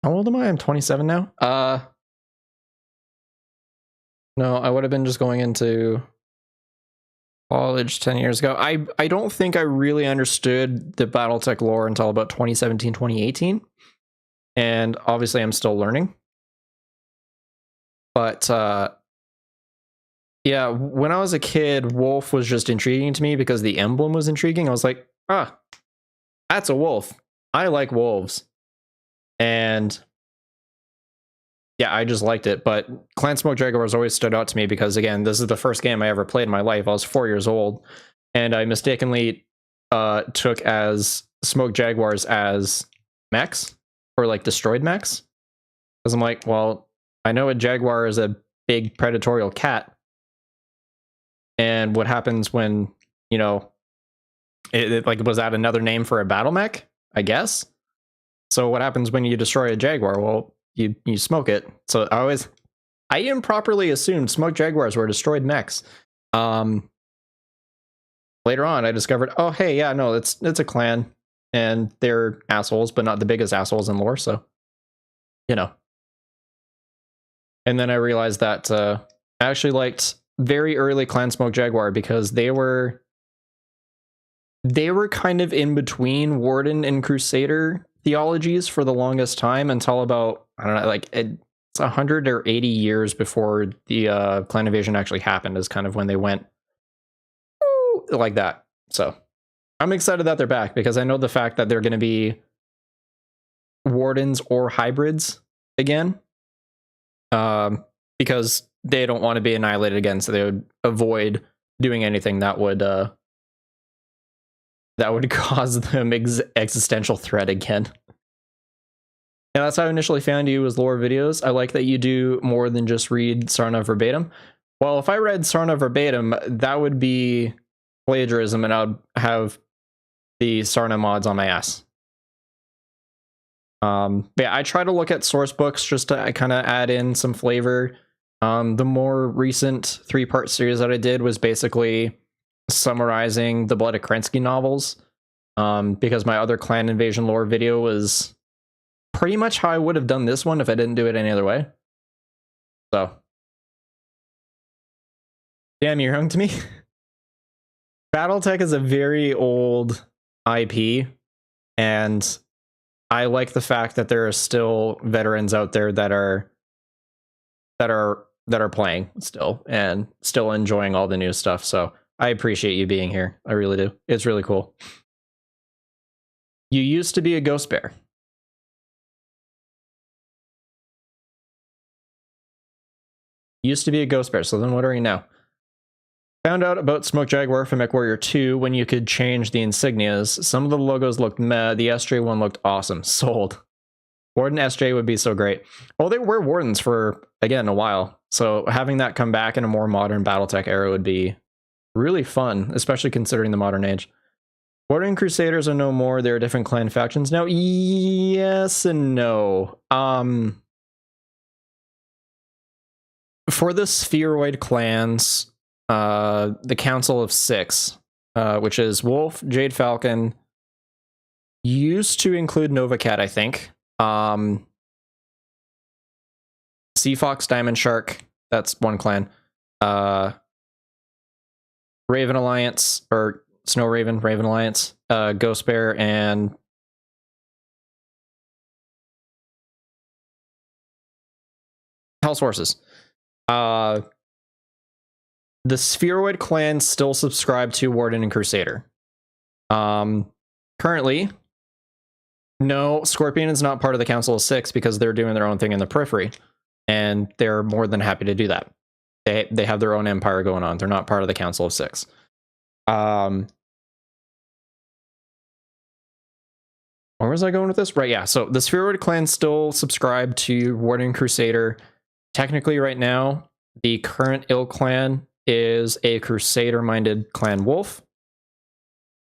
How old am I? I'm 27 now? No, I would have been just going into college 10 years ago. I don't think I really understood the Battletech lore until about 2017, 2018. And obviously I'm still learning. But yeah, when I was a kid, wolf was just intriguing to me because the emblem was intriguing. I was like, that's a wolf. I like wolves. And yeah, I just liked it. But Clan Smoke Jaguars always stood out to me because, again, this is the first game I ever played in my life. I was 4 years old, and I mistakenly took as Smoke Jaguars as mechs, or like destroyed mechs. Because I'm like, well, I know a jaguar is a big predatorial cat. And what happens when, you know, it like, was that another name for a battle mech? I guess. So what happens when you destroy a jaguar? Well, you smoke it. So I improperly assumed Smoke Jaguars were destroyed mechs. Later on, I discovered, oh, hey, yeah, no, it's a clan, and they're assholes, but not the biggest assholes in lore, so, you know. And then I realized that I actually liked very early Clan Smoke Jaguar because they were kind of in between Warden and Crusader theologies for the longest time until about, I don't know, like it's 100 or 80 years before the clan invasion actually happened is kind of when they went like that. So I'm excited that they're back because I know the fact that they're going to be wardens or hybrids again, because they don't want to be annihilated again, so they would avoid doing anything that would cause them existential threat again. And that's how I initially found you, was lore videos. I like that you do more than just read Sarna verbatim. Well, if I read Sarna verbatim, that would be plagiarism, and I would have the Sarna mods on my ass. Yeah, I try to look at source books just to kind of add in some flavor. The more recent 3-part series that I did was basically summarizing the Blood of Kerensky novels, because my other clan invasion lore video was pretty much how I would have done this one if I didn't do it any other way. So, damn, you're young to me. Battletech is a very old IP, and I like the fact that there are still veterans out there that are playing still and still enjoying all the new stuff. So I appreciate you being here. I really do. It's really cool. You used to be a ghost bear. Used to be a ghost bear, so then what are you now? Found out about Smoke Jaguar from MechWarrior 2 when you could change the insignias. Some of the logos looked meh. The SJ one looked awesome. Sold. Warden SJ would be so great. Well, they were Wardens for, again, a while. So having that come back in a more modern Battletech era would be really fun, especially considering the modern age. Warden Crusaders are no more. There are different clan factions now. Yes and no. For the spheroid clans, the Council of Six, which is Wolf, Jade Falcon, used to include Nova Cat, I think. Sea Fox, Diamond Shark, that's one clan. Raven Alliance, or Snow Raven, Raven Alliance, Ghost Bear, and Hell's Horses. The Spheroid clan still subscribe to Warden and Crusader. Currently, no, Scorpion is not part of the Council of Six because they're doing their own thing in the periphery, and they're more than happy to do that. They have their own empire going on. They're not part of the Council of Six. Where was I going with this? Right, yeah. So the Spheroid clan still subscribe to Warden and Crusader. Technically, right now, the current Ill clan is a Crusader-minded clan Wolf.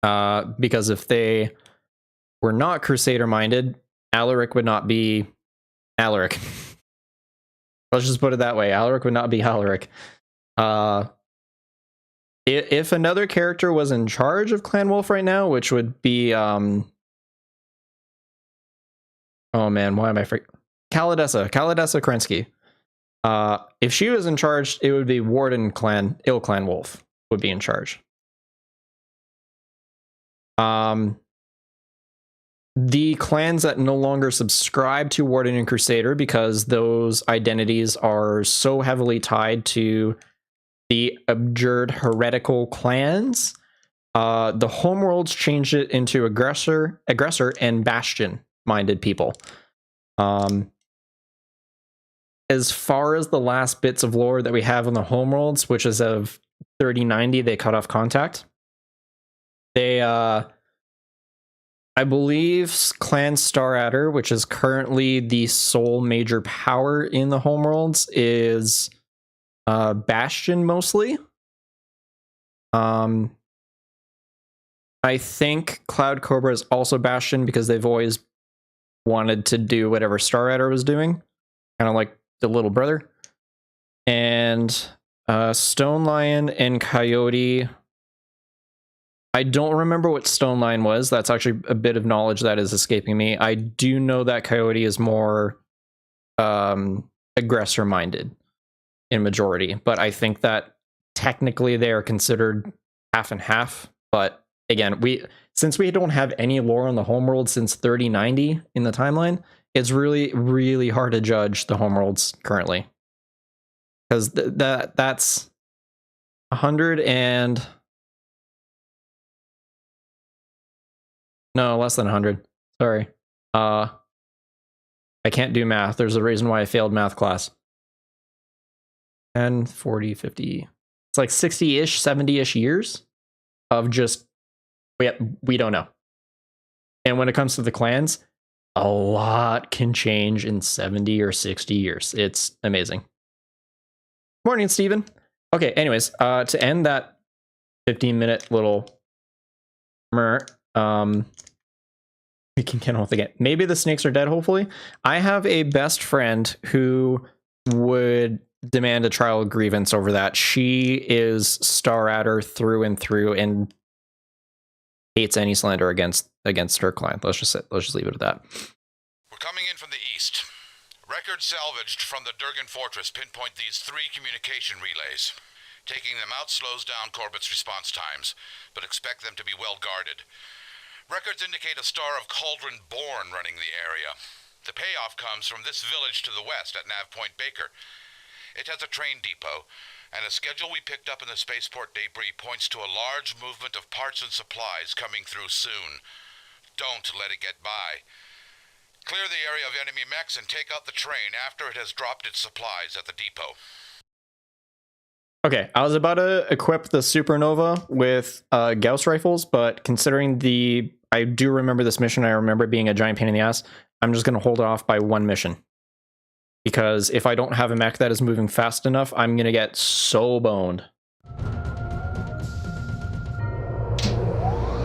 Because if they were not Crusader-minded, Alaric would not be Alaric. Let's just put it that way. Alaric would not be Alaric. If another character was in charge of Clan Wolf right now, which would be oh man, why am I Kalidessa Kerensky. If she was in charge, it would be Warden clan, Ill Clan Wolf would be in charge. The clans that no longer subscribe to Warden and Crusader, because those identities are so heavily tied to the abjured heretical clans, the homeworlds changed it into aggressor, and bastion-minded people. As far as the last bits of lore that we have on the homeworlds, which is of 3090, they cut off contact. They, I believe Clan Staradder, which is currently the sole major power in the homeworlds, is Bastion mostly. I think Cloud Cobra is also Bastion because they've always wanted to do whatever Staradder was doing, kind of like the little brother. And Stone Lion and Coyote, I don't remember what Stone Lion was. That's actually a bit of knowledge that is escaping me. I do know that Coyote is more aggressor minded in majority, but I think that technically they are considered half and half. But again, since we don't have any lore on the homeworld since 3090 in the timeline, it's really, really hard to judge the homeworlds currently. Because that's 100 and... No, less than 100. Sorry. I can't do math. There's a reason why I failed math class. 10, 40, 50... It's like 60-ish, 70-ish years of just... We don't know. And when it comes to the clans, a lot can change in 70 or 60 years. It's amazing. Morning, Steven. Okay, anyways, to end that 15-minute little we can get on with the game. Maybe the snakes are dead, hopefully. I have a best friend who would demand a trial of grievance over that. She is Star Adder through and through and hates any slander against her client. Let's just leave it at that. We're coming in from the east. Records salvaged from the Durgin fortress pinpoint these 3 communication relays. Taking them out slows down Corbett's response times, but expect them to be well guarded. Records indicate a Star of Cauldron born running the area. The payoff comes from this village to the west at Nav Point Baker. It has a train depot, and a schedule we picked up in the Spaceport debris points to a large movement of parts and supplies coming through soon. Don't let it get by. Clear the area of enemy mechs and take out the train after it has dropped its supplies at the depot. Okay, I was about to equip the Supernova with Gauss rifles, but considering I do remember this mission, I remember it being a giant pain in the ass, I'm just going to hold it off by 1 mission. Because if I don't have a mech that is moving fast enough, I'm going to get so boned.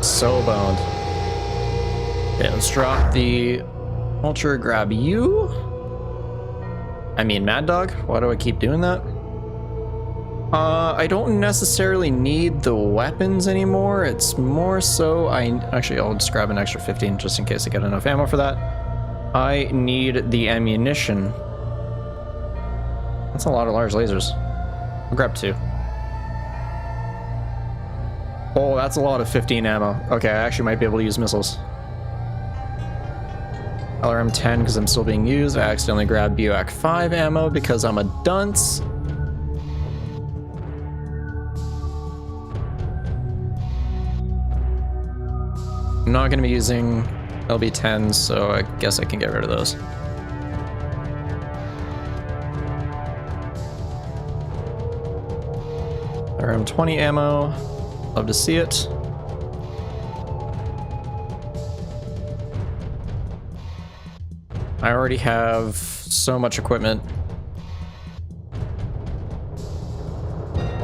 So boned. Okay, let's drop the Ultra, grab you. I mean, Mad Dog, why do I keep doing that? I don't necessarily need the weapons anymore. It's more so actually I'll just grab an extra 15 just in case I get enough ammo for that. I need the ammunition. That's a lot of large lasers. I'll grab 2. Oh, that's a lot of 15 ammo. Okay, I actually might be able to use missiles. LRM 10 because I'm still being used. I accidentally grabbed BUAC 5 ammo because I'm a dunce. I'm not going to be using LB10s, so I guess I can get rid of those. RM20 ammo. Love to see it. I already have so much equipment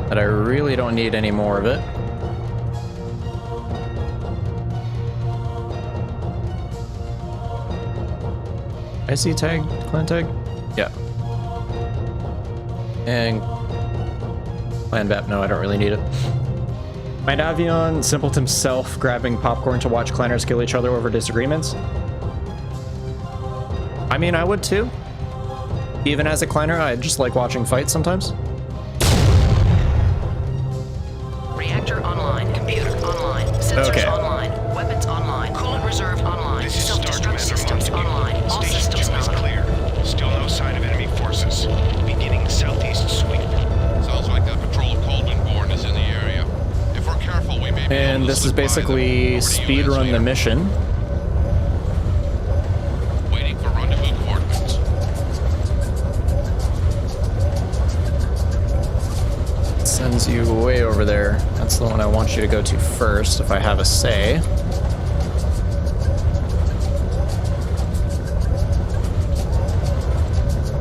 that I really don't need any more of it. IC tag? Clan tag? Yeah. And Clan BAP, no, I don't really need it. My Navion simpled himself grabbing popcorn to watch clanners kill each other over disagreements. I mean, I would too. Even as a clanner, I just like watching fights sometimes. Reactor online. Computer online. Sensors online. Weapons online. Coolant reserve online. Self-destruct systems online. All systems nominal. Clear. Still no sign of enemy forces. Beginning southeast sweep. Sounds like that patrol of Cauldron-born is in the area. If we're careful, we may be And this is basically speedrun the mission. Waiting for rendezvous coordinates. Sends you way over there. That's the one I want you to go to first, if I have a say.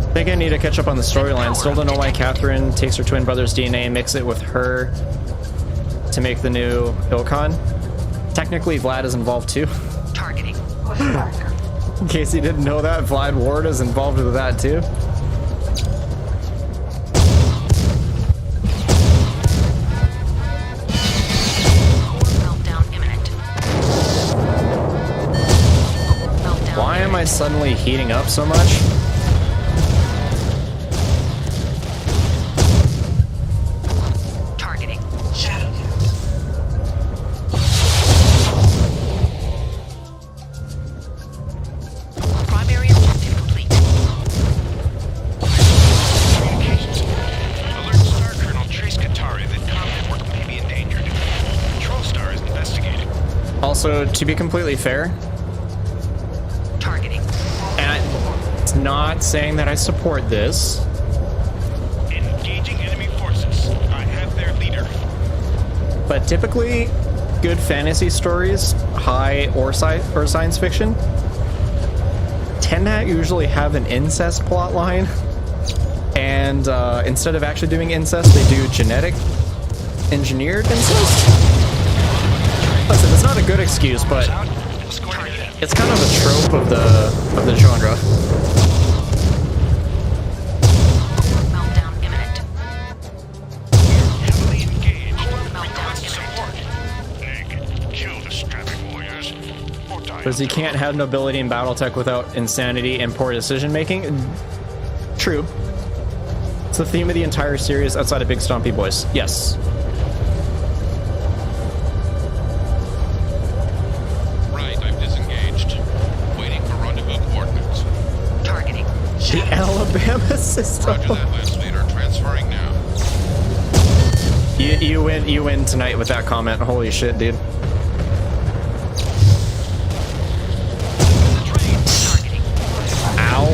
I think I need to catch up on the storyline. Still don't know why Catherine takes her twin brother's DNA and mixes it with her to make the new Ilkhan. Technically, Vlad is involved too. Targeting. In case you didn't know that, Vlad Ward is involved with that too. Meltdown imminent. Meltdown. Why am I suddenly heating up so much? Targeting. Primary objective complete. Communications. Alert Star Colonel Trace Katari that comm network may be endangered. Control Star is investigating. Also, to be completely fair, Targeting. and it's not saying that I support this, Engaging enemy forces. I have their leader. but typically, good fantasy stories, high or science fiction, tend to usually have an incest plot line, And instead of actually doing incest, they do genetic engineered incest. Listen, it's not a good excuse, but it's kind of a trope of the genre. Meltdown imminent. Heavily engaged. Request support. Naked. Kill the strapping warriors. Or die. Because you can't have nobility in Battletech without insanity and poor decision making. True. It's the theme of the entire series outside of Big Stompy Boys. Yes. Right, I've disengaged. Waiting for rendezvous coordinates. Targeting. The Alabama system. Roger that, Lance Leader. Transferring now. You win tonight with that comment. Holy shit, dude. Targeting. Ow.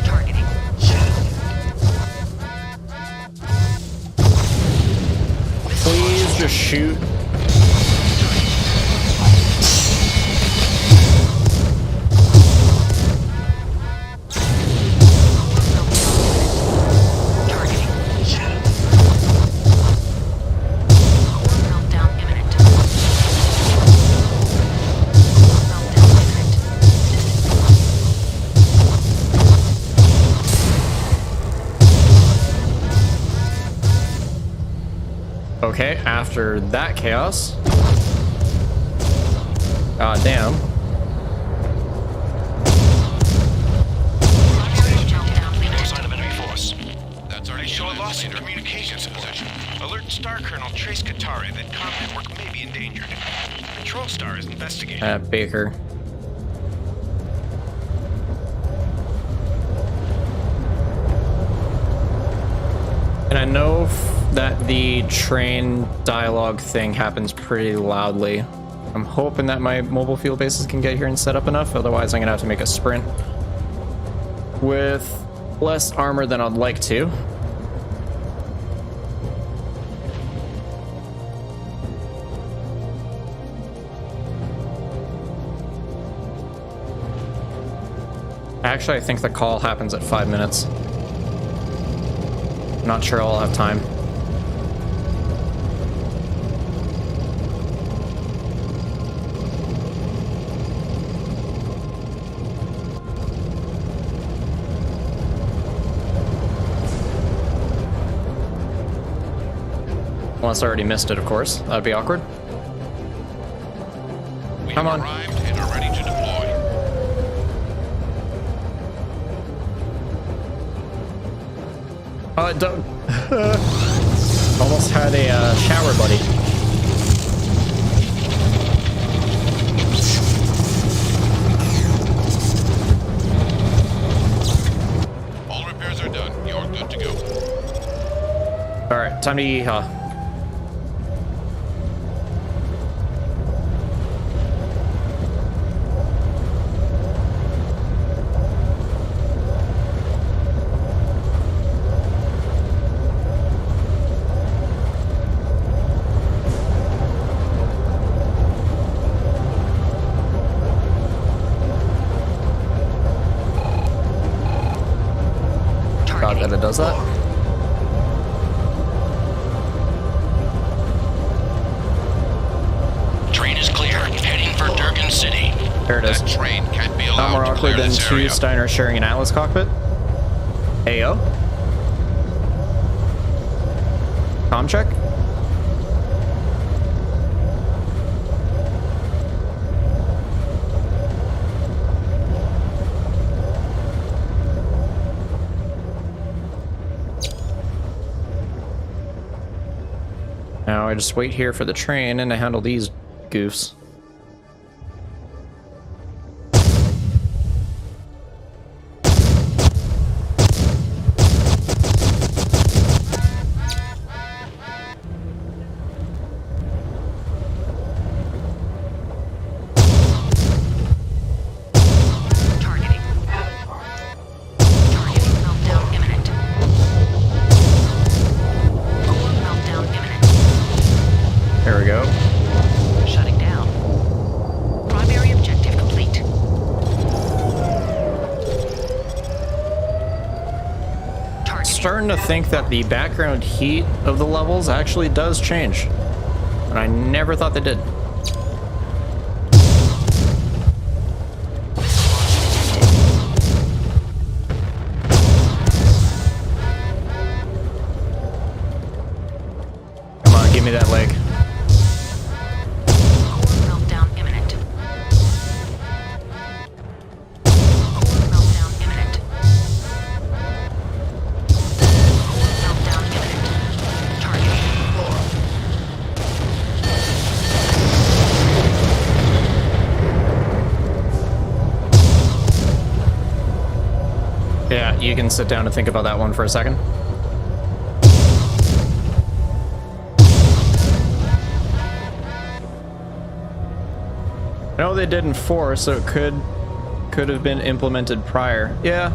Targeting. Please just shoot. Targeting. Meltdown imminent. Meltdown imminent. Okay, after that chaos. God damn. Meltdown No imminent. sign of enemy force. That's our I show a Lance loss in Leader. communications position. Alert Star Colonel Trace Katari that combat work may be endangered. Control Star is investigating. Baker. And I know that the train dialogue thing happens pretty loudly. I'm hoping that my mobile field bases can get here and set up enough, otherwise I'm gonna have to make a sprint with less armor than I'd like to. Actually, I think the call happens at 5 minutes. Not sure I'll have time. Unless I already missed it, of course. That'd be awkward. We Come have on. arrived and are ready to deploy. Don't. Almost had a shower buddy. All repairs are done. You're good to go. Alright, time to yeehaw. God, that it does that. Train is clear. Heading for Durgin City. There it is. That train can't be Not allowed more to clear awkward than this two area. Steiners sharing an Atlas cockpit. Ayo. Comm check. Now I just wait here for the train and I handle these goofs. starting to think that the background heat of the levels actually does change. And I never thought they did. Come on, give me that leg. Core meltdown imminent. Core meltdown imminent. Core meltdown imminent. Target. Yeah, you can sit down and think about that one for a second. I know they did in 4, so it could have been implemented prior. Yeah.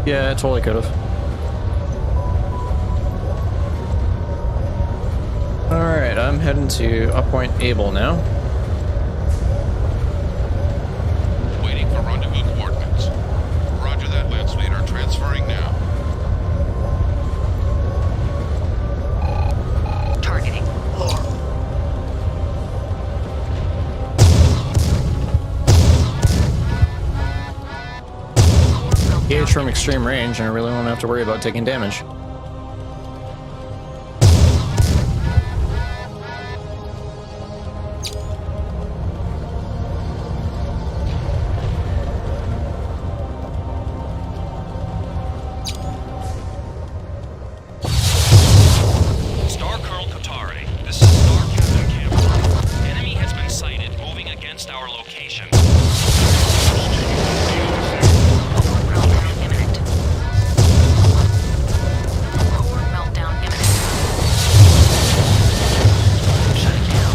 Yeah, it totally could have. Alright, I'm heading to Uppoint Able now. Waiting for rendezvous coordinates. Roger that, Lance Leader. Transferring now. Targeting. Gauge from extreme range, and I really won't have to worry about taking damage. Star Colonel Katare, this is Star Captain Campbell. Enemy has been sighted moving against our location. Meltdown imminent. Core meltdown imminent. Shutting down.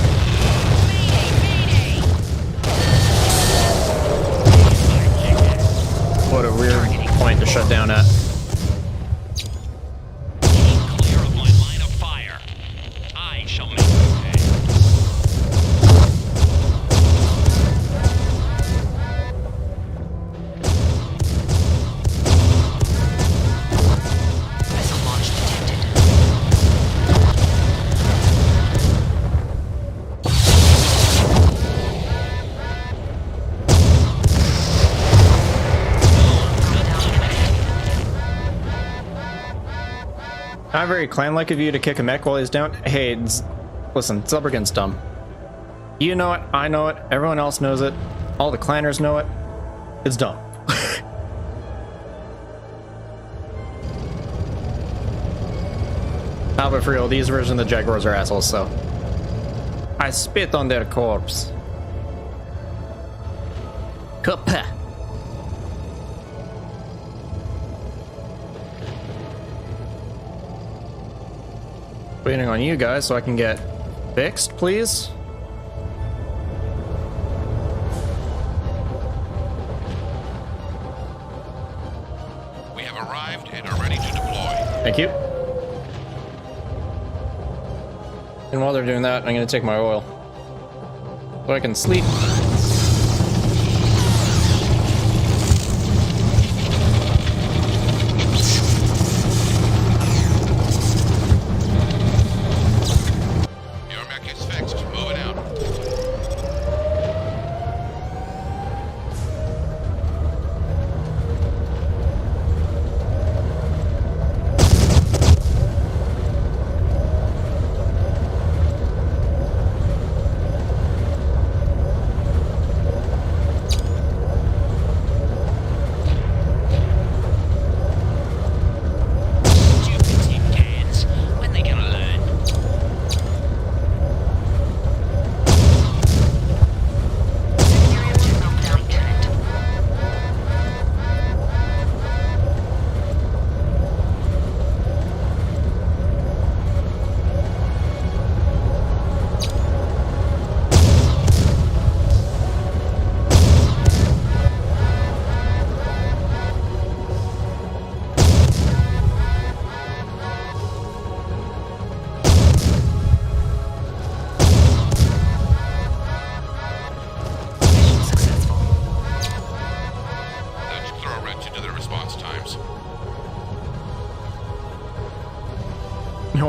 What a weird point to shut down at. Keep clear of my line of fire. I shall make you pay. Missile launch detected. Meltdown imminent. Not very clan-like of you to kick a mech while he's down. Hey, listen, Zilbergen's dumb. You know it, I know it, everyone else knows it, all the clanners know it. It's dumb. Ah, but for real, these versions of the Jaguars are assholes, so. I spit on their corpse. Kapah. Waiting on you guys so I can get fixed, please. We have arrived and are ready to deploy. Thank you. And while they're doing that, I'm going to take my oil. So I can sleep. Your mech is fixed. Moving out.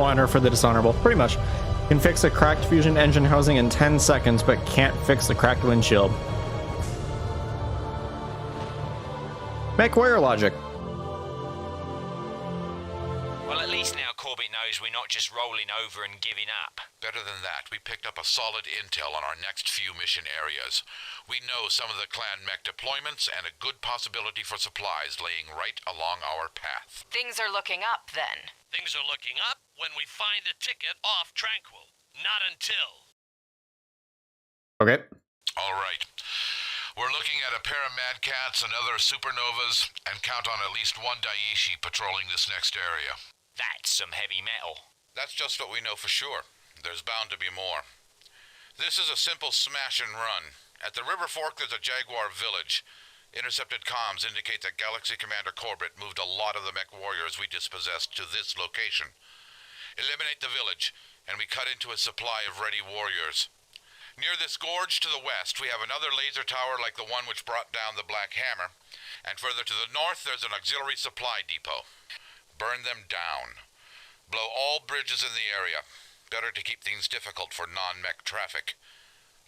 one-liner for the dishonorable, pretty much. Can fix a cracked fusion engine housing in 10 seconds, but can't fix the cracked windshield. MechWarrior logic. Well, at least now Corbett knows we're not just rolling over and giving up. Better than that, we picked up a solid intel on our next few mission areas. We know some of the clan mech deployments and a good possibility for supplies laying right along our path. Things are looking up, then. Things are looking up when we find a ticket off Tranquil. Not until. Okay. All right. We're looking at a pair of Mad Cats and other supernovas, and count on at least one Daiichi patrolling this next area. That's some heavy metal. That's just what we know for sure. There's bound to be more. This is a simple smash and run. At the River Fork, there's a Jaguar village. Intercepted comms indicate that Galaxy Commander Corbett moved a lot of the mech warriors we dispossessed to this location. Eliminate the village, and we cut into a supply of ready warriors. Near this gorge to the west, we have another laser tower like the one which brought down the Black Hammer, and further to the north, there's an auxiliary supply depot. Burn them down. Blow all bridges in the area. Better to keep things difficult for non-mech traffic.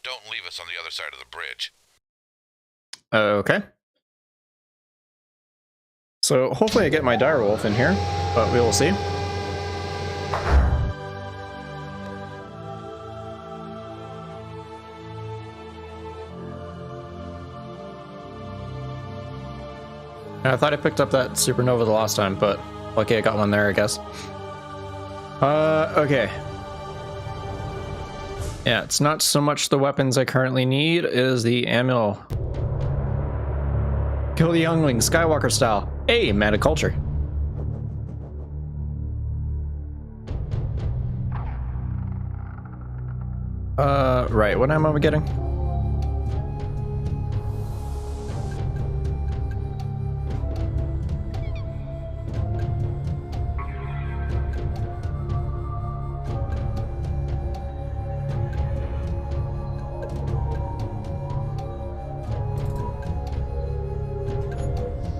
Don't leave us on the other side of the bridge. Okay. So hopefully I get my direwolf in here, but we will see. I thought I picked up that supernova the last time, but okay, I got one there, I guess. Okay. Yeah, it's not so much the weapons I currently need, it is the ammo. Kill the youngling, Skywalker style. Hey, Metaculture. Right, what ammo am I getting?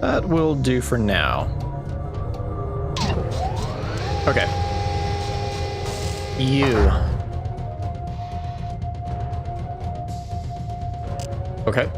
That will do for now. Okay. You. Okay.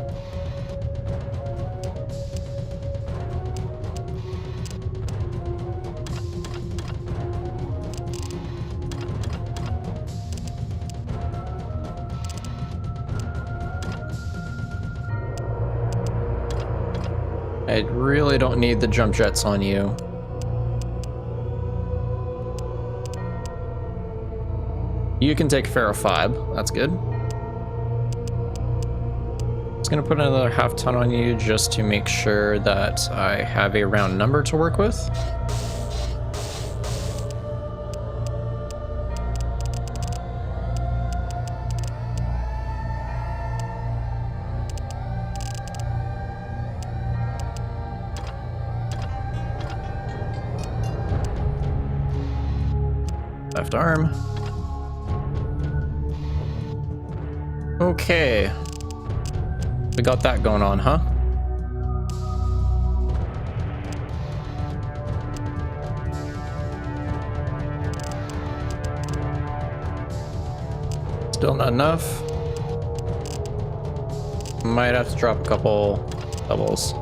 I really don't need the jump jets on you. You can take Ferrofib, that's good. Just gonna put another half ton on you just to make sure that I have a round number to work with. Left arm. Okay. We got that going on, huh? Still not enough. Might have to drop a couple doubles.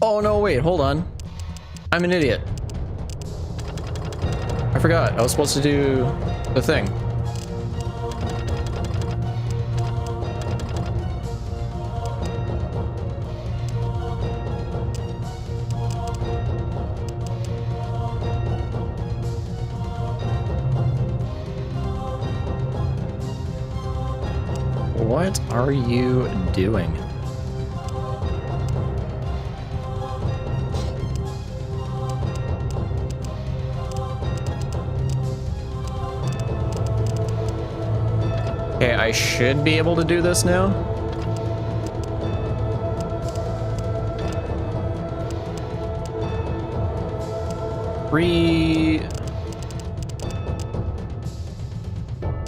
Oh no, wait, hold on. I'm an idiot. I forgot, I was supposed to do the thing. What are you doing? Okay, I should be able to do this now.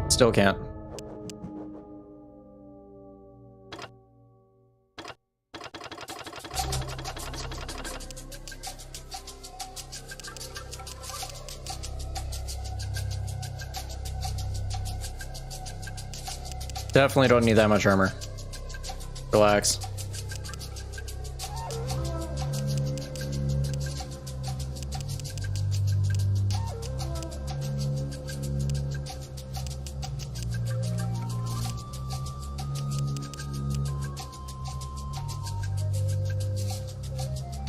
Still can't. Definitely don't need that much armor. Relax.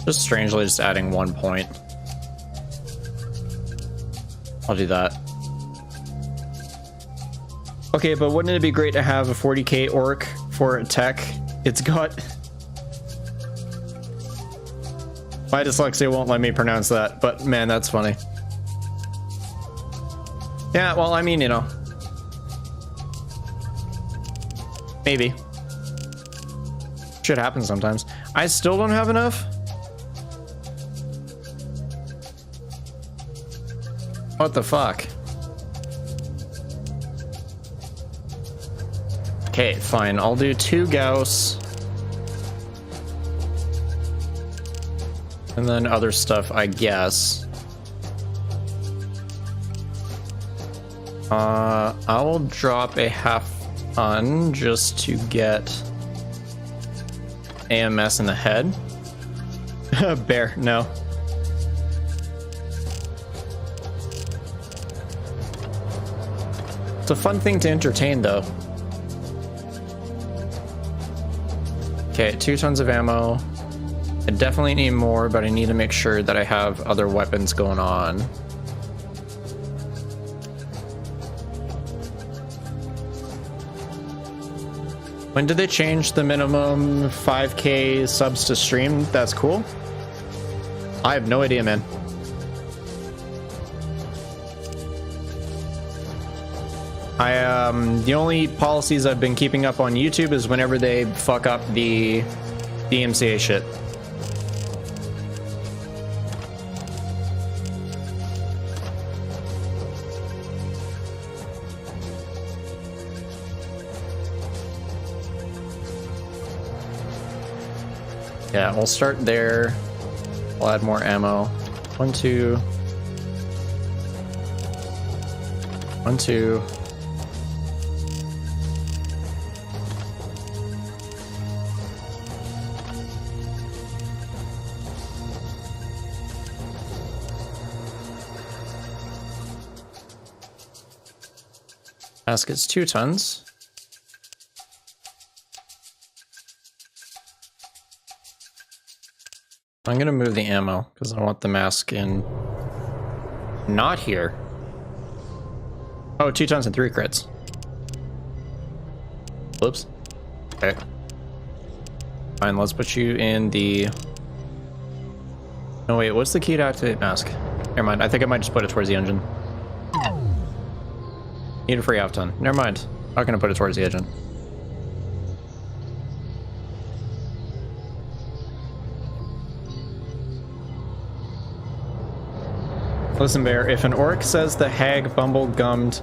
Just strangely just adding 1 point. I'll do that. Okay, but wouldn't it be great to have a 40k orc for tech? It's got... My dyslexia won't let me pronounce that, but man, that's funny. Yeah, well, I mean, you know. Maybe. Shit happens sometimes. I still don't have enough? What the fuck? Okay, fine. I'll do 2 Gauss. And then other stuff, I guess. I will drop a half ton just to get AMS in the head. Bear, no. It's a fun thing to entertain, though. Okay, 2 tons of ammo. I definitely need more, but I need to make sure that I have other weapons going on. When did they change the minimum 5k subs to stream? That's cool. I have no idea, man. The only policies I've been keeping up on YouTube is whenever they fuck up the DMCA shit. Yeah, we'll start there. We'll add more ammo. 1, 2. 1, 2. Basket's 2 tons. I'm gonna move the ammo because I want the mask in. Not here. Oh, 2 tons and 3 crits. Whoops. Okay. Fine, let's put you in the... No, wait, what's the key to activate mask? Never mind, I think I might just put it towards the engine. Need a free half ton. Never mind. Not gonna put it towards the engine. Listen, Bear, if an orc says the hag bumble-gummed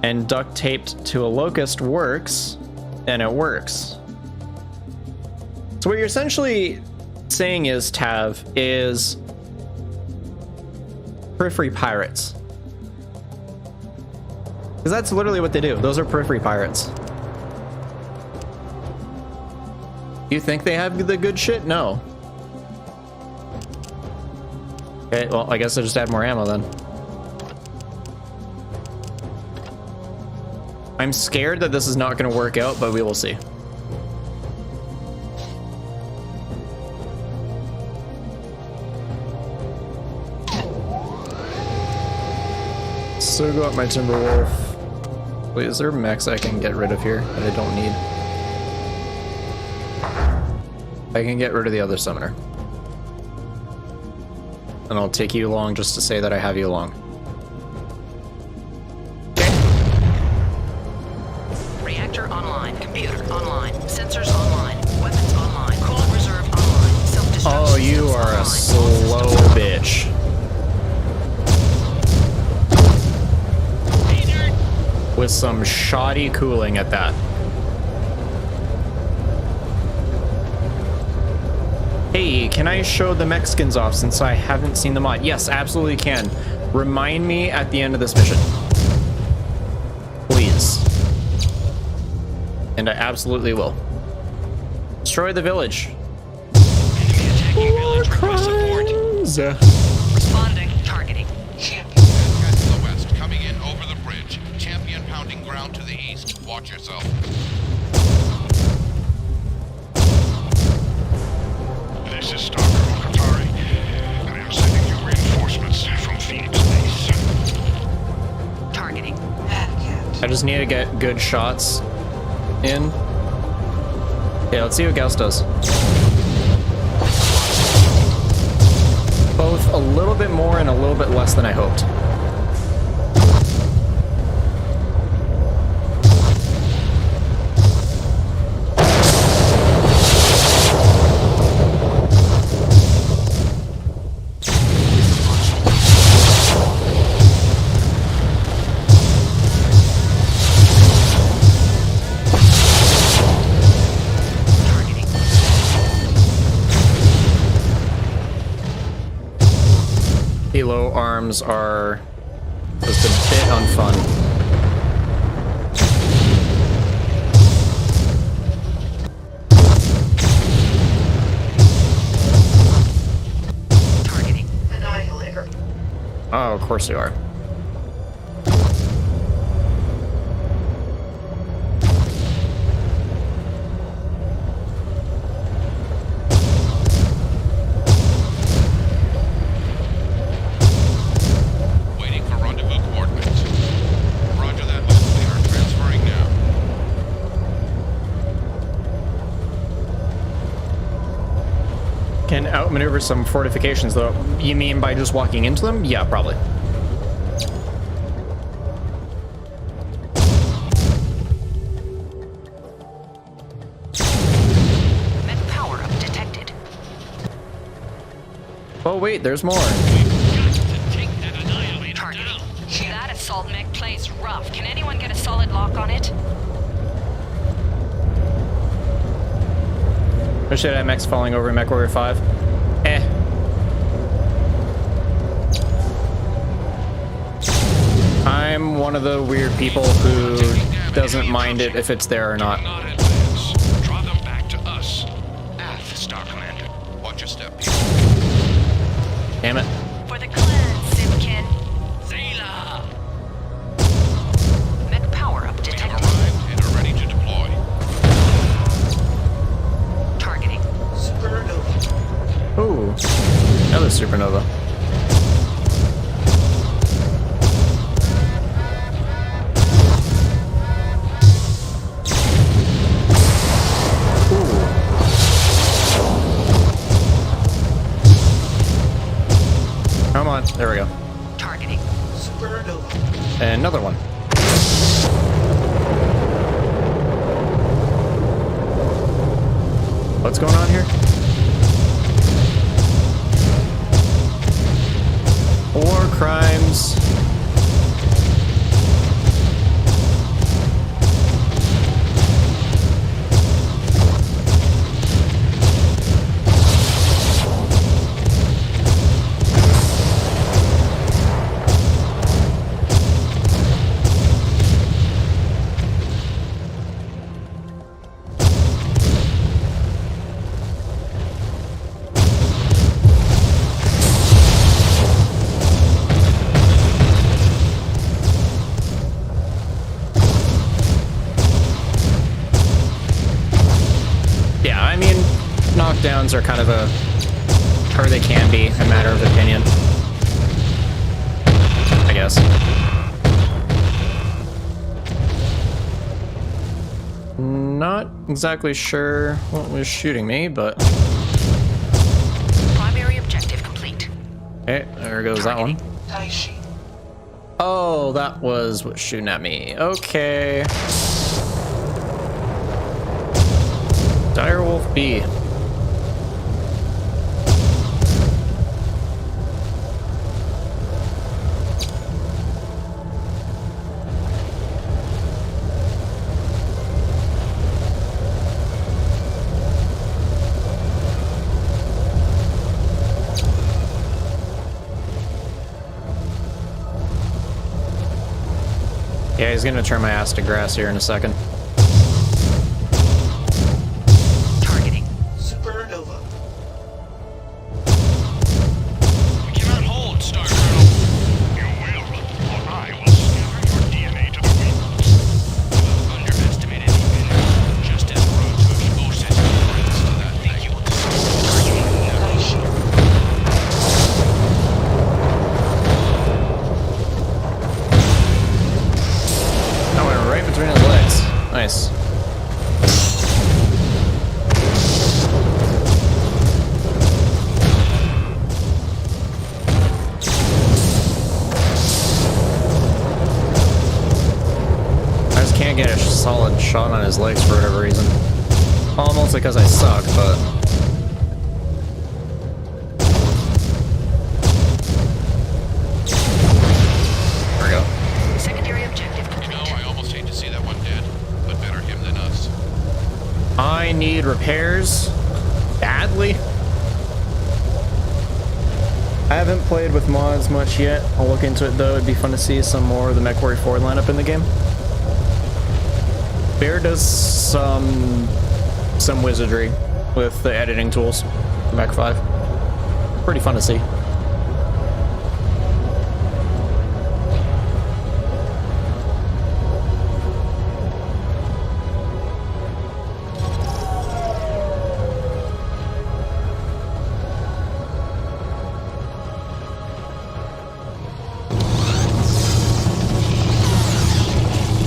and duct-taped to a locust works, then it works. So what you're essentially saying is, Tav, is periphery pirates. Because that's literally what they do. Those are periphery pirates. You think they have the good shit? No. Okay, well, I guess I'll just add more ammo then. I'm scared that this is not going to work out, but we will see. So go up my Timberwolf. Wait, is there mechs I can get rid of here that I don't need? I can get rid of the other summoner. And I'll take you along just to say that I have you along. Reactor online. Computer online. Sensors online. Weapons online. Coolant reserve online. Self-destruct. Oh, you are a slow bitch. With some shoddy cooling at that. Hey, can I show the Mexicans off since I haven't seen the mod? Yes, absolutely can. Remind me at the end of this mission. Please. And I absolutely will. Destroy the village. Enemy attacking village. Request support. Responding. Targeting. Head to the west, coming in over the bridge. Champion pounding ground to the east. Watch yourself. This is Stalker Okatari. I am sending you reinforcements from Phoenix Base. Targeting. I just need to get good shots in. Yeah, let's see what Gauss does. Both a little bit more and a little bit less than I hoped. Helo arms are just a bit unfun. Targeting. Annihilator. Oh, of course you are. Waiting for rendezvous coordinates. Roger that, left leader. Transferring now. Can outmaneuver some fortifications, though. You mean by just walking into them? Yeah, probably. Mech power-up detected. Oh, wait, there's more. Take that annihilator Targeting. down. That assault mech plays rough. Can anyone get a solid lock on it? Oh shit, MX falling over in MechWarrior 5. Eh. I'm one of the weird people who doesn't mind it if it's there or not. Not advance. Draw them back to us. Ath, Star Commander. Watch your step. Damn it. For the clan, Simkin. Zayla. Mech power-up We have detected. arrived and are ready to deploy. Targeting. Ooh. Another supernova. Come on, there we go. Targeting. And another one. What's going on here? War crimes. Yeah, I mean, knockdowns are kind of a, or they can be, a matter of opinion, I guess. Not exactly sure what was shooting me, but Primary objective complete. okay, there goes that one. Oh, that was what's shooting at me. Okay. Direwolf B. Yeah, he's gonna turn my ass to grass here in a second. legs. Nice. I just can't get a solid shot on his legs for whatever reason. Well, mostly because I suck, but... There we go. Secondary objective complete. You know, I almost hate to see that one dead, but better him than us. I need repairs badly. I haven't played with mods much yet. I'll look into it though. It'd be fun to see some more of the MechWarrior 4 lineup in the game. Bear does some wizardry with the editing tools, Mech 5. Pretty fun to see.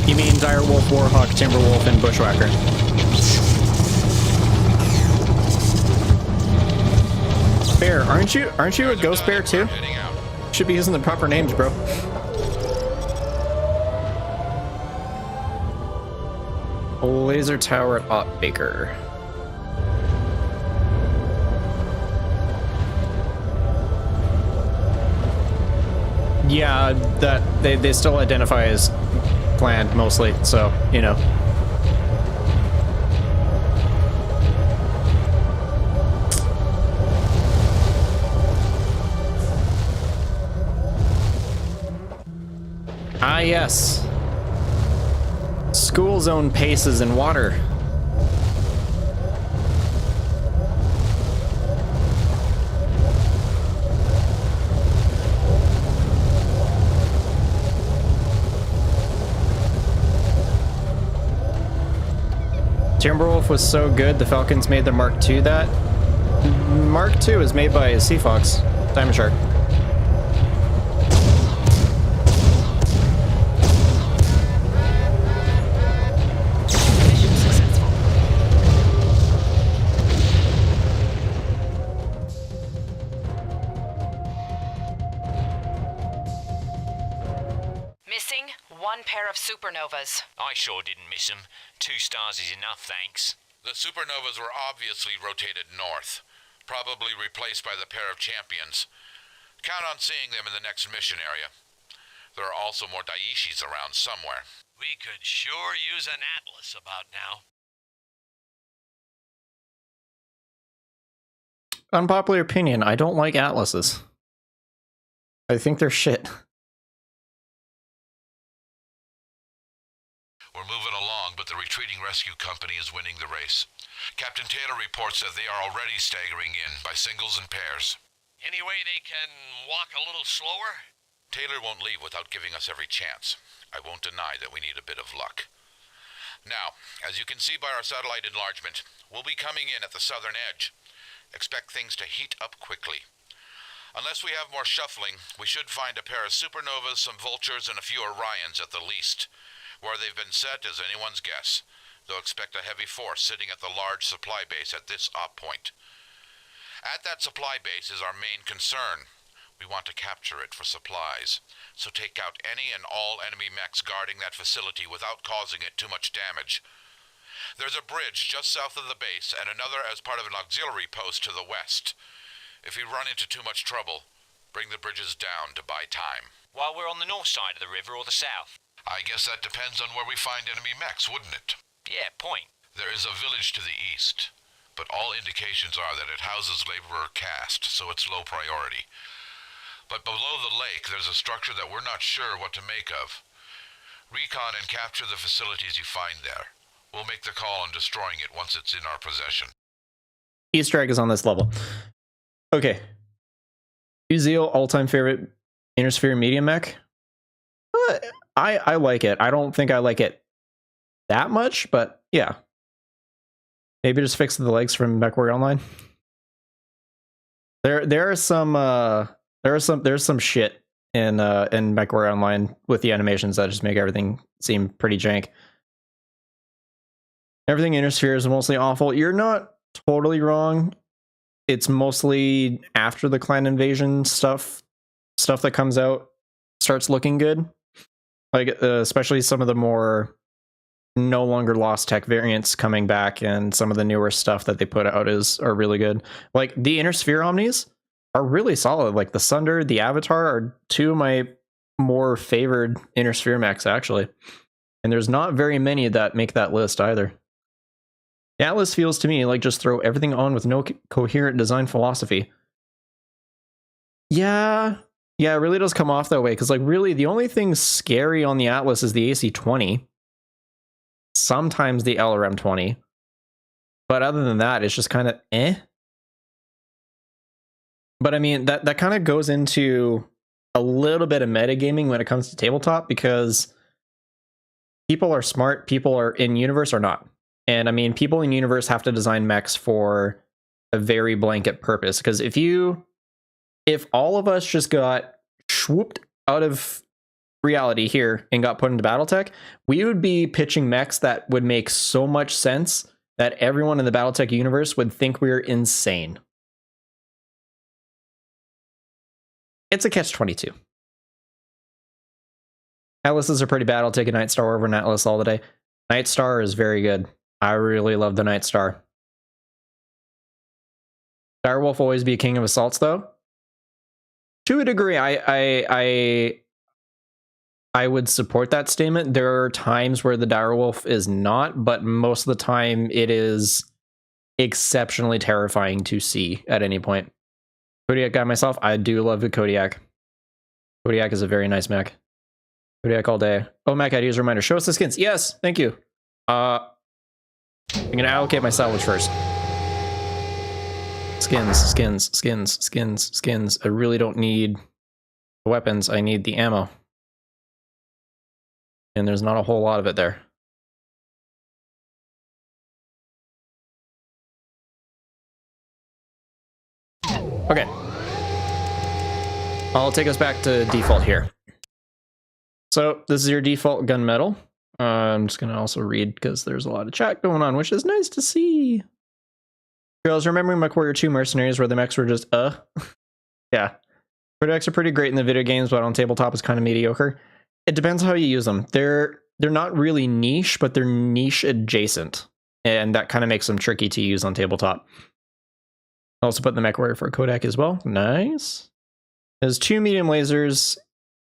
You mean Direwolf, Warhawk, Timberwolf, and Bushwhacker? Bear, aren't you a ghost bear too? Should be using the proper names, bro. Laser tower at Ott Baker. Yeah, that they still identify as planned mostly, so you know. Ah, yes. School zone paces in water. Timberwolf was so good, the Falcons made the Mark II that. Mark II is made by Sea Fox, Diamond Shark. Mission successful. Missing one pair of supernovas. I sure didn't miss 'em. 2 stars is enough, thanks. The supernovas were obviously rotated north, probably replaced by the pair of champions. Count on seeing them in the next mission area. There are also more Daishis around somewhere. We could sure use an atlas about now. Unpopular opinion, I don't like atlases. I think they're shit. We're moving along, but the retreating rescue company is winning the race. Captain Taylor reports that they are already staggering in by singles and pairs. Any way they can walk a little slower? Taylor won't leave without giving us every chance. I won't deny that we need a bit of luck. Now, as you can see by our satellite enlargement, we'll be coming in at the southern edge. Expect things to heat up quickly. Unless we have more shuffling, we should find a pair of supernovas, some vultures, and a few Orions at the least. Where they've been set is anyone's guess, though expect a heavy force sitting at the large supply base at this op point. At that supply base is our main concern. We want to capture it for supplies, so take out any and all enemy mechs guarding that facility without causing it too much damage. There's a bridge just south of the base and another as part of an auxiliary post to the west. If we run into too much trouble, bring the bridges down to buy time. While we're on the north side of the river or the south? I guess that depends on where we find enemy mechs, wouldn't it? Yeah, point. There is a village to the east, but all indications are that it houses laborer caste, so it's low priority. But below the lake, there's a structure that we're not sure what to make of. Recon and capture the facilities you find there. We'll make the call on destroying it once it's in our possession. Easter egg is on this level. Okay. Uziel, all-time favorite Intersphere medium mech? I like it. I don't think I like it that much, but yeah. Maybe just fix the legs from MechWarrior Online. There's some shit in MechWarrior Online with the animations that just make everything seem pretty jank. Everything Inner Sphere is mostly awful. You're not totally wrong. It's mostly after the clan invasion stuff that comes out starts looking good. Like, especially some of the more no longer Lost Tech variants coming back, and some of the newer stuff that they put out are really good. Like, the Inner Sphere Omnis are really solid. Like, the Sunder, the Avatar are two of my more favored Inner Sphere mechs, actually. And there's not very many that make that list either. The Atlas feels to me like just throw everything on with no coherent design philosophy. Yeah, it really does come off that way, because like really the only thing scary on the Atlas is the AC-20. Sometimes the LRM-20. But other than that, it's just kind of eh. But I mean, that kind of goes into a little bit of metagaming when it comes to tabletop, because people are smart, people are in universe or not. And I mean, people in universe have to design mechs for a very blanket purpose. Because if all of us just got swooped out of reality here and got put into Battletech, we would be pitching mechs that would make so much sense that everyone in the Battletech universe would think we're insane. It's a catch-22. Atlases are pretty bad. I'll take a Night Star over an Atlas all the day. Night Star is very good. I really love the Night Star. Direwolf will always be a king of assaults, though. To a degree, I would support that statement. There are times where the Direwolf is not, but most of the time it is exceptionally terrifying to see at any point. Kodiak guy myself, I do love the Kodiak. Kodiak is a very nice mech. Kodiak all day. Oh, mech ideas reminder. Show us the skins. Yes, thank you. I'm gonna allocate my salvage first. Skins. I really don't need the weapons. I need the ammo. And there's not a whole lot of it there. Okay. I'll take us back to default here. So this is your default gunmetal. I'm just going to also read because there's a lot of chat going on, which is nice to see. Girls, remembering MechWarrior 2 Mercenaries where the mechs were just, Yeah. Products are pretty great in the video games, but on tabletop is kind of mediocre. It depends how you use them. They're not really niche, but they're niche adjacent. And that kind of makes them tricky to use on tabletop. I also put the MechWarrior for a Kodak as well. Nice. There's 2 medium lasers,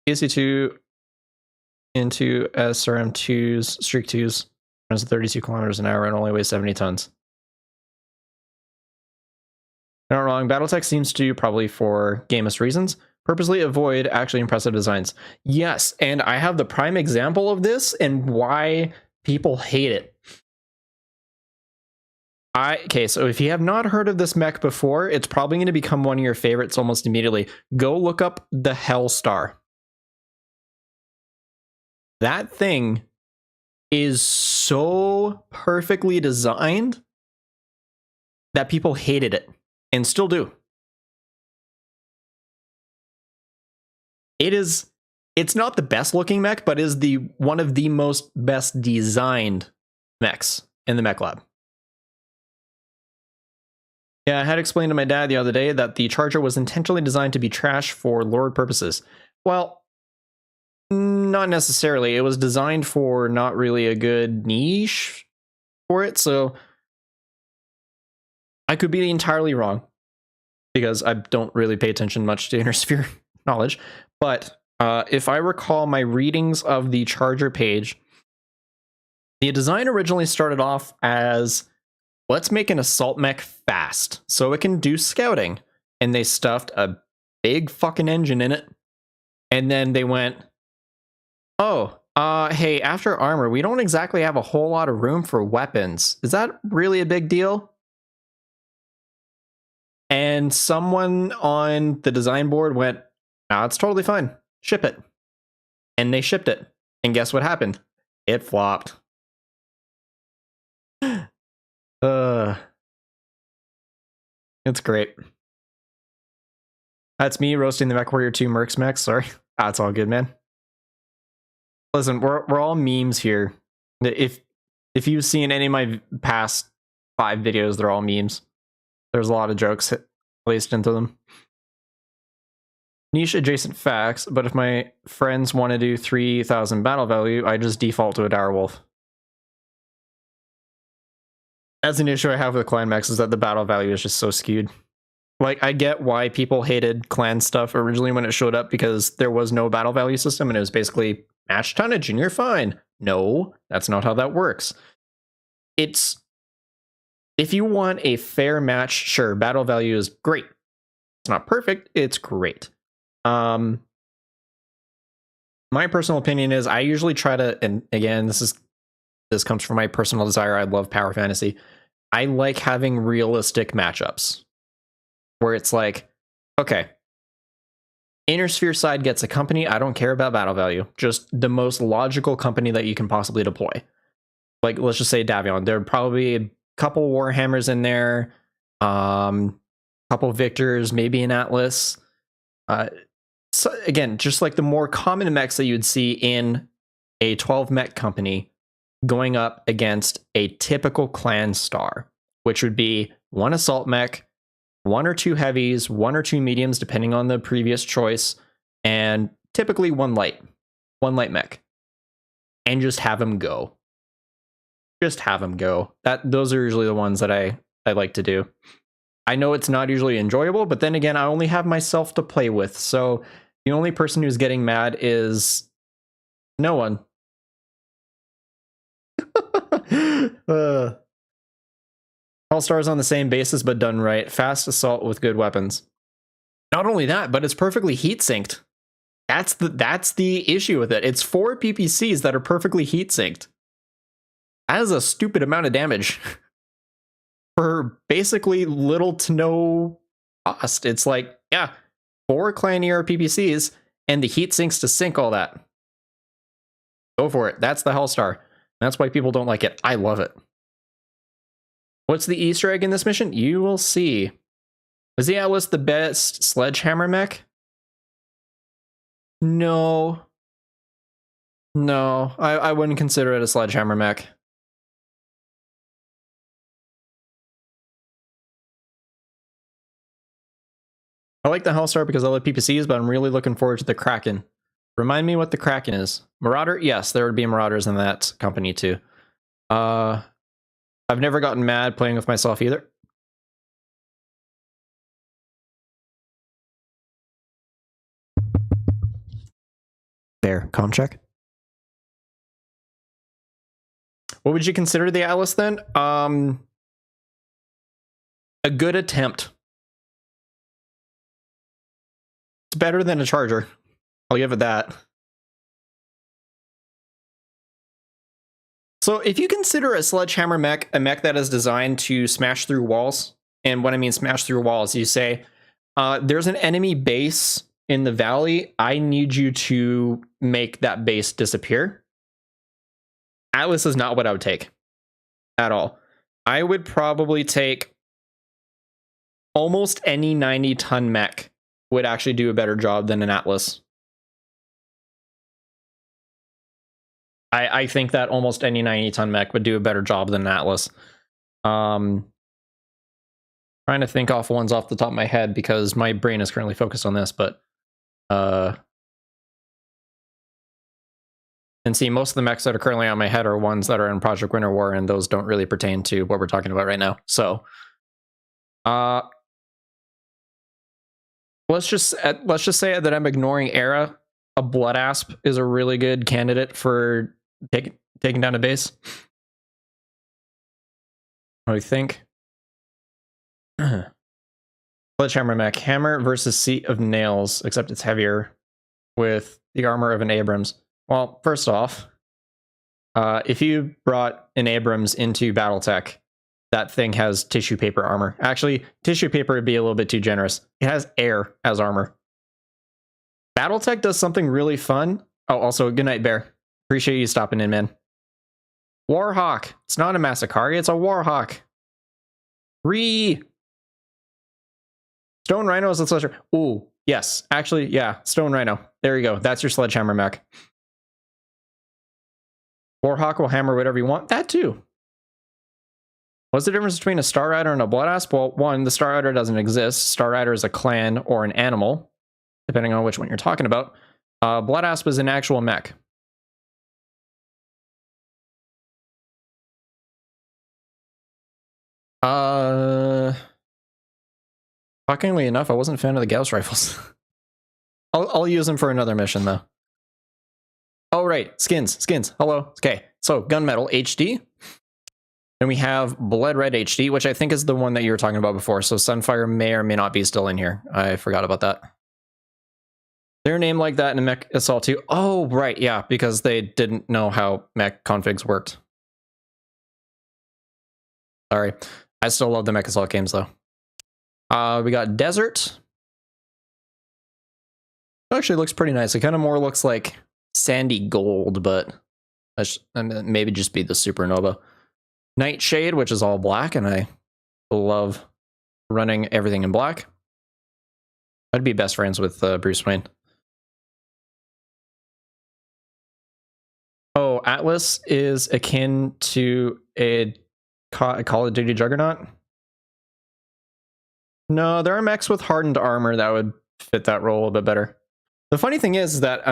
AC2 into SRM2s, Streak 2s, runs 32 kilometers an hour and only weighs 70 tons. Not wrong, Battletech seems to, probably for gamist reasons, purposely avoid actually impressive designs. Yes, and I have the prime example of this and why people hate it. Okay, so if you have not heard of this mech before, it's probably going to become one of your favorites almost immediately. Go look up the Hellstar. That thing is so perfectly designed that people hated it and still do. It's not the best looking mech, but is one of the most best designed mechs in the mech lab. Yeah, I had explained to my dad the other day that the Charger was intentionally designed to be trash for lore purposes. Well, not necessarily. It was designed for not really a good niche for it, so I could be entirely wrong because I don't really pay attention much to Inner Sphere knowledge. But if I recall my readings of the Charger page, the design originally started off as, let's make an assault mech fast so it can do scouting. And they stuffed a big fucking engine in it. And then they went, oh, hey, after armor, we don't exactly have a whole lot of room for weapons. Is that really a big deal? And someone on the design board went, nah, it's totally fine. Ship it. And they shipped it. And guess what happened? It flopped. It's great. That's me roasting the MechWarrior 2 Mercs mechs. Sorry. That's all good, man. Listen, we're all memes here. If If you've seen any of my past 5 videos, they're all memes. There's a lot of jokes placed into them. Niche adjacent facts, but if my friends want to do 3,000 battle value, I just default to a direwolf. That's an issue I have with clan mechs, is that the battle value is just so skewed. Like, I get why people hated clan stuff originally when it showed up, because there was no battle value system and it was basically match tonnage and you're fine. No, that's not how that works. It's, if you want a fair match, sure, battle value is great. It's not perfect, it's great. My personal opinion is I usually try to, and again, this comes from my personal desire. I love power fantasy. I like having realistic matchups where it's like, okay, Inner Sphere side gets a company. I don't care about battle value. Just the most logical company that you can possibly deploy. Like, let's just say Davion. There are probably a couple Warhammers in there, couple Victors, maybe an Atlas. So again, just like the more common mechs that you'd see in a 12 mech company going up against a typical clan star, which would be 1 assault mech, 1 or 2 heavies, 1 or 2 mediums, depending on the previous choice, and typically 1 light mech, and just have them go. Just have them go. Those are usually the ones that I like to do. I know it's not usually enjoyable, but then again, I only have myself to play with, so the only person who's getting mad is no one. All stars on the same basis, but done right. Fast assault with good weapons. Not only that, but it's perfectly heat synced. That's the issue with it. It's 4 PPCs that are perfectly heat synced. That is a stupid amount of damage for basically little to no cost. It's like, yeah, 4 clan ER PPCs and the heat sinks to sync all that. Go for it. That's the Hellstar. That's why people don't like it. I love it. What's the Easter egg in this mission? You will see. Is the Atlas the best sledgehammer mech? No. No, I wouldn't consider it a sledgehammer mech. I like the Hellstar because I love PPCs, but I'm really looking forward to the Kraken. Remind me what the Kraken is. Marauder? Yes, there would be Marauders in that company too. I've never gotten mad playing with myself either. There, comm check. What would you consider the Atlas then? A good attempt. It's better than a Charger. I'll give it that. So if you consider a sledgehammer mech a mech that is designed to smash through walls, and when I mean smash through walls, you say, there's an enemy base in the valley. I need you to make that base disappear. Atlas is not what I would take at all. I would probably take almost any 90-ton mech would actually do a better job than an Atlas. I think that almost any 90-ton mech would do a better job than an Atlas. Trying to think off ones off the top of my head because my brain is currently focused on this, but and see, most of the mechs that are currently on my head are ones that are in Project Winter War, and those don't really pertain to what we're talking about right now. So let's just say that I'm ignoring Era. A Blood Asp is a really good candidate for taking down a base. What do you think? Sledgehammer mech. Hammer versus Seat of Nails, except it's heavier with the armor of an Abrams. Well, first off, if you brought an Abrams into Battletech, that thing has tissue paper armor. Actually, tissue paper would be a little bit too generous. It has air as armor. Battletech does something really fun. Oh, also, good night, Bear. Appreciate you stopping in, man. Warhawk. It's not a Massacari, it's a Warhawk. Stone Rhino is a sledgehammer. Ooh, yes. Actually, yeah, Stone Rhino. There you go. That's your sledgehammer mech. Warhawk will hammer whatever you want. That too. What's the difference between a Star Rider and a Blood Asp? Well, one, the Star Rider doesn't exist. Star Rider is a clan or an animal, depending on which one you're talking about. Blood Asp is an actual mech. Shockingly enough, I wasn't a fan of the Gauss rifles. I'll use them for another mission, though. Oh, right. Skins. Hello. Okay. So, Gunmetal HD. Then we have Blood Red HD, which I think is the one that you were talking about before. So, Sunfire may or may not be still in here. I forgot about that. They're named like that in Mech Assault 2. Oh, right. Yeah, because they didn't know how mech configs worked. Sorry. I still love the Mech Assault games, though. We got Desert. It actually looks pretty nice. It kind of more looks like sandy gold, but maybe just be the supernova. Nightshade, which is all black, and I love running everything in black. I'd be best friends with Bruce Wayne. Oh, Atlas is akin to a Call of Duty Juggernaut? No, there are mechs with hardened armor that would fit that role a bit better. The funny thing is that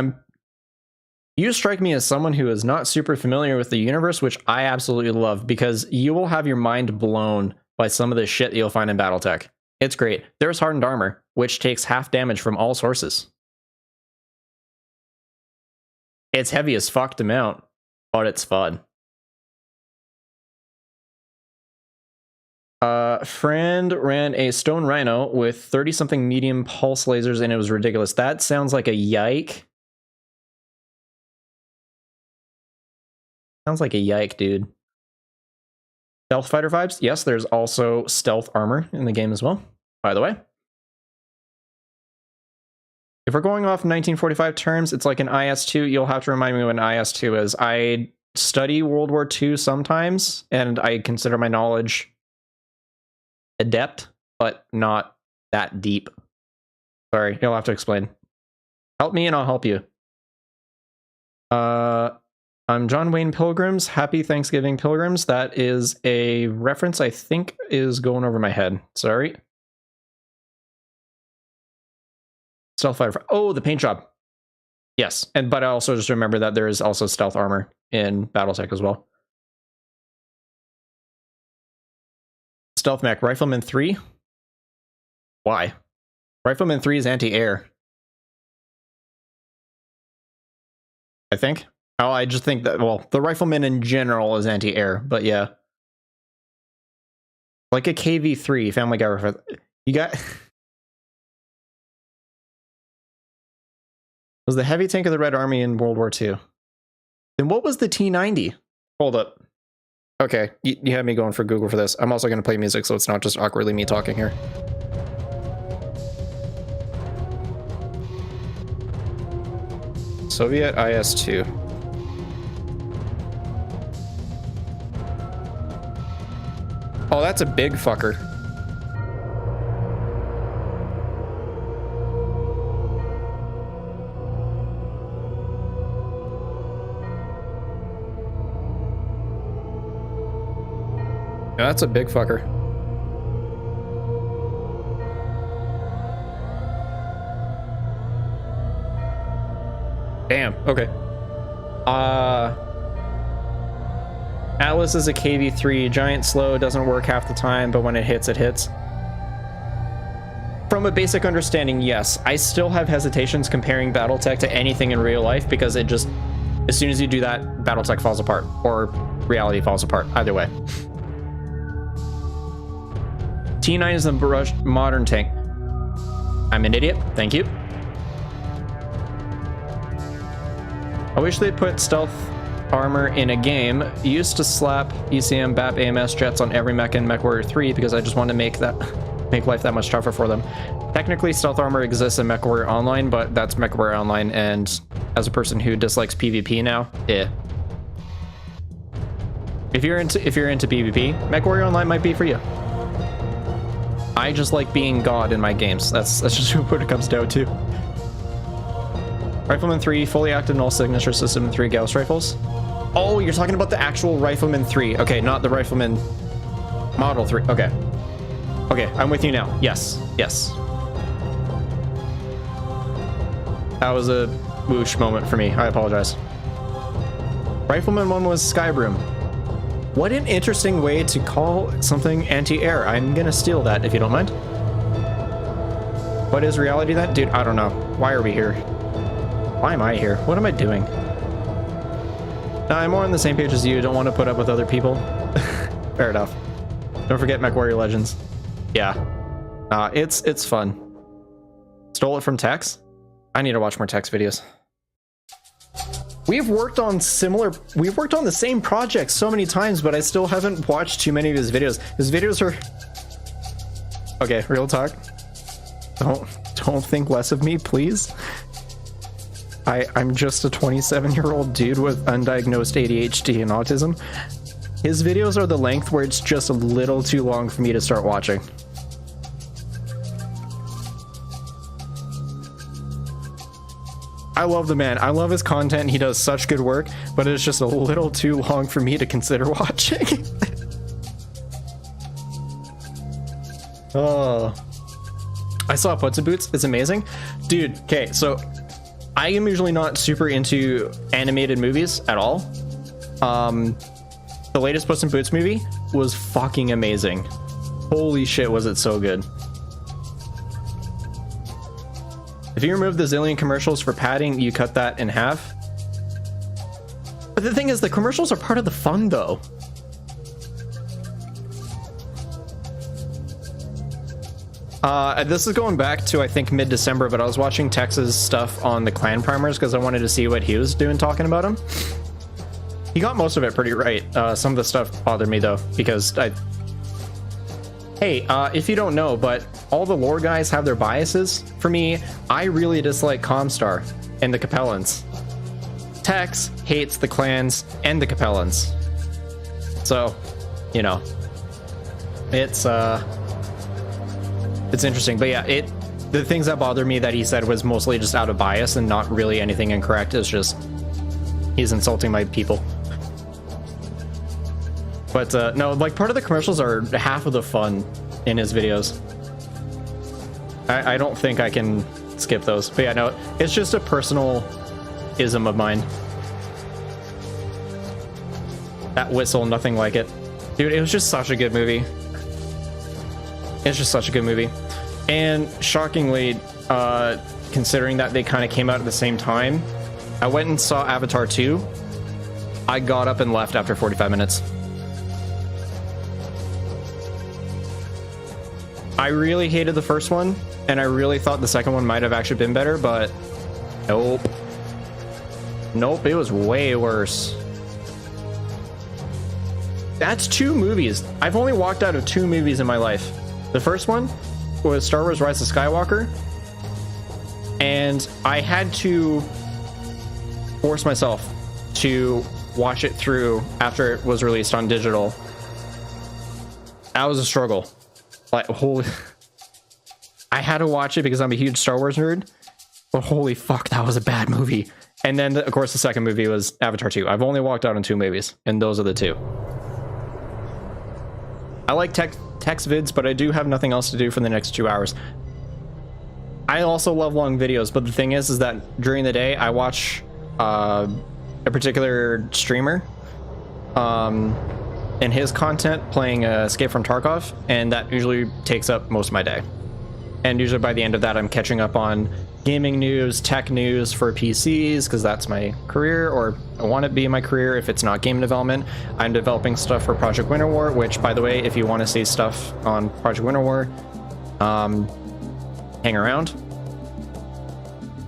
you strike me as someone who is not super familiar with the universe, which I absolutely love, because you will have your mind blown by some of the shit that you'll find in Battletech. It's great. There's hardened armor, which takes half damage from all sources. It's heavy as fuck to mount, but it's fun. Friend ran a Stone Rhino with 30-something medium pulse lasers, and it was ridiculous. That sounds like a yike. Sounds like a yike, dude. Stealth fighter vibes? Yes, there's also stealth armor in the game as well, by the way. If we're going off 1945 terms, it's like an IS-2. You'll have to remind me what an IS-2 is. I study World War II sometimes, and I consider my knowledge adept, but not that deep. Sorry, you'll have to explain. Help me and I'll help you. I'm John Wayne Pilgrims. Happy Thanksgiving, Pilgrims. That is a reference I think is going over my head. Sorry. Stealth fighter. Oh, the paint job. Yes, but I also just remember that there is also stealth armor in Battletech as well. Stealth mech. Rifleman 3. Why? Rifleman 3 is anti-air. I think. Oh, I just think that, well, the Rifleman in general is anti-air, but yeah. Like a KV-3, Family Guy reference. You got... was the heavy tank of the Red Army in World War II. Then what was the T-90? Hold up. Okay, you had me going for Google for this. I'm also going to play music, so it's not just awkwardly me talking here. Soviet IS-2. Oh, that's a big fucker. Yeah, that's a big fucker. Damn, okay. Atlas is a KV-3. Giant slow, doesn't work half the time, but when it hits, it hits. From a basic understanding, yes. I still have hesitations comparing Battletech to anything in real life, because it just... as soon as you do that, Battletech falls apart. Or reality falls apart. Either way. T9 is a modern tank. I'm an idiot. Thank you. I wish they put stealth armor in a game. Used to slap ECM, BAP, AMS jets on every mech in MechWarrior 3 because I just wanted to make life that much tougher for them. Technically, stealth armor exists in MechWarrior Online, but that's MechWarrior Online, and as a person who dislikes PvP now, yeah. If you're into PvP, MechWarrior Online might be for you. I just like being God in my games. That's just what it comes down to. Rifleman 3, fully active null signature system, and 3 Gauss rifles. Oh, you're talking about the actual Rifleman 3. Okay, not the Rifleman Model 3. Okay. Okay, I'm with you now. Yes. Yes. That was a whoosh moment for me. I apologize. Rifleman 1 was Skybroom. What an interesting way to call something anti-air. I'm gonna steal that if you don't mind. What is reality then? Dude, I don't know. Why are we here? Why am I here? What am I doing? I'm more on the same page as you. Don't want to put up with other people. Fair enough. Don't forget MechWarrior Legends. Yeah. It's fun. Stole it from Tex? I need to watch more Tex videos. We've worked on the same project so many times, but I still haven't watched too many of his videos. His videos are... Okay, real talk. Don't think less of me, please. I'm just a 27-year-old dude with undiagnosed ADHD and autism. His videos are the length where it's just a little too long for me to start watching. I love the man. I love his content. He does such good work, but it's just a little too long for me to consider watching. Oh. I saw Puts in Boots. It's amazing. Dude, okay, so I am usually not super into animated movies at all. The latest Puss in Boots movie was fucking amazing. Holy shit, was it so good. If you remove the zillion commercials for padding, you cut that in half. But the thing is, the commercials are part of the fun, though. This is going back to, I think, mid-December, but I was watching Tex's stuff on the clan primers because I wanted to see what he was doing talking about him. He got most of it pretty right. Some of the stuff bothered me, though, because Hey, if you don't know, but all the lore guys have their biases. For me, I really dislike Comstar and the Capellans. Tex hates the clans and the Capellans. So, you know, it's interesting. But yeah, the things that bother me that he said was mostly just out of bias and not really anything incorrect. It's just he's insulting my people. But no, like, part of the commercials are half of the fun in his videos. I don't think I can skip those. But yeah, no, it's just a personal ism of mine. That whistle, nothing like it. Dude, it was just such a good movie. It's just such a good movie. And shockingly, considering that they kind of came out at the same time, I went and saw Avatar 2. I got up and left after 45 minutes. I really hated the first one, and I really thought the second one might have actually been better, but nope. Nope, it was way worse. That's 2 movies. I've only walked out of 2 movies in my life. The first one was Star Wars Rise of Skywalker, and I had to force myself to watch it through after it was released on digital. That was a struggle. Like, holy... I had to watch it because I'm a huge Star Wars nerd, but holy fuck, that was a bad movie. And then, of course, the second movie was Avatar 2. I've only walked out on 2 movies, and those are the 2. I like text vids, but I do have nothing else to do for the next 2 hours. I also love long videos, but the thing is that during the day, I watch a particular streamer and his content playing Escape from Tarkov, and that usually takes up most of my day. And usually by the end of that, I'm catching up on gaming news, tech news for PCs, because that's my career, or I want it to be my career if it's not game development. I'm developing stuff for Project Winter War, which, by the way, if you want to see stuff on Project Winter War, hang around,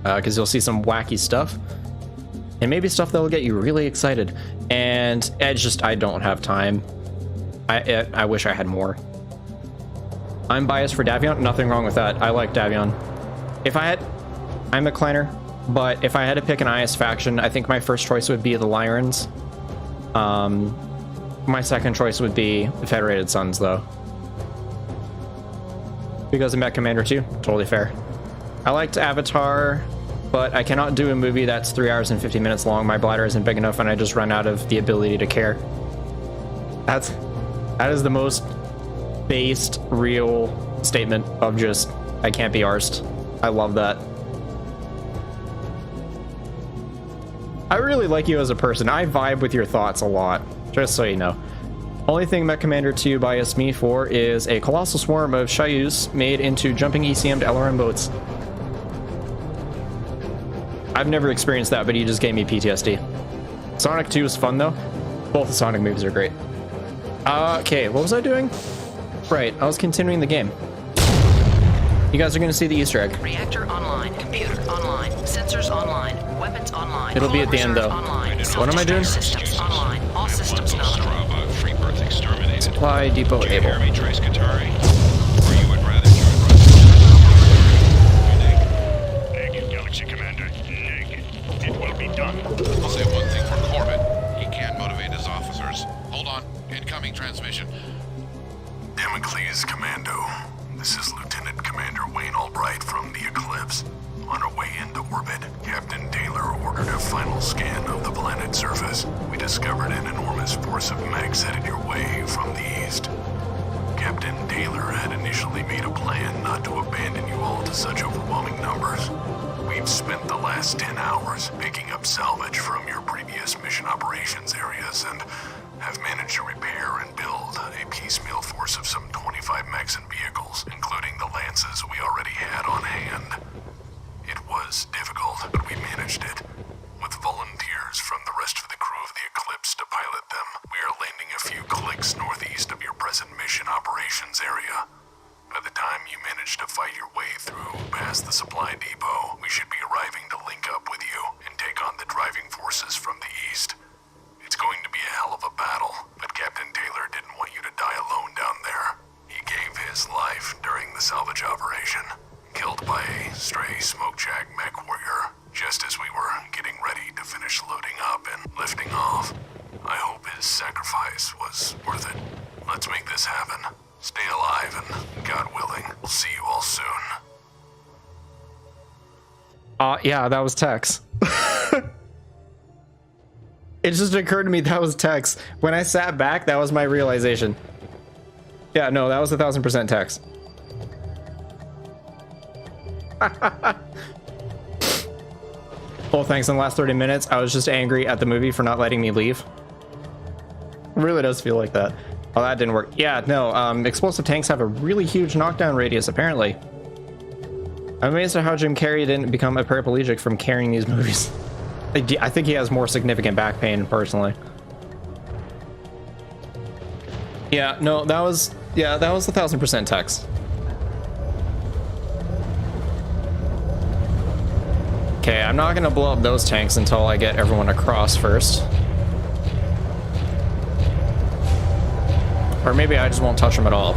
because you'll see some wacky stuff, and maybe stuff that'll get you really excited. And it's just, I don't have time. I wish I had more. I'm biased for Davion. Nothing wrong with that. I like Davion. I'm a clanner, but if I had to pick an IS faction, I think my first choice would be the Lyrans. My second choice would be the Federated Sons, though. Because of Mech Commander 2, totally fair. I liked Avatar, but I cannot do a movie that's 3 hours and 50 minutes long. My bladder isn't big enough, and I just run out of the ability to care. That is the most based, real statement of just, I can't be arsed. I love that. I really like you as a person. I vibe with your thoughts a lot, just so you know. Only thing Mech Commander 2 biased me for is a colossal swarm of Shayus made into jumping ECM'd LRM boats. I've never experienced that, but he just gave me PTSD. Sonic 2 is fun though. Both the Sonic movies are great. Okay, what was I doing? Right, I was continuing the game. You guys are gonna see the Easter egg. Reactor online. Computer online. Sensors online. Weapons online. It'll be at the end though. Online. What am I doing? Systems online. All systems nominal. Strava, free birth exterminated. Supply depot Do you able. hear me, Trace Katari? Or you would rather join Russian? Naked, Galaxy Commander. Naked. It will be done. I'll say one thing for Corbett. He can't motivate his officers. Hold on. Incoming transmission. Damocles Commando. This is Lieutenant Commander Wayne Albright from the Eclipse. On our way into orbit, Captain Taylor ordered a final scan of the planet's surface. We discovered an enormous force of mechs headed your way from the east. Captain Taylor had initially made a plan not to abandon you all to such overwhelming numbers. We've spent the last 10 hours picking up salvage from your previous mission operations areas and have managed to repair and build a piecemeal force of some 25 mechs and vehicles, including the Lances we already had on hand. It was difficult, but we managed it. With volunteers from the rest of the crew of the Eclipse to pilot them, we are landing a few clicks northeast of your present mission operations area. By the time you manage to fight your way through past the supply depot, we should be arriving to link up with you and take on the driving forces from the east. It's going to be a hell of a battle, but Captain Taylor didn't want you to die alone down there. He gave his life during the salvage operation, killed by a stray smokejack MechWarrior, just as we were getting ready to finish loading up and lifting off. I hope his sacrifice was worth it. Let's make this happen. Stay alive, and God willing, we'll see you all soon. Yeah, that was Tex. It just occurred to me that was Tex. When I sat back, that was my realization. Yeah, no, that was 1000% Tex. Well, thanks. In the last 30 minutes, I was just angry at the movie for not letting me leave. It really does feel like that. Oh, that didn't work. Yeah, no, explosive tanks have a really huge knockdown radius, apparently. I'm amazed at how Jim Carrey didn't become a paraplegic from carrying these movies. I think he has more significant back pain, personally. Yeah, no, that was 1000% Tex. Okay, I'm not gonna blow up those tanks until I get everyone across first. Or maybe I just won't touch them at all.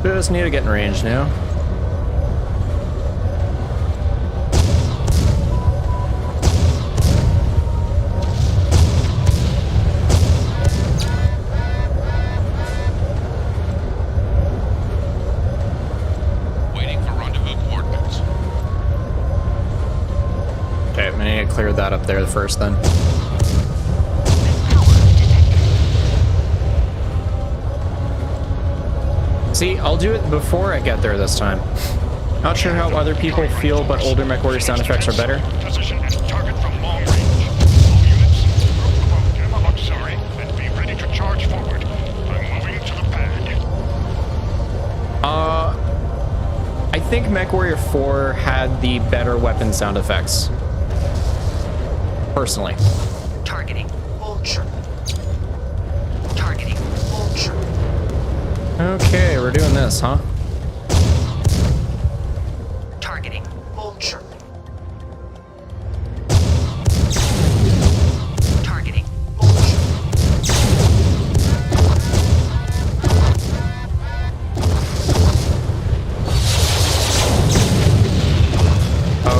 Just need to get in range now. Waiting for rendezvous coordinates. Okay, I'm gonna clear that up there first then. See, I'll do it before I get there this time. Not sure how other people feel, but older MechWarrior sound effects are better. Position and target from long range. All units, group about Gamma Auxiliary and be ready to charge forward. I'm moving to the pad. I think MechWarrior 4 had the better weapon sound effects. Personally. Targeting. Vulture. Targeting. Vulture. Okay, we're doing this, huh? Targeting. Vulture. Targeting. Vulture.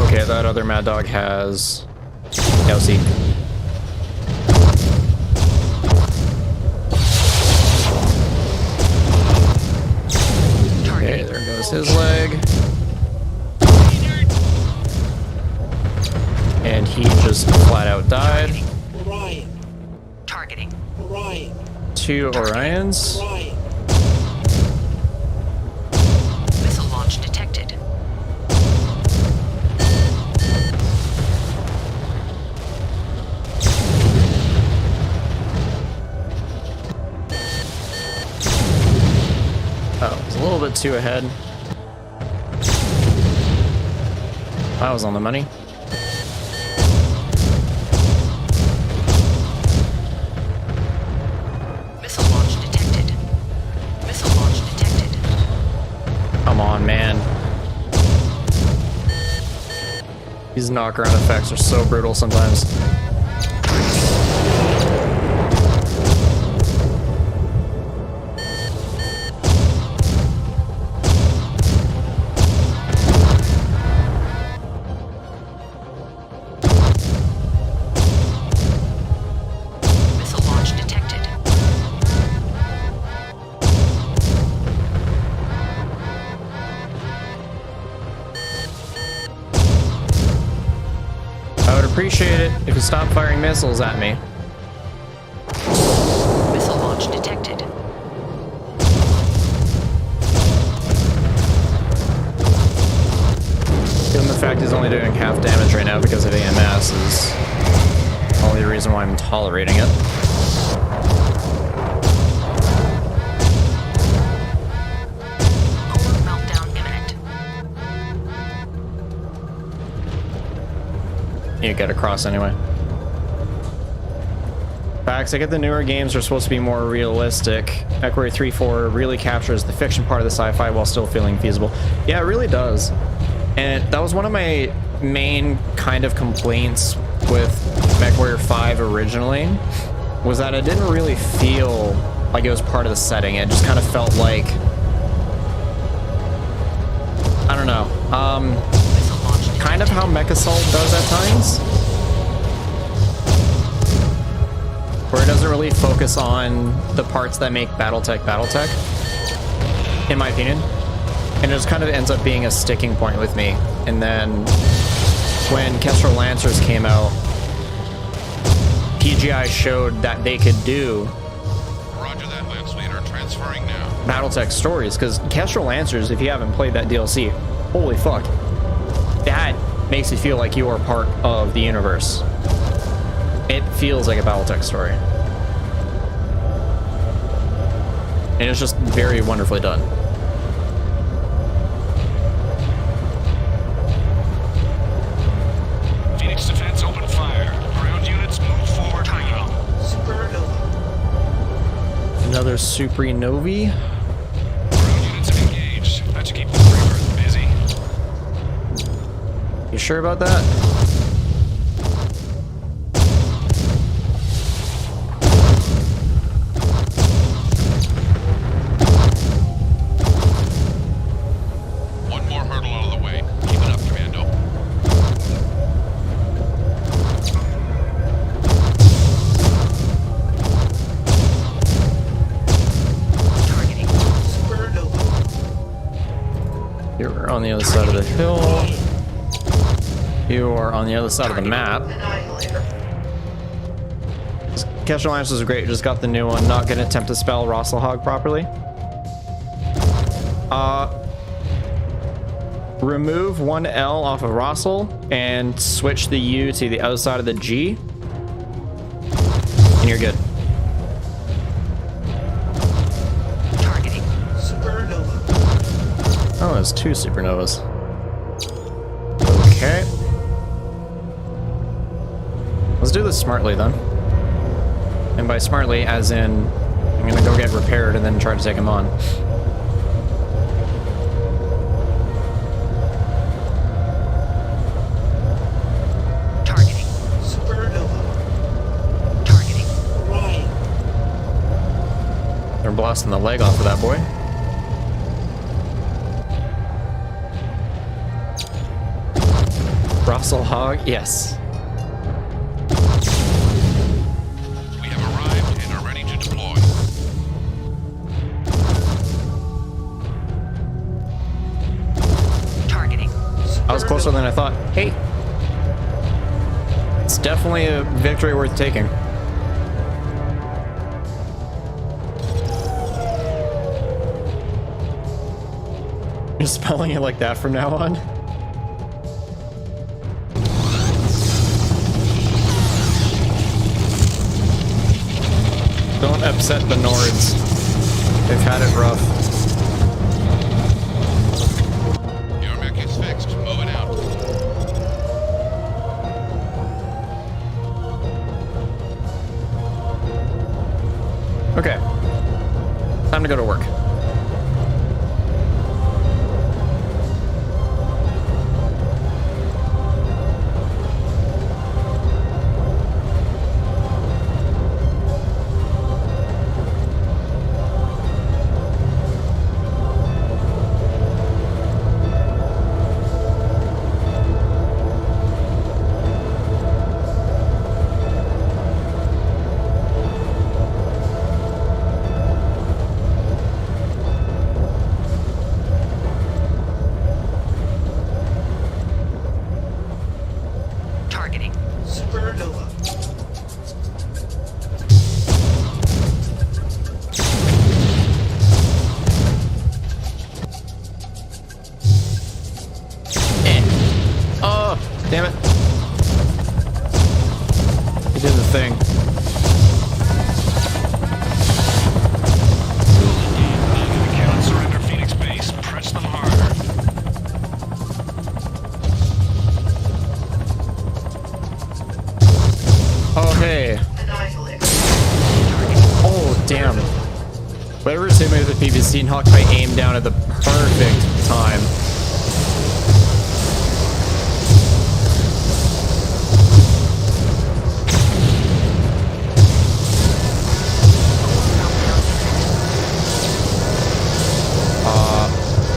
Okay, that other Mad Dog has... Yeah, see. Okay, there we go. There's his leg. And he just flat out died. Orion. Targeting. Orion. 2 Orions. Orion. Missile launch detected. Oh, it's a little bit too ahead. I was on the money. Missile launch detected. Missile launch detected. Come on, man. These knockaround effects are so brutal sometimes. Missile launch detected. I would appreciate it if you stopped firing missiles at me. Missile launch detected. Given the fact he's only doing half damage right now because of AMS is the only reason why I'm tolerating it. Core meltdown imminent. You get across anyway. Facts, I get the newer games are supposed to be more realistic. MechWarrior 3.4 really captures the fiction part of the sci-fi while still feeling feasible. Yeah, it really does. And that was one of my main kind of complaints with MechWarrior 5 originally, was that it didn't really feel like it was part of the setting. It just kind of felt like, I don't know, Missile launch detected. kind of how Mech Assault does at times, where it doesn't really focus on the parts that make Battletech Battletech, in my opinion. And it just kind of ends up being a sticking point with me. And then when Kestrel Lancers came out, PGI showed that they could do Roger that, Lance Leader. Transferring now. Battletech stories, because Kestrel Lancers, if you haven't played that DLC, holy fuck, that makes you feel like you are part of the universe. It feels like a Battletech story. And it's just very wonderfully done. Phoenix Defense, open fire. Ground units move forward now. Supernova. Another Suprinovi. Ground units have engaged. That should keep the Freebird busy. You sure about that? One more hurdle out of the way. Keep it up, Commando. Targeting. Supernova. You're on the other side of the hill. You are on the other side of the map. Annihilator. Kestrel Lancers are great. Just got the new one. Not gonna attempt to spell Rosselhog properly. Remove one L off of Rossel and switch the U to the other side of the G. And you're good. Targeting. Supernova. Oh, there's 2 supernovas. Okay. Let's do this smartly then. And by smartly, as in, I'm gonna go get repaired and then try to take him on. Targeting. Supernova. Targeting. Orion. They're blasting the leg off of that boy. Russell Hog, yes. We have arrived and are ready to deploy. was closer than I thought. Hey. It's definitely a victory worth taking. You're spelling it like that from now on? Don't upset the Nords. They've had it rough. Your mech is fixed. Moving out. Okay. Time to go to work. Targeting. Supernova. Oh, damn it. He did the thing. They cannot surrender Phoenix Base. Press them harder. Okay. Annihilate. Oh, damn. Whatever's hit me with the PVC knocked my aim down at the perfect time.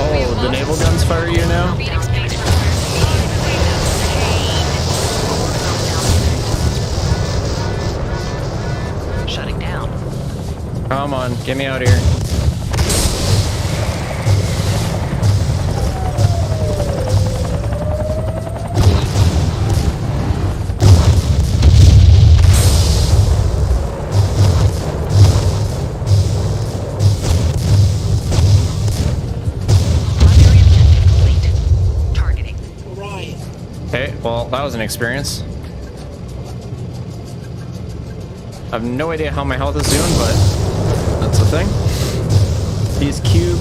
Oh, the naval guns fire you now? Shutting down. Come on, get me out of here. Primary objective complete. Targeting. Orion. Okay, well, that was an experience. I have no idea how my health is doing, but that's the thing. These cube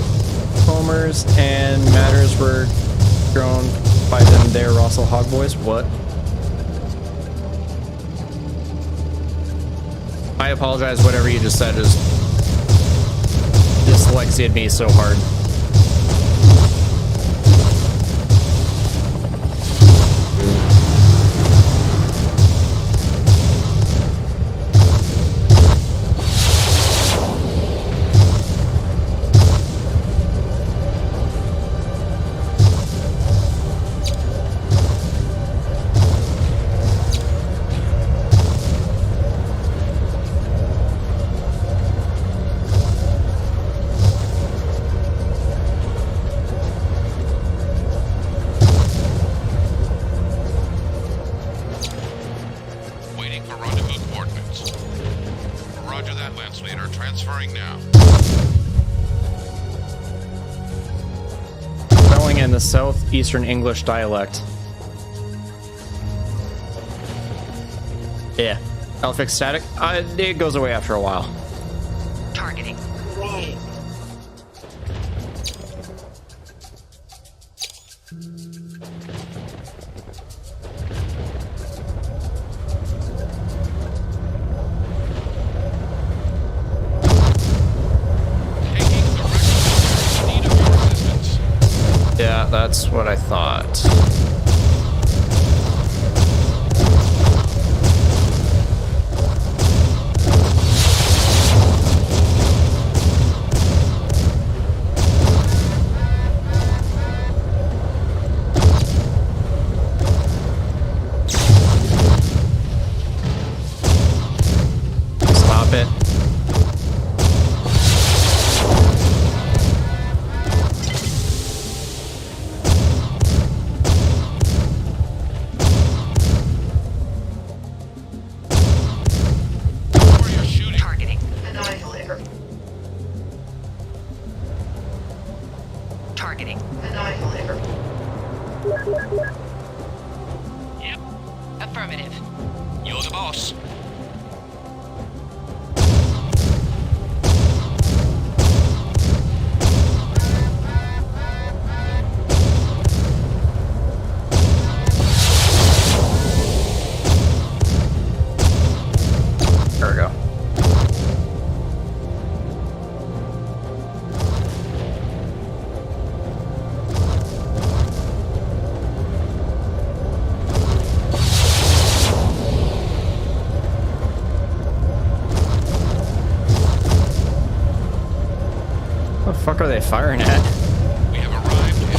homers and matters were grown by them there, Russell Hog Boys. What? I apologize, whatever you just said is dyslexia'd me so hard. Waiting for rendezvous coordinates. Roger that, Lance Leader. Transferring now. Spelling in the southeastern English dialect. Yeah. I'll fix static. It goes away after a while. Targeting. Orion. Taking the requisite need of your assistance. Yeah, that's what I thought. Stop it. Targeting. Annihilator. Yep. Affirmative. You're the boss. There we go. What the fuck are they firing at? We have arrived in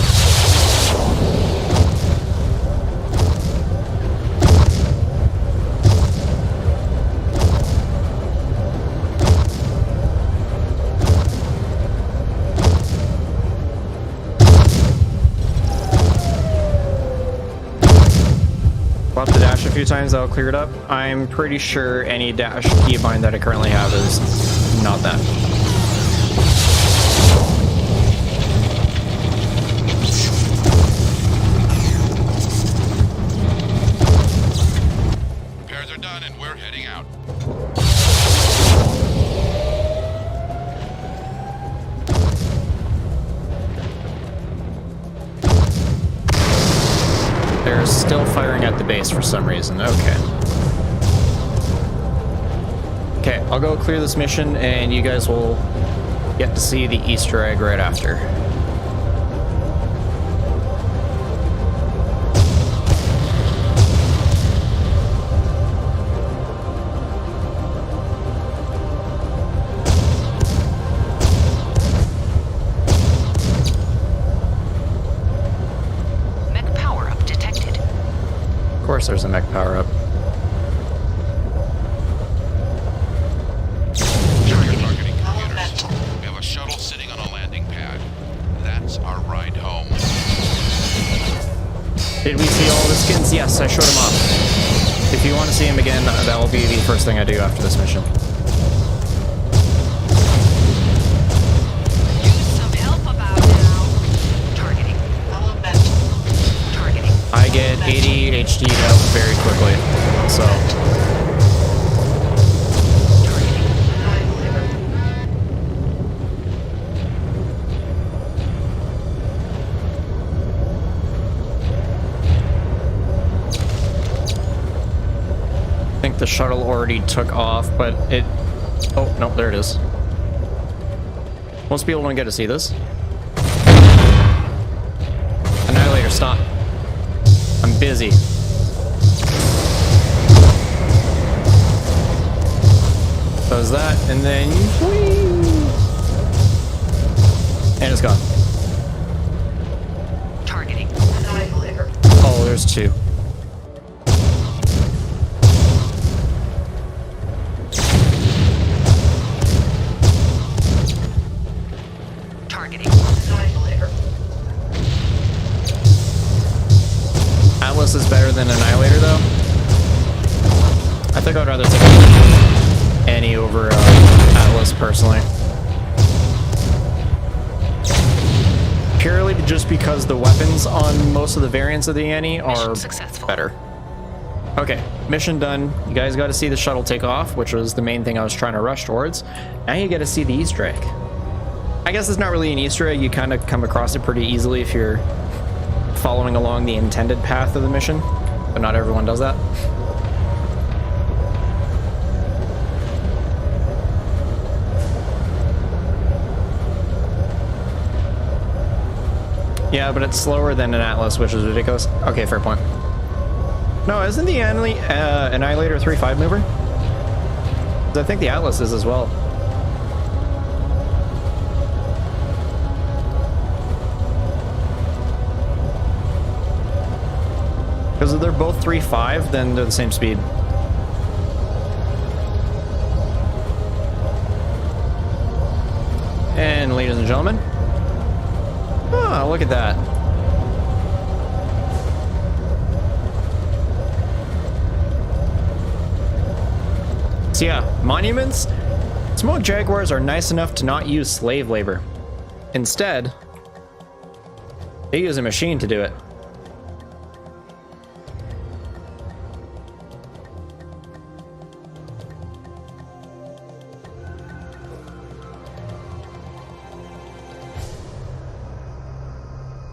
We'll have to dash a few times, that'll clear it up. I'm pretty sure any dash keybind that I currently have is not that. repairs are done and we're heading out. They're still firing at the base for some reason. Okay. Okay, I'll go clear this mission and you guys will get to see the Easter egg right after. Mech power-up detected. Of course there's a mech power-up. Targeting computers. Elemental. We have a shuttle sitting on a landing pad. That's our ride home. Did we see all the skins? Yes, I showed them off. If you want to see them again, that will be the first thing I do after this mission. Use some help about now. Targeting. Elemental. Targeting. I get ADHD out very quickly, so Targeting. Annihilator. I think the shuttle already took off, but it... Oh, no, there it is. Most people don't get to see this. Annihilator, stop. I'm busy. Does that, and then... Whee! And it's gone. Targeting. Annihilator. Oh, there's two. Targeting. Annihilator. Atlas is better than Annihilator, though. I think I'd rather take Annie over Atlas, personally. Purely just because the weapons on most of the variants of the Annie are Mission successful. better. Okay, mission done. You guys got to see the shuttle take off, which was the main thing I was trying to rush towards. Now you get to see the Easter egg. I guess it's not really an Easter egg. You kind of come across it pretty easily if you're following along the intended path of the mission, but not everyone does that. Yeah, but it's slower than an Atlas, which is ridiculous. Okay, fair point. No, isn't the Annihilator 3.5 mover? 'Cause I think the Atlas is as well. Because if they're both 3.5, then they're the same speed. And ladies and gentlemen, oh, look at that. So yeah, monuments, smoke Jaguars are nice enough to not use slave labor. Instead, They use a machine to do it.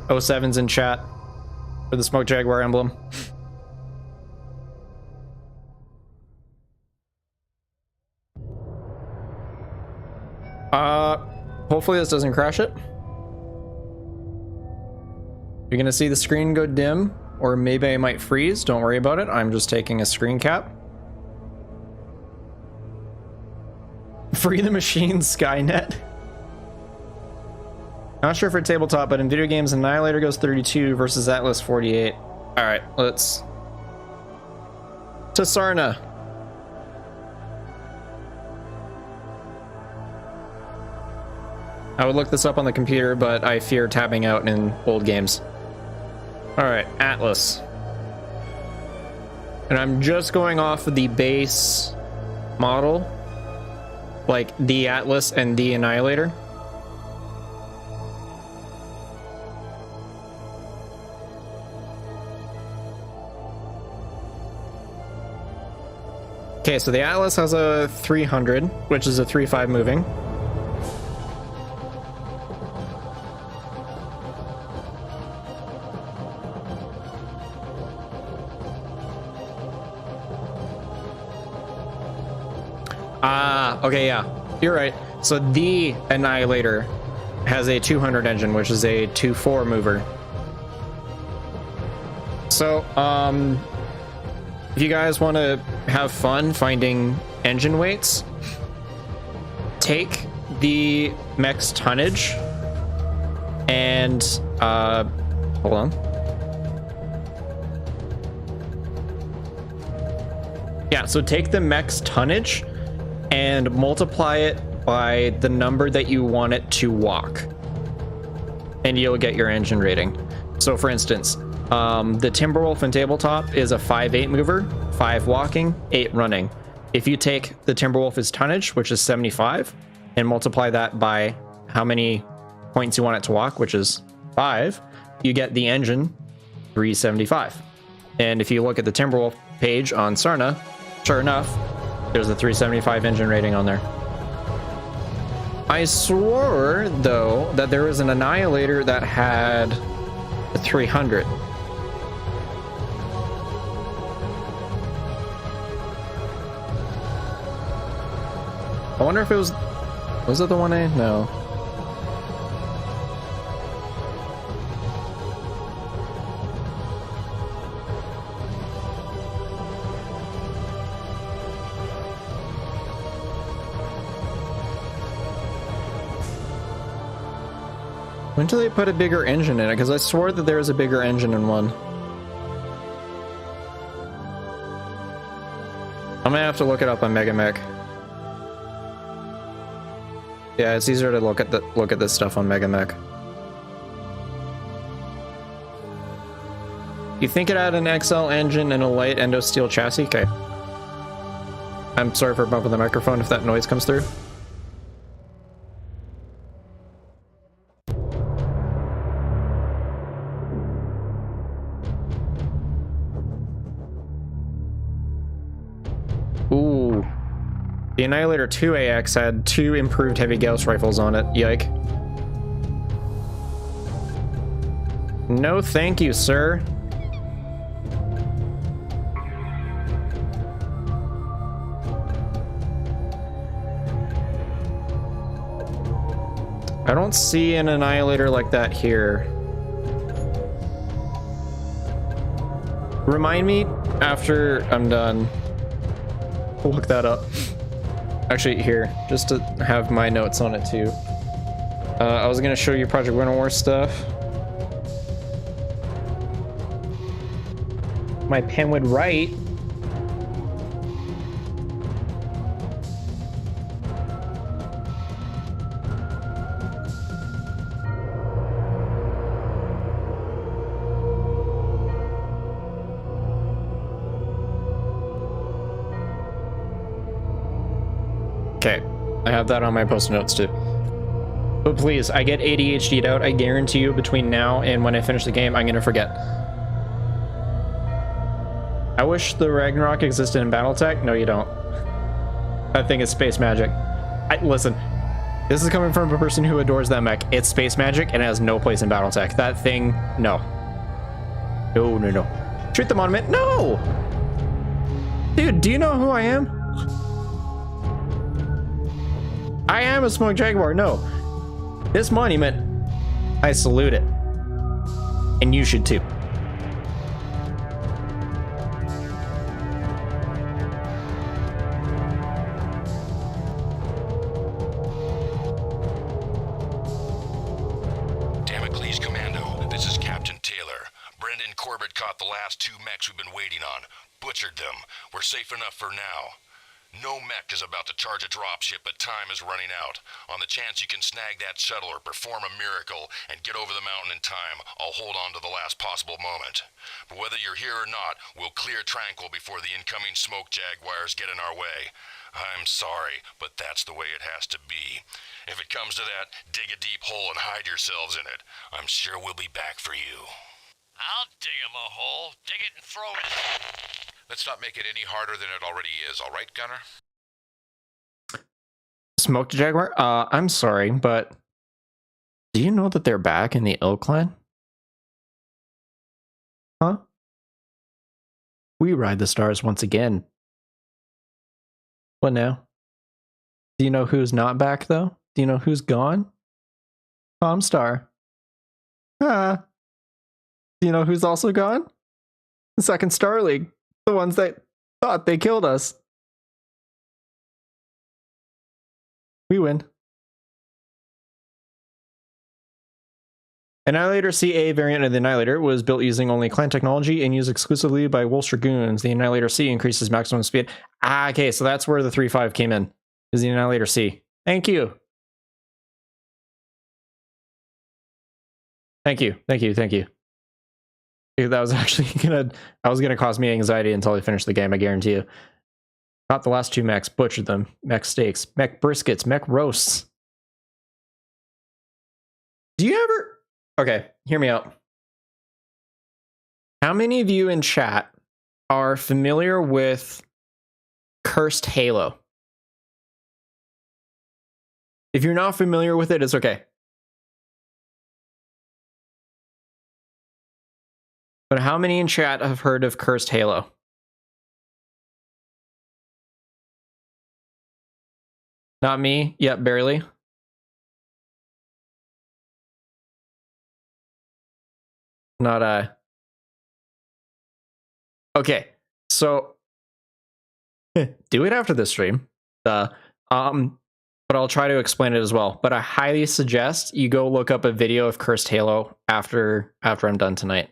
Oh, 07's in chat for the Smoke Jaguar emblem. Hopefully this doesn't crash it. You're gonna see the screen go dim, or maybe I might freeze. Don't worry about it. I'm just taking a screen cap. Free the machine, Skynet. Not sure for tabletop, but in video games, Annihilator goes 32 versus Atlas 48. All right, let's to Sarna. I would look this up on the computer, but I fear tabbing out in old games. All right, Atlas. And I'm just going off of the base model, like the Atlas and the Annihilator. Okay, so the Atlas has a 300, which is a 3.5 moving. Okay, yeah, you're right. So the Annihilator has a 200 engine, which is a 2.4 mover. So, if you guys want to have fun finding engine weights, take the mech's tonnage and, hold on. Yeah, so take the mech's tonnage and multiply it by the number that you want it to walk, and you'll get your engine rating. So for instance, the Timberwolf in tabletop is a 5.8 mover, 5 walking, 8 running. If you take the Timberwolf's tonnage, which is 75, and multiply that by how many points you want it to walk, which is 5, you get the engine 375. And if you look at the Timberwolf page on Sarna, sure enough, there's a 375 engine rating on there. I swore, though, that there was an Annihilator that had a 300. I wonder if it was it the 1A? No. When do they put a bigger engine in it? Because I swore that there was a bigger engine in one. I'm gonna have to look it up on Mega Mech. Yeah, it's easier to look at this stuff on Mega Mech. You think it had an XL engine and a light endo steel chassis? Okay. I'm sorry for bumping the microphone if that noise comes through. Ooh. The Annihilator 2AX had 2 improved heavy Gauss rifles on it. Yike. No thank you, sir. I don't see an Annihilator like that here. Remind me after I'm done. We'll look that up. Actually, here, just to have my notes on it too. I was gonna show you Project Winter War stuff. My pen would write. Okay, I have that on my post notes too. But please, I get ADHD'd out. I guarantee you between now and when I finish the game, I'm gonna forget. I wish the Ragnarok existed in Battletech. No, you don't. That thing is space magic. Listen, this is coming from a person who adores that mech. It's space magic and it has no place in Battletech. That thing, no. No, no, no. Treat the monument. No! Dude, do you know who I am? I am a smoked jaguar. No. This monument, I salute it. And you should too. Damocles Commando, this is Captain Taylor. Brendan Corbett caught the last 2 mechs we've been waiting on. Butchered them. We're safe enough for now. No mech is about to charge a dropship, but time is running out. On the chance you can snag that shuttle or perform a miracle and get over the mountain in time, I'll hold on to the last possible moment. But whether you're here or not, we'll clear Tranquil before the incoming smoke jaguars get in our way. I'm sorry, but that's the way it has to be. If it comes to that, dig a deep hole and hide yourselves in it. I'm sure we'll be back for you. I'll dig him a hole, dig it and throw it. Let's not make it any harder than it already is, all right, Gunner? Smoked Jaguar? I'm sorry, but do you know that they're back in the Ill Clan? Huh? We ride the stars once again. What now? Do you know who's not back, though? Do you know who's gone? Comstar. Ah. Do you know who's also gone? The second Star League. The ones that thought they killed us. We win. Annihilator CA variant of the Annihilator was built using only clan technology and used exclusively by Wolf's Dragoons. The Annihilator C increases maximum speed. Ah, okay, so that's where the 3.5 came in. Is the Annihilator C. Thank you. Thank you. Thank you. Thank you. That was actually gonna cause me anxiety until I finished the game, I guarantee you. Got the last 2 mechs, butchered them. Mech steaks, mech briskets, mech roasts. Do you ever... Okay, hear me out. How many of you in chat are familiar with Cursed Halo? If you're not familiar with it, it's okay. But how many in chat have heard of Cursed Halo? Not me? Yep, barely. Not I. Okay, so do it after the stream. But I'll try to explain it as well. But I highly suggest you go look up a video of Cursed Halo after I'm done tonight.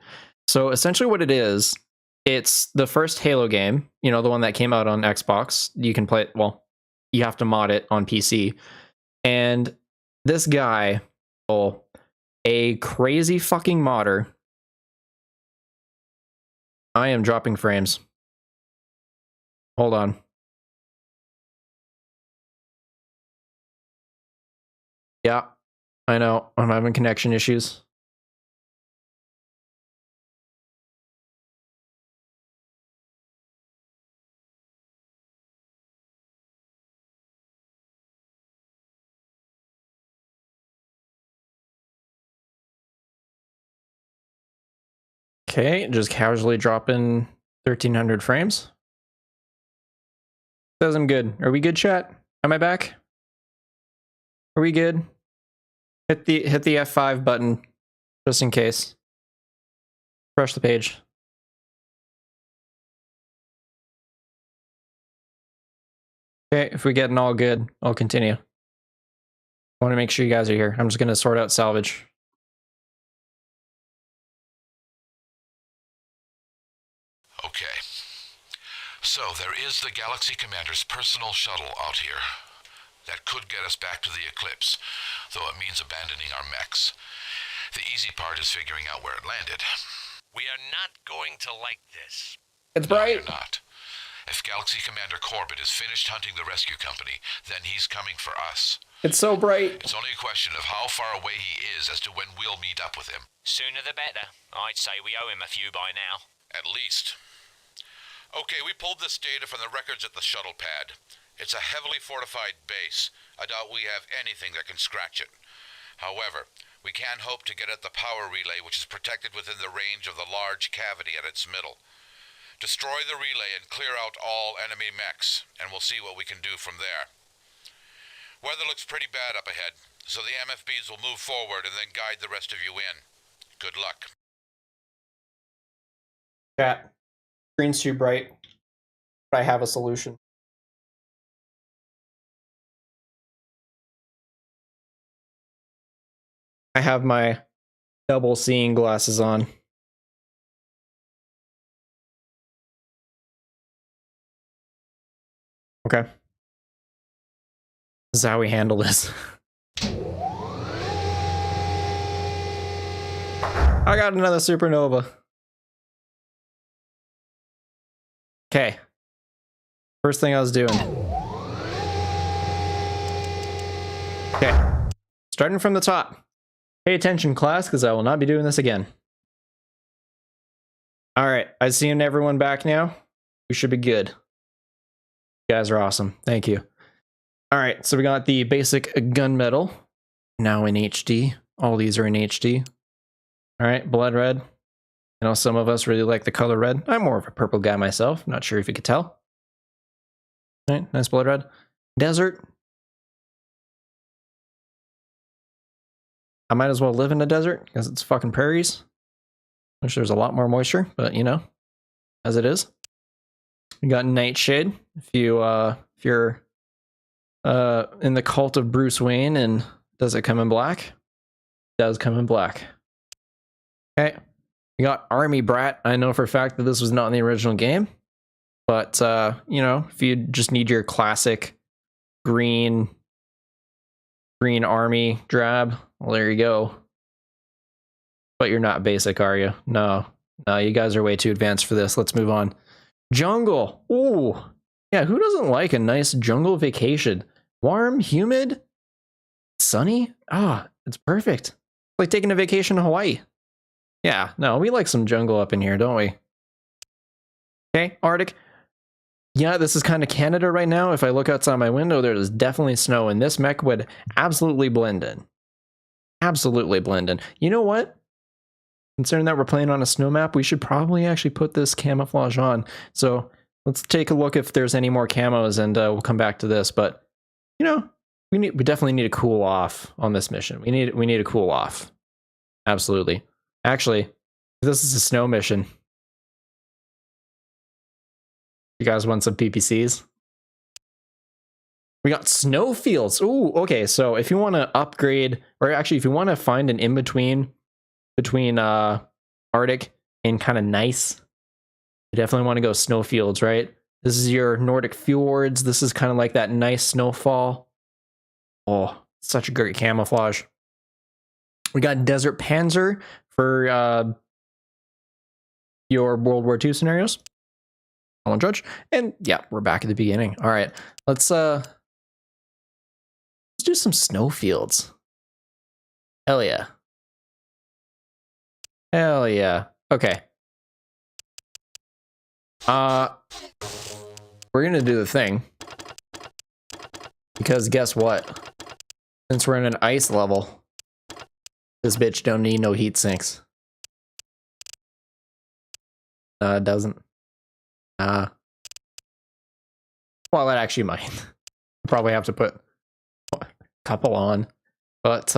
So essentially what it is, it's the first Halo game, you know, the one that came out on Xbox. You can play it, well, you have to mod it on PC. And this guy, a crazy fucking modder. I am dropping frames. Hold on. Yeah, I know. I'm having connection issues. Okay, just casually dropping 1300 frames. Says I'm good. Are we good, chat? Am I back? Are we good? Hit the F5 button just in case. Refresh the page. Okay, if we're getting all good, I'll continue. I want to make sure you guys are here. I'm just going to sort out salvage. Okay. So there is the Galaxy Commander's personal shuttle out here. That could get us back to the Eclipse, though it means abandoning our mechs. The easy part is figuring out where it landed. We are not going to like this. It's No, bright. you're not. If Galaxy Commander Corbett is finished hunting the rescue company, then he's coming for us. It's so bright. It's only a question of how far away he is as to when we'll meet up with him. Sooner the better. I'd say we owe him a few by now. At least. Okay, we pulled this data from the records at the shuttle pad. It's a heavily fortified base. I doubt we have anything that can scratch it. However, we can hope to get at the power relay, which is protected within the range of the large cavity at its middle. Destroy the relay and clear out all enemy mechs, and we'll see what we can do from there. Weather looks pretty bad up ahead, so the MFBs will move forward and then guide the rest of you in. Good luck. Chat. Screen's too bright. But I have a solution. I have my double seeing glasses on. Okay. This is how we handle this. I got another supernova. Okay. First thing I was doing. Okay. Starting from the top. Pay attention, class, because I will not be doing this again. Alright, I've seen everyone back now. We should be good. You guys are awesome. Thank you. Alright, so we got the basic gunmetal. Now in HD. All these are in HD. Alright, blood red. I know some of us really like the color red. I'm more of a purple guy myself. Not sure if you could tell. Alright, nice blood red. Desert. I might as well live in a desert because it's fucking prairies. Wish there's a lot more moisture, but you know, as it is. We got Nightshade. If you're in the cult of Bruce Wayne, and does it come in black? It does come in black. Okay. We got Army Brat. I know for a fact that this was not in the original game, but you know, if you just need your classic green army drab, well, there you go. But you're not basic, are you? No, you guys are way too advanced for this. Let's move on. Jungle. Ooh, yeah. Who doesn't like a nice jungle vacation? Warm, humid, sunny. Ah, it's perfect. It's like taking a vacation in Hawaii. Yeah, no, we like some jungle up in here, don't we? Okay, Arctic. Yeah, this is kind of Canada right now. If I look outside my window, there's definitely snow, and this mech would absolutely blend in. Absolutely blend in. You know what? Considering that we're playing on a snow map, we should probably actually put this camouflage on. So let's take a look if there's any more camos, and we'll come back to this. But you know, we definitely need to cool off on this mission. We need to cool off. Absolutely. Actually, this is a snow mission. You guys want some PPCs? We got snowfields. Ooh, okay. So if you want to upgrade, or actually if you want to find an in-between between Arctic and kind of nice, you definitely want to go snowfields, right? This is your Nordic fjords. This is kind of like that nice snowfall. Oh, such a great camouflage. We got Desert Panzer for your World War II scenarios. I won't judge. And yeah, we're back at the beginning. All right, let's do some snowfields. Hell yeah. Hell yeah. Okay. We're gonna do the thing. Because guess what? Since we're in an ice level, this bitch don't need no heat sinks. It doesn't. Well, it actually might. Probably have to put a couple on. But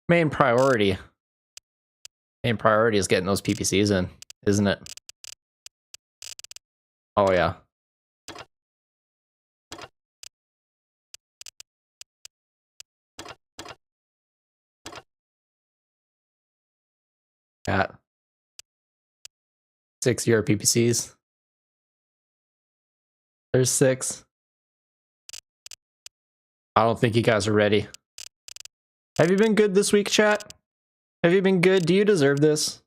main priority is getting those PPCs in, isn't it? Oh yeah. At 6 year PPCs. There's 6. I don't think you guys are ready. Have you been good this week, chat? Have you been good? Do you deserve this?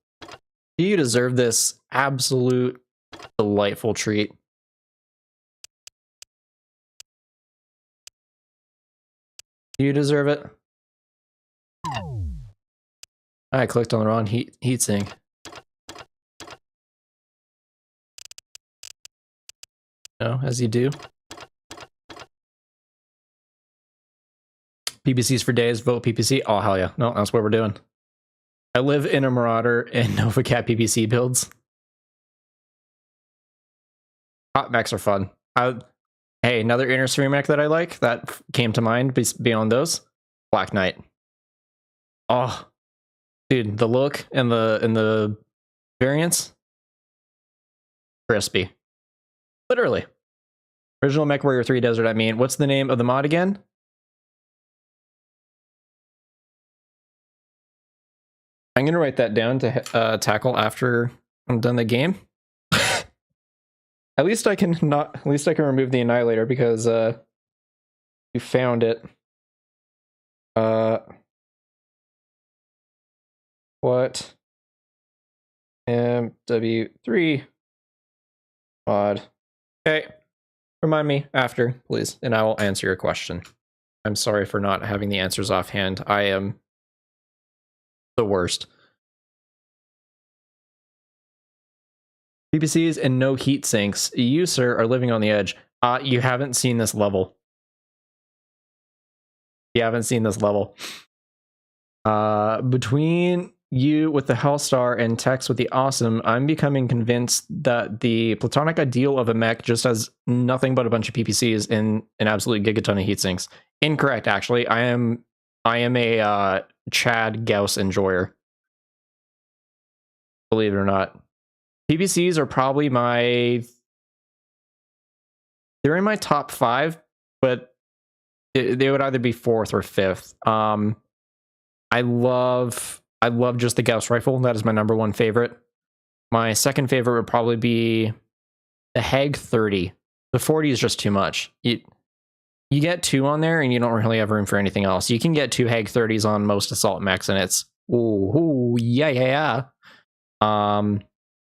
Do you deserve this absolute delightful treat? You deserve it. I clicked on the wrong heat sink. No, as you do. PPCs for days, vote PPC. Oh, hell yeah. No, that's what we're doing. I live in a Marauder and NovaCat PPC builds. Hot mechs are fun. Hey, another inner sphere mech that I like that came to mind beyond those. Black Knight. Oh, dude, the look and the variants. Crispy. Literally. Original MechWarrior 3 Desert, I mean. What's the name of the mod again? I'm going to write that down to tackle after I'm done the game. At least I can remove the Annihilator because you found it. What? MW3 mod. Okay. Remind me after, please, and I will answer your question. I'm sorry for not having the answers offhand. I am the worst. PPCs and no heat sinks. You, sir, are living on the edge. You haven't seen this level. You haven't seen this level. Between you with the Hellstar and Tex with the Awesome, I'm becoming convinced that the platonic ideal of a mech just has nothing but a bunch of PPCs and an absolute gigaton of heat sinks. Incorrect, actually. I am a Chad Gauss enjoyer. Believe it or not. PPCs are probably they're in my top 5, but they would either be 4th or 5th. I love just the Gauss rifle. That is my number 1 favorite. My second favorite would probably be the Hag 30. The 40 is just too much. You get 2 on there and you don't really have room for anything else. You can get 2 Hag 30s on most assault mechs and it's ooh yeah.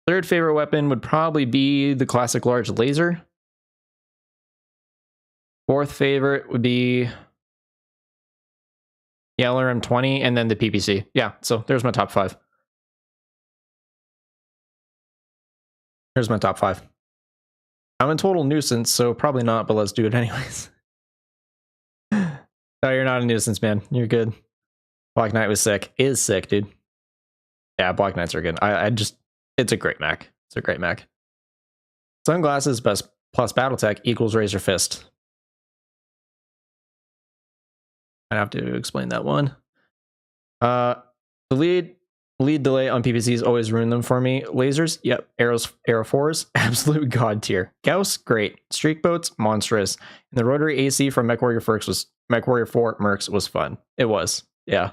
Third favorite weapon would probably be the classic large laser. Fourth favorite would be LRM-20 and then the PPC. Yeah, so there's my top 5. Here's my top 5. I'm a total nuisance, so probably not, but let's do it anyways. No, you're not a nuisance, man. You're good. Black Knight was sick. Is sick, dude. Yeah, Black Knights are good. It's a great mech. It's a great mech. Sunglasses plus Battletech equals Razor Fist. I have to explain that one. The lead delay on PPCs always ruin them for me. Lasers, yep. Arrow 4s, absolute god tier. Gauss, great. Streak boats, monstrous. And the rotary AC from MechWarrior 4 Mercs was fun. It was, yeah.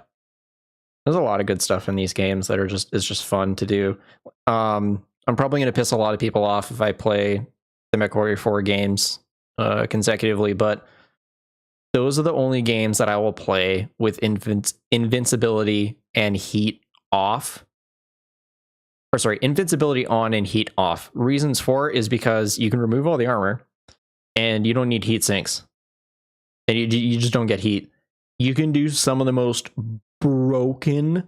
There's a lot of good stuff in these games that is just fun to do. I'm probably going to piss a lot of people off if I play the MechWarrior 4 games consecutively, but those are the only games that I will play with invincibility and heat off. Or sorry, invincibility on and heat off. Reasons for is because you can remove all the armor and you don't need heat sinks. And you just don't get heat. You can do some of the most broken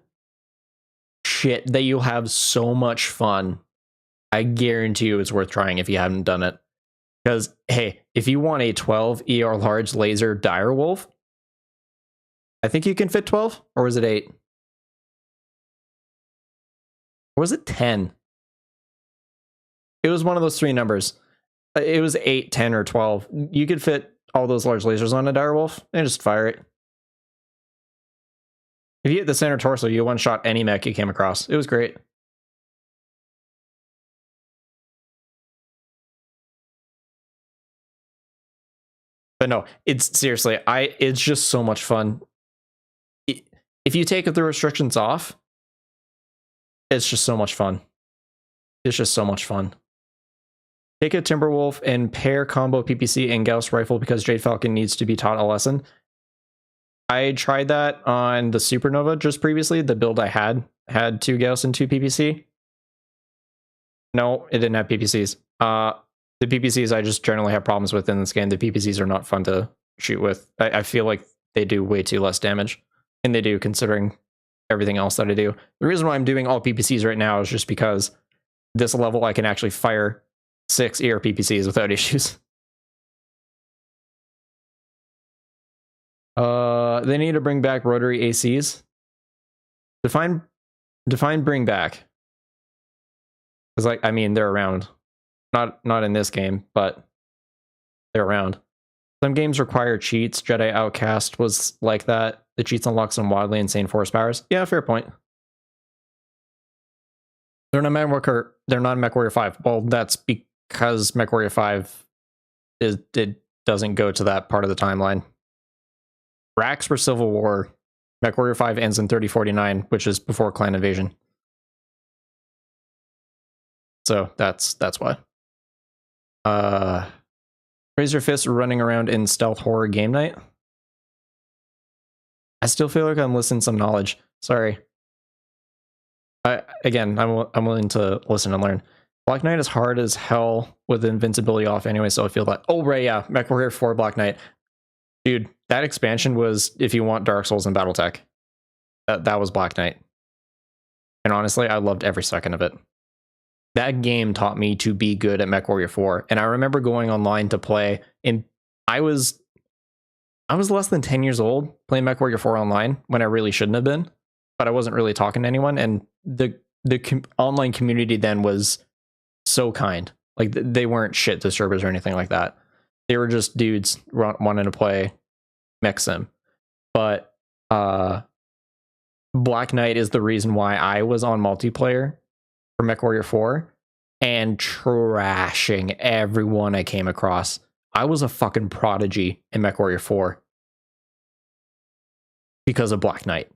shit that you'll have so much fun. I guarantee you it's worth trying if you haven't done it. Because, hey, if you want a 12 ER large laser direwolf, I think you can fit 12, or was it 8? Or was it 10? It was one of those 3 numbers. It was 8, 10, or 12. You could fit all those large lasers on a direwolf and just fire it. If you hit the center torso, you one-shot any mech you came across. It was great. But no, it's seriously, it's just so much fun. If you take the restrictions off, it's just so much fun. It's just so much fun. Take a Timberwolf and pair combo PPC and Gauss rifle because Jade Falcon needs to be taught a lesson. I tried that on the Supernova just previously. The build I had 2 Gauss and 2 PPC. No, it didn't have PPCs. The PPCs I just generally have problems with in this game. The PPCs are not fun to shoot with. I feel like they do way too less damage. And they do, considering everything else that I do. The reason why I'm doing all PPCs right now is just because this level I can actually fire 6 ER PPCs without issues. They need to bring back rotary ACs. Define bring back. Because, like, I mean, they're around. Not in this game, but they're around. Some games require cheats. Jedi Outcast was like that. The cheats unlock some wildly insane force powers. Yeah, fair point. They're not MechWarrior 5. Well, that's because MechWarrior 5 it doesn't go to that part of the timeline. Racks for Civil War. MechWarrior 5 ends in 3049, which is before Clan Invasion. So that's why. Raise your fist running around in stealth horror game night. I still feel like I'm listening some knowledge. Sorry. I'm willing to listen and learn. Black Knight is hard as hell with invincibility off anyway, so I feel that. Oh, right, yeah. MechWarrior 4 Black Knight. Dude, that expansion was if you want Dark Souls and Battletech. That was Black Knight. And honestly, I loved every second of it. That game taught me to be good at MechWarrior 4. And I remember going online to play, and I was less than 10 years old playing MechWarrior 4 online when I really shouldn't have been, but I wasn't really talking to anyone. And the online community then was so kind. Like, they weren't shit disturbers or anything like that. They were just dudes wanting to play mech sim. But Black Knight is the reason why I was on multiplayer for MechWarrior 4 and trashing everyone I came across. I was a fucking prodigy in MechWarrior 4 because of Black Knight.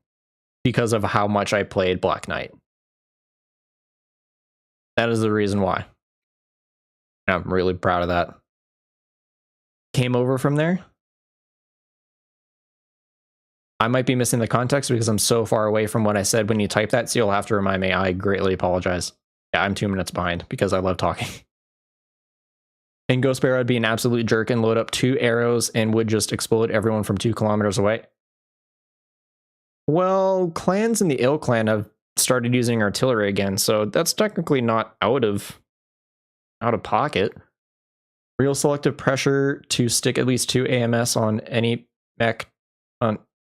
Because of how much I played Black Knight. That is the reason why. I'm really proud of that. Came over from there. I might be missing the context because I'm so far away from what I said when you type that, so you'll have to remind me. I greatly apologize. Yeah, I'm 2 minutes behind because I love talking. In Ghost Bear, I'd be an absolute jerk and load up 2 arrows and would just explode everyone from 2 kilometers away. Well, clans in the Ill Clan have started using artillery again, so that's technically not out of pocket. Real selective pressure to stick at least 2 AMS on any mech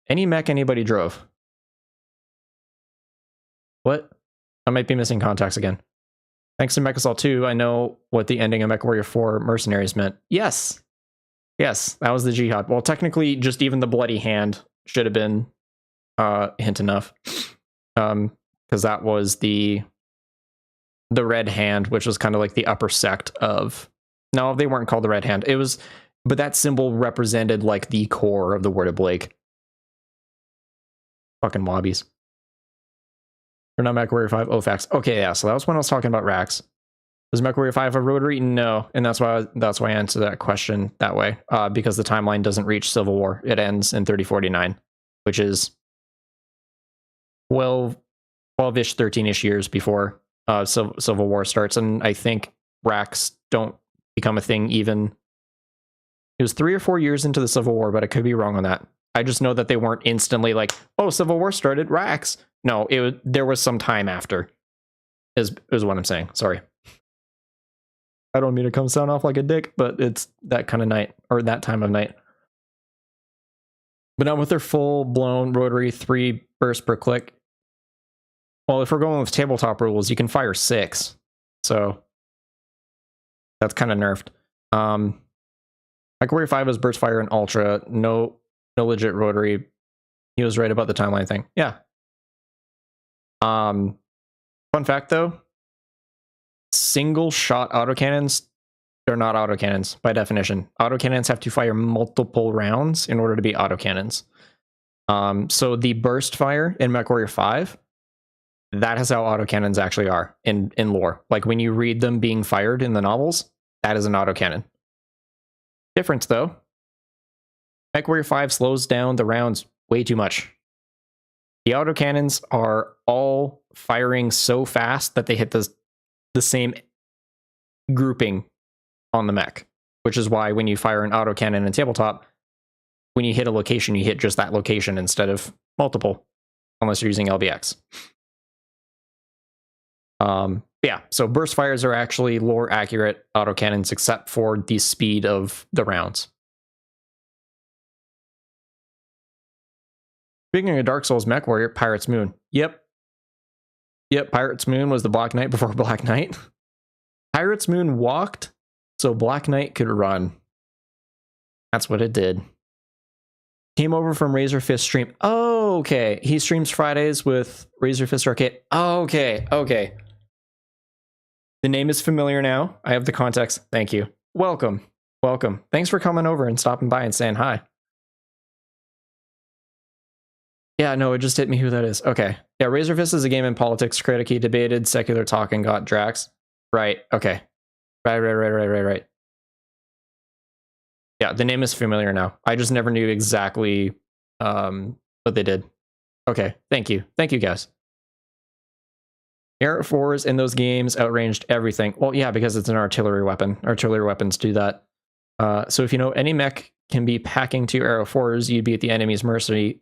anybody drove. What? I might be missing context again. Thanks to MechAssault 2, I know what the ending of MechWarrior 4 Mercenaries meant. Yes, that was the Jihad. Well, technically, just even the bloody hand should have been hint enough, because that was the Red Hand, which was kind of like the upper sect of. No, they weren't called the Red Hand. It was, but that symbol represented like the core of the Word of Blake. Fucking wobbies. Or not MechWarrior 5. Oh, facts. Okay, yeah. So that was when I was talking about racks. Was MechWarrior 5 a rotary? No, and that's why I answered that question that way. Because the timeline doesn't reach Civil War. It ends in 3049, which is 12-ish, 13-ish years before Civil War starts, and I think racks don't become a thing even. It was 3 or 4 years into the Civil War, but I could be wrong on that. I just know that they weren't instantly like, oh, Civil War started, racks. No, there was some time after, is what I'm saying. Sorry. I don't mean to come sound off like a dick, but it's that kind of night, or that time of night. But not with their full-blown rotary 3 bursts per click. Well, if we're going with tabletop rules, you can fire 6. So that's kind of nerfed. MechWarrior 5 was burst fire and ultra. No legit rotary. He was right about the timeline thing. Yeah. Fun fact though, single shot autocannons, they're not autocannons by definition. Autocannons have to fire multiple rounds in order to be autocannons. So the burst fire in MechWarrior 5, that is how autocannons actually are in lore. Like when you read them being fired in the novels, that is an autocannon. Difference though, MechWarrior 5 slows down the rounds way too much. The autocannons are all firing so fast that they hit the same grouping on the mech, which is why when you fire an autocannon in tabletop, when you hit a location, you hit just that location instead of multiple, unless you're using LBX. Yeah, so burst fires are actually lore accurate autocannons except for the speed of the rounds. Speaking of Dark Souls MechWarrior, Pirate's Moon. Yep, Pirate's Moon was the Black Knight before Black Knight. Pirate's Moon walked so Black Knight could run. That's what it did. Came over from Razor Fist stream. Oh, okay. He streams Fridays with Razor Fist Arcade. Oh, okay. The name is familiar now. I have the context. Thank you. Welcome. Thanks for coming over and stopping by and saying hi. Yeah, no, it just hit me who that is. Okay. Yeah, Razor Fist is a game in politics critic. He debated secular talk and got Drax. Right. Okay. Right. Yeah, the name is familiar now. I just never knew exactly what they did. Okay, thank you. Thank you, guys. Air 4s in those games outranged everything. Well, yeah, because it's an artillery weapon. Artillery weapons do that. So if you know any mech can be packing 2 Arrow 4s, you'd be at the enemy's mercy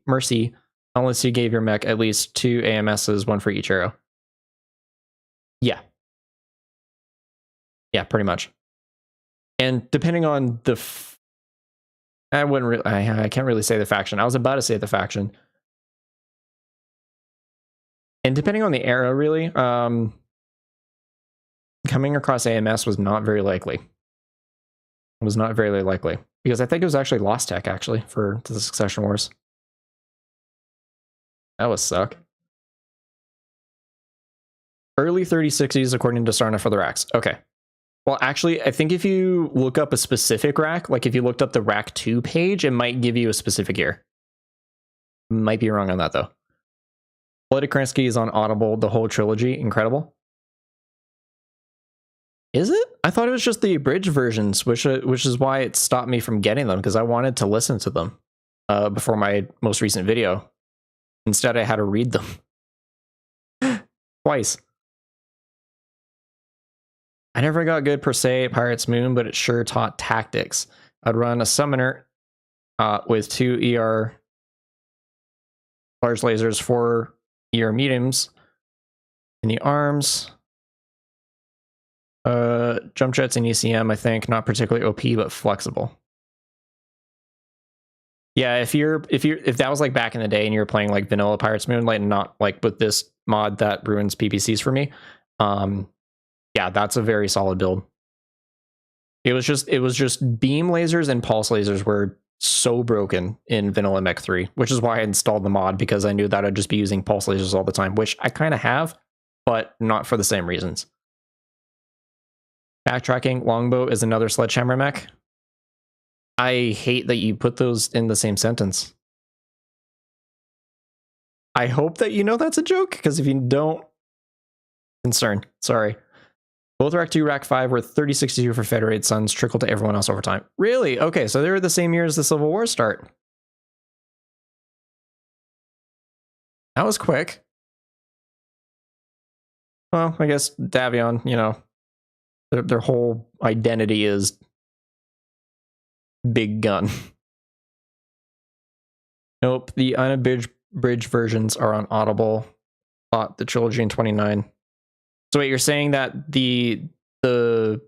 unless you gave your mech at least 2 AMSs, 1 for each arrow. Yeah. Yeah, pretty much. And depending on the... I can't really say the faction. I was about to say the faction. And depending on the era, really, coming across AMS was not very likely. It was not very likely. Because I think it was actually Lost Tech, actually, for the Succession Wars. That would suck. Early 3060s, according to Sarna for the racks. Okay. Well, actually, I think if you look up a specific rack, like if you looked up the rack 2 page, it might give you a specific year. Might be wrong on that, though. Bloody Krinsky is on Audible, the whole trilogy. Incredible. Is it? I thought it was just the abridged versions, which is why it stopped me from getting them, because I wanted to listen to them before my most recent video. Instead, I had to read them. Twice. I never got good per se at Pirate's Moon, but it sure taught tactics. I'd run a summoner with 2 ER large lasers, 4 ER mediums in the arms. Jump jets and ECM, I think, not particularly OP, but flexible. Yeah, if that was like back in the day and you were playing like vanilla Pirate's Moon, like not like with this mod that ruins PPCs for me, yeah, that's a very solid build. It was just beam lasers and pulse lasers were so broken in vanilla Mech 3, which is why I installed the mod, because I knew that I'd just be using pulse lasers all the time, which I kind of have, but not for the same reasons. Backtracking, longbow is another sledgehammer mech. I hate that you put those in the same sentence. I hope that you know that's a joke, because if you don't, concern. Sorry. Both Rack 2, Rack 5 were 3062 for Federated Suns, trickled to everyone else over time. Really? Okay, so they were the same year as the Civil War start. That was quick. Well, I guess Davion, you know, their whole identity is big gun. Nope, the unabridged versions are on Audible. Bought the trilogy in 29. So wait, you're saying that the okay,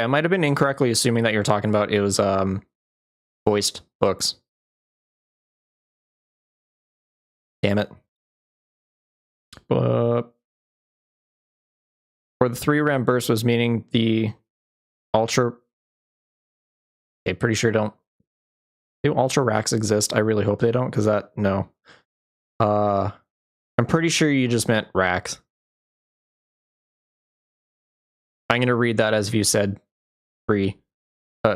I might have been incorrectly assuming that you're talking about it was voiced books. Damn it. For the 3-round burst was meaning the ultra. Okay, pretty sure don't. Do ultra racks exist? I really hope they don't, because that, no. I'm pretty sure you just meant racks. I'm going to read that as if you said free,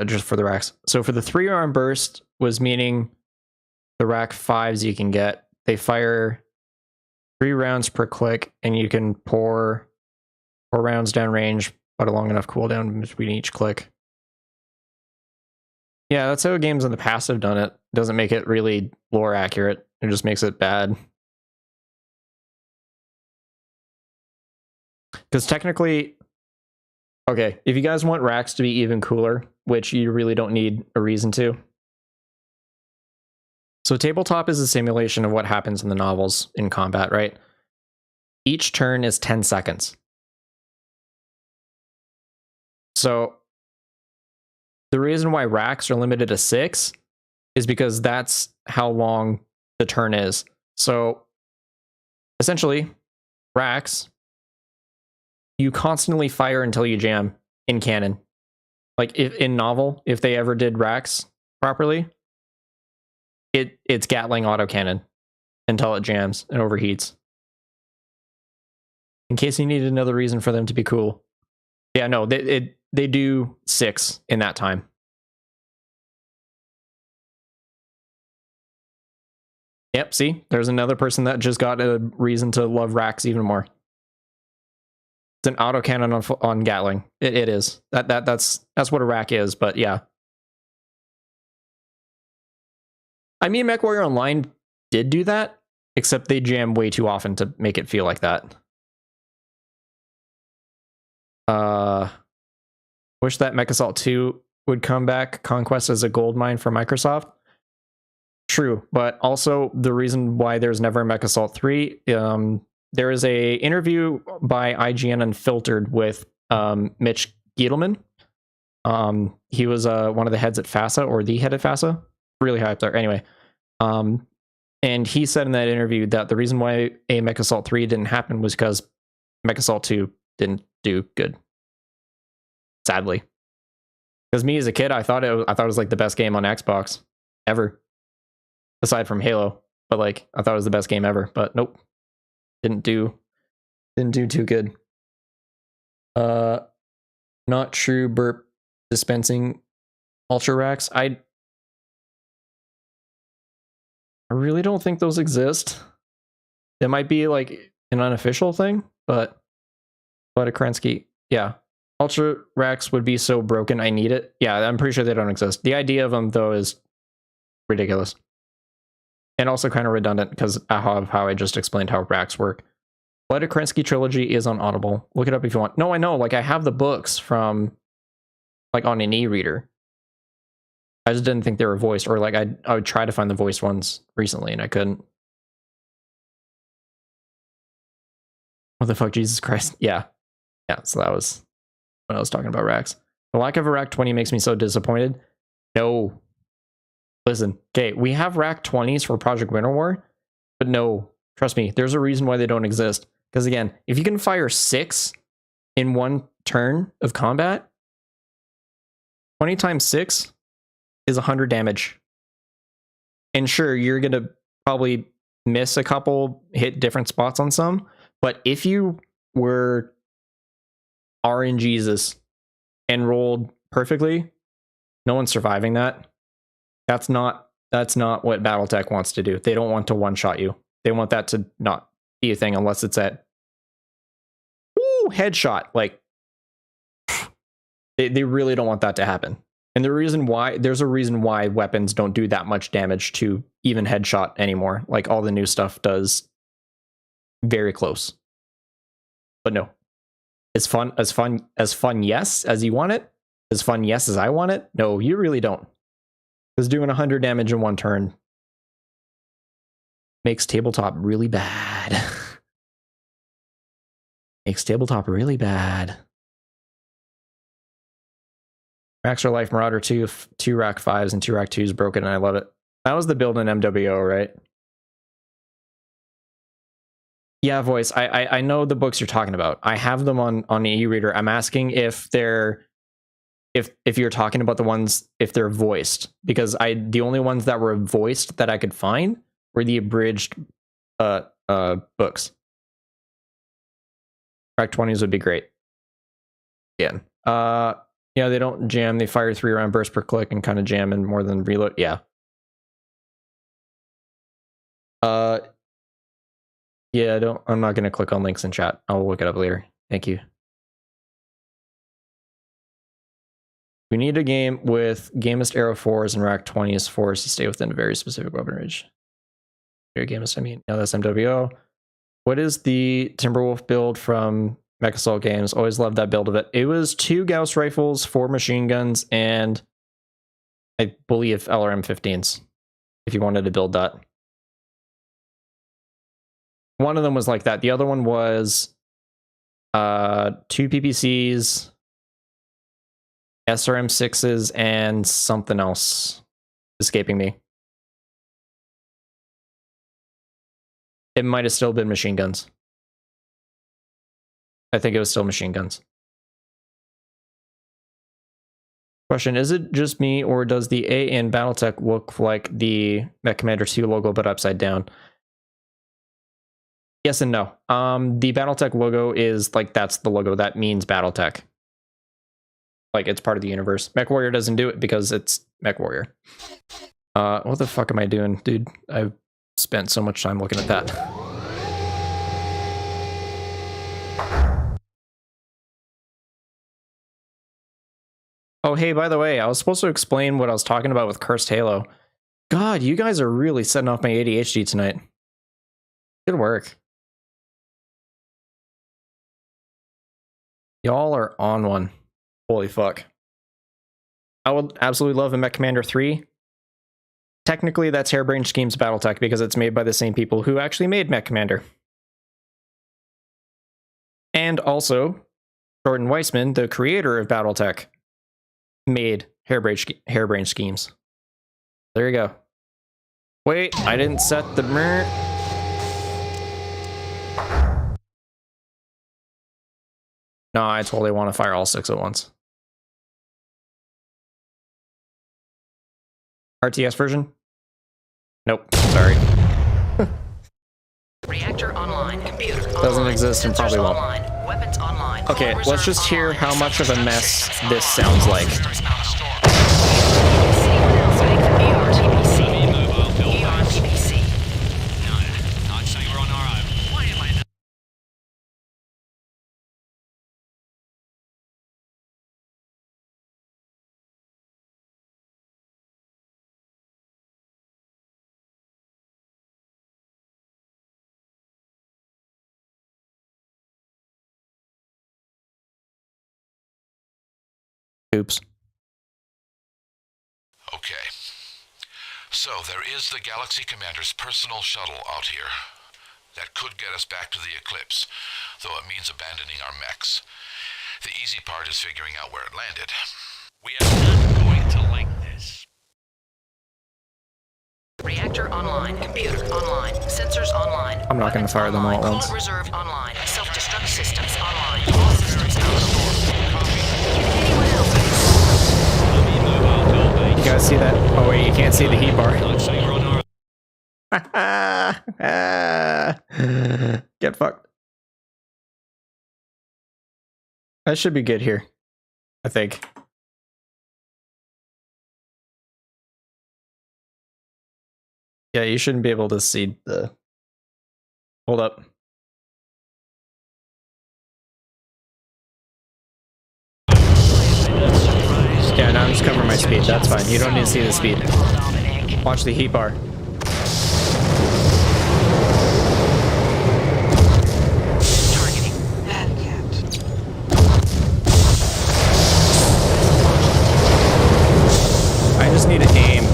just for the racks. So for the 3-arm burst was meaning the rack 5s you can get. They fire 3 rounds per click, and you can pour 4 rounds downrange, but a long enough cooldown between each click. Yeah, that's how games in the past have done it. Doesn't make it really lore accurate. It just makes it bad. Because technically, Okay, if you guys want racks to be even cooler, which you really don't need a reason to. So tabletop is a simulation of what happens in the novels in combat, right? Each turn is 10 seconds. So the reason why racks are limited to 6 is because that's how long the turn is. So essentially, racks, you constantly fire until you jam in canon. Like if in novel, if they ever did racks properly, it's Gatling autocannon until it jams and overheats. In case you needed another reason for them to be cool. Yeah, no, they do 6 in that time. Yep, see? There's another person that just got a reason to love racks even more. It's an autocannon on Gatling. It is. That's what a rack is, but yeah. I mean, MechWarrior Online did do that, except they jam way too often to make it feel like that. Wish that Mech Assault 2 would come back. Conquest as a gold mine for Microsoft. True, but also the reason why there's never a Mech Assault 3, there is a interview by IGN Unfiltered with Mitch Giedelman. He was one of the heads at FASA, or the head at FASA. Really high up there. Anyway, and he said in that interview that the reason why a Mech Assault 3 didn't happen was because Mech Assault 2 didn't do good. Sadly. Because me as a kid, I thought it was like the best game on Xbox ever. Aside from Halo. But like, I thought it was the best game ever. But nope. Didn't do too good. Not true burp dispensing ultra racks. I really don't think those exist. It might be like an unofficial thing, but a Kerensky, yeah. Ultra racks would be so broken, I need it. Yeah, I'm pretty sure they don't exist. The idea of them, though, is ridiculous. And also kind of redundant because of how I just explained how racks work. Blood of Kerensky trilogy is on Audible. Look it up if you want. No, I know. Like, I have the books from, like, on an e-reader. I just didn't think they were voiced. Or, like, I would try to find the voiced ones recently, and I couldn't. What the fuck, Jesus Christ? Yeah. Yeah, so that was when I was talking about racks. The lack of a rack 20 makes me so disappointed. No. Listen, okay, we have rack 20s for Project Winter War, but no, trust me, there's a reason why they don't exist. Because again, if you can fire 6 in one turn of combat, 20 times 6 is 100 damage. And sure, you're going to probably miss a couple, hit different spots on some, but if you were RNGesus and rolled perfectly, no one's surviving that. That's not what Battletech wants to do. They don't want to one-shot you. They want that to not be a thing unless it's at headshot. Like, they really don't want that to happen. And there's a reason why weapons don't do that much damage to even headshot anymore. Like, all the new stuff does very close. But no. As fun, yes, as you want it. As fun, yes, as I want it. No, you really don't. Because doing 100 damage in one turn makes tabletop really bad. Makes tabletop really bad. Racks are Life Marauder 2 rack 5s and 2 rack 2s broken, and I love it. That was the build in MWO, right? Yeah, voice. I know the books you're talking about. I have them on the e-reader. I'm asking if they're if you're talking about the ones if they're voiced, because the only ones that were voiced that I could find were the abridged books. Rack 20s would be great. Again. Yeah, they don't jam. They fire 3-round bursts per click and kind of jam in more than reload. Yeah. Yeah, I'm not gonna click on links in chat. I'll look it up later. Thank you. We need a game with Gamist Arrow 4s and Rack 20s force to stay within a very specific weapon range. Gamist, I mean, no, that's MWO. What is the Timberwolf build from Mech Assault games. Always loved that build of it. It was 2 Gauss rifles, 4 machine guns, and I believe LRM-15s, if you wanted to build that. One of them was like that. The other one was 2 PPCs, SRM-6s, and something else escaping me. It might have still been machine guns. I think it was still machine guns. Question, is it just me, or does the A in Battletech look like the Mech Commander 2 logo but upside down? Yes and no. The Battletech logo is like, that's the logo. That means Battletech. Like, it's part of the universe. MechWarrior doesn't do it because it's MechWarrior. What the fuck am I doing? Dude, I've spent so much time looking at that. Oh, hey, by the way, I was supposed to explain what I was talking about with Cursed Halo. God, you guys are really setting off my ADHD tonight. Good work. Y'all are on one. Holy fuck. I would absolutely love a Mech Commander 3. Technically, that's Harebrained Schemes Battletech because it's made by the same people who actually made Mech Commander. And also, Jordan Weissman, the creator of Battletech, made Harebrained Schemes. There you go. Wait, I didn't set the... No, I totally want to fire all 6 at once. RTS version? Nope, sorry. Reactor online. Computer online. Doesn't exist and probably won't. Online. Weapons online. Okay, let's just hear how much of a mess this sounds like. Oops. Okay. So there is the Galaxy Commander's personal shuttle out here. That could get us back to the Eclipse, though it means abandoning our mechs. The easy part is figuring out where it landed. We are not going to like this. Reactor online. Computer online. Sensors online. I'm not going to fire them all at once. Coolant reserve online. Self-destruct systems online. All systems now. Anyone else? You guys see that? Oh wait, you can't see the heat bar. Get fucked. That should be good here, I think. Yeah, you shouldn't be able to see the... Hold up. Yeah, now I'm just covering my speed. That's fine. You don't need to see the speed. Watch the heat bar. I just need to aim.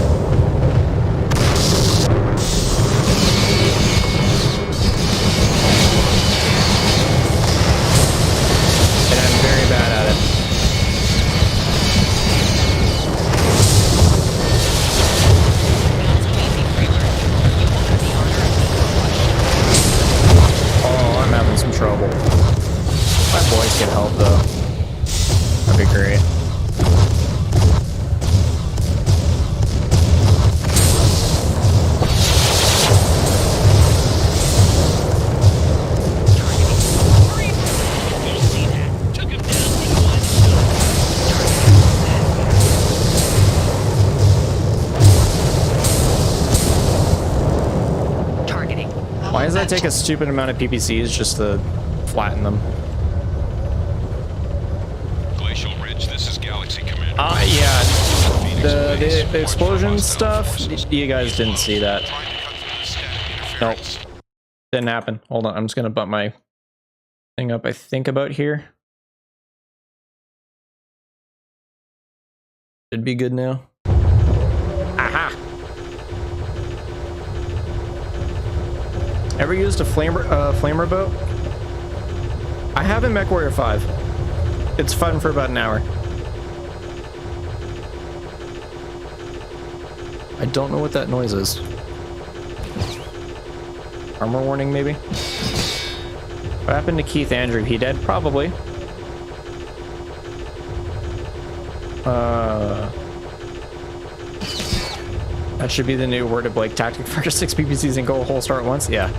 And I'm very bad at it. Some trouble. My boys can help though. That'd be great. Why does that take a stupid amount of PPCs just to flatten them? Glacial Ridge, this is Galaxy Commander. Yeah. The explosion stuff, you guys didn't see that. Nope. Didn't happen. Hold on, I'm just gonna bump my thing up, I think, about here. Should be good now. Aha! Ever used a flamer boat? I have in MechWarrior 5. It's fun for about an hour. I don't know what that noise is. Armor warning, maybe? What happened to Keith Andrew? He dead? Probably. That should be the new word of Blake tactic. Fire 6 PPCs and go a whole start at once? Yeah.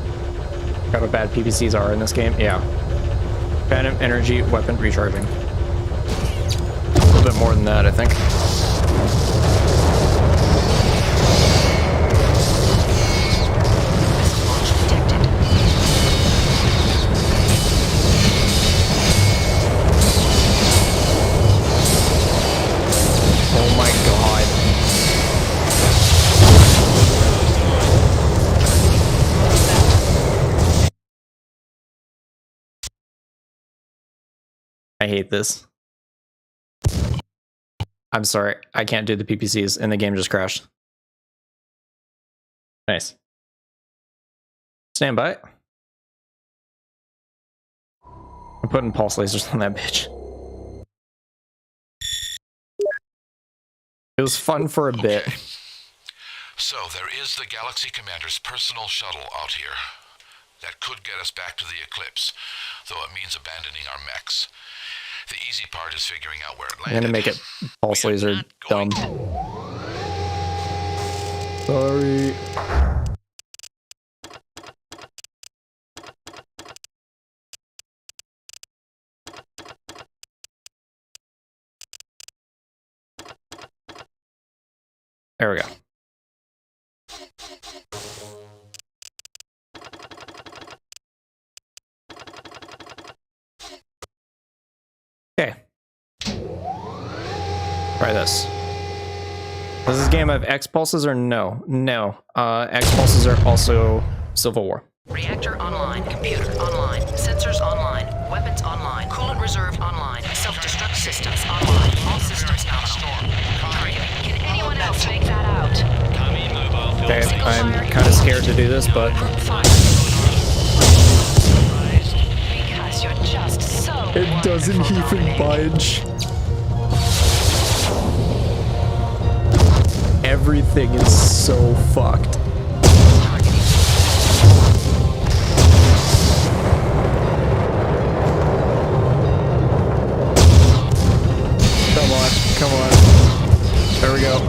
Got how bad PPCs are in this game? Yeah. Phantom energy weapon recharging. A little bit more than that, I think. Oh my god. I hate this. I'm sorry, I can't do the PPCs and the game just crashed. Nice. Stand by. I'm putting pulse lasers on that bitch. It was fun for a bit. So there is the Galaxy Commander's personal shuttle out here. That could get us back to the Eclipse, though it means abandoning our mechs. The easy part is figuring out where it landed. I'm gonna make it pulse laser dumb. Sorry. There we go. Okay. Try this. Does this game have X pulses or no? No. X pulses are also Civil War. Reactor online. Computer online. Sensors online. Weapons online. Coolant reserve online. Self-destruct systems online. All systems nominal. Can anyone else make that out? Okay, I'm kind of scared to do this, but Because you're just so it doesn't even budge. Everything is so fucked. Come on, come on. There we go.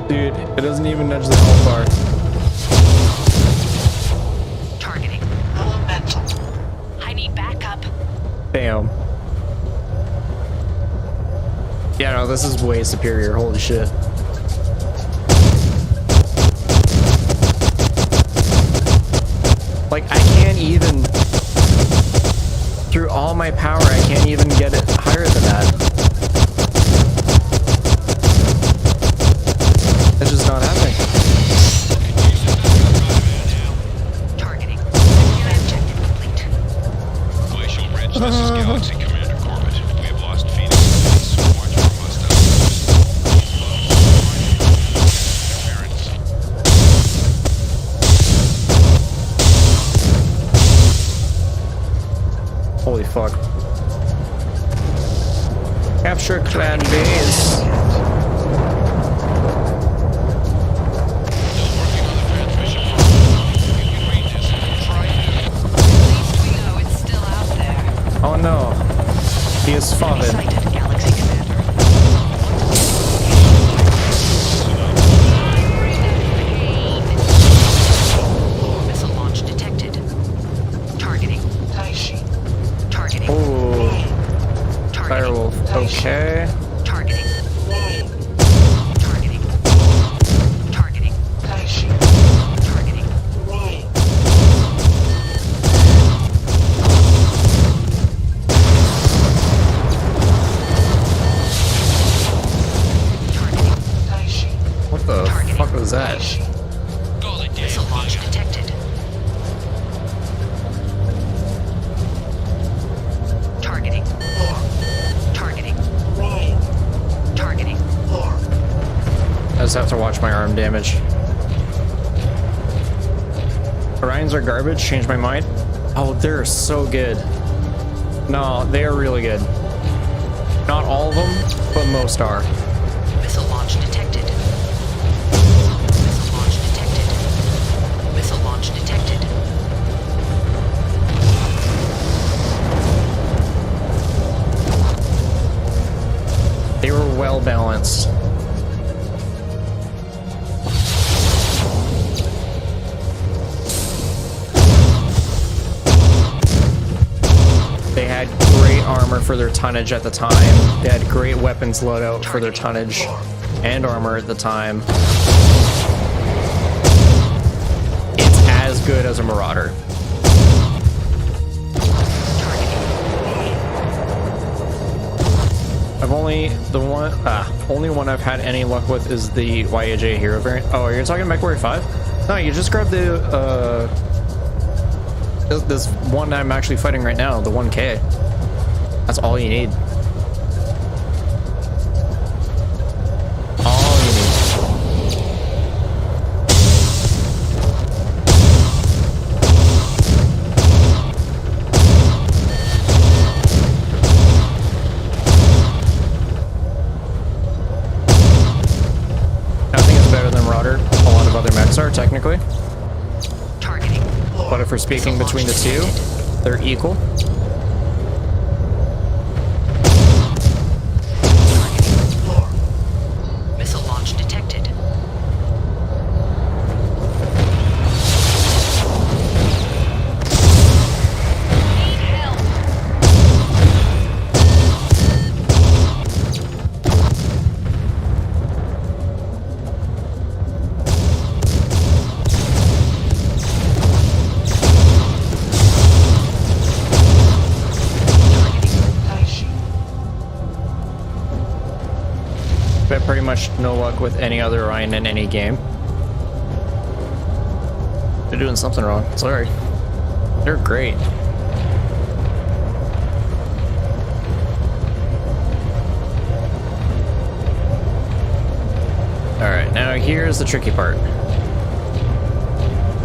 Dude, it doesn't even nudge the health bar. Targeting. Elemental. I need backup. Damn. Yeah, no, this is way superior. Holy shit. Like, I can't even... Through all my power, I can't even get it higher than that. It's just not happening. Targeting. Objective complete. Glacial Ridge, this is Galaxy Commander Corbett. We have lost Phoenix Space. Watch for hostiles. Holy fuck. Capture clan base. Oh no, he is fallen. Sighted, Galaxy Commander. Missile launch detected. Targeting. Taishi. Targeting. Oh, Targeting. Firewolf. Okay. Targeting. Targeting. Targeting. Taishi. Targeting. just have to watch my arm damage. Orions are garbage, changed my mind. Oh, they're so good. No, they are really good. Not all of them, but most are. Missile launch detected. Missile launch detected. Missile launch detected. They were well balanced. They had great armor for their tonnage at the time. They had great weapons loadout for their tonnage and armor at the time. It's as good as a Marauder. I've only only one I've had any luck with is the YAJ hero variant. Oh, you're talking MechWarrior 5? No, you just grab the this one I'm actually fighting right now, the 1K. That's all you need. All you need. Nothing is better than Marauder. A lot of other mechs are, technically. Targeting. But if we're speaking between the two, they're equal. Missile launch detected. Need help. But pretty much no luck with any other Orion in any game. They're doing something wrong. Sorry. They're great. Alright, now here's the tricky part.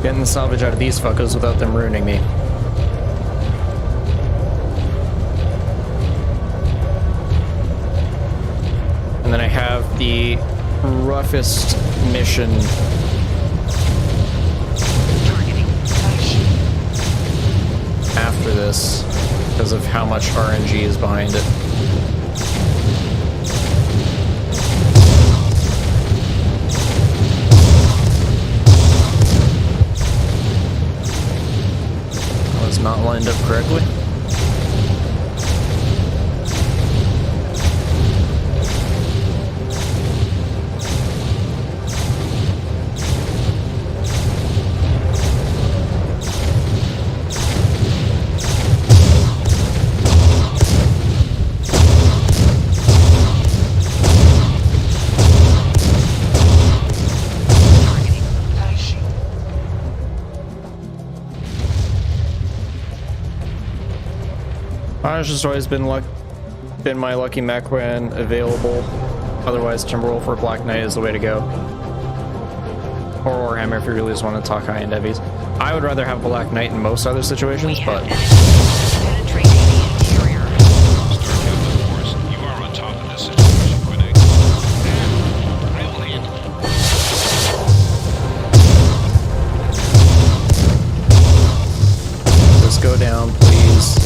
Getting the salvage out of these fuckers without them ruining me. And then I have the roughest mission after this because of how much RNG is behind it. Oh, it's not lined up correctly. It's just always been my lucky mech when available. Otherwise, Timberwolf or Black Knight is the way to go. Or Warhammer if you really just want to talk high-end heavies. I would rather have Black Knight in most other situations, but Penetrating the interior. Starcaptain, of course, you are on top of this situation, Quinnick. Brilliant. just go down, please.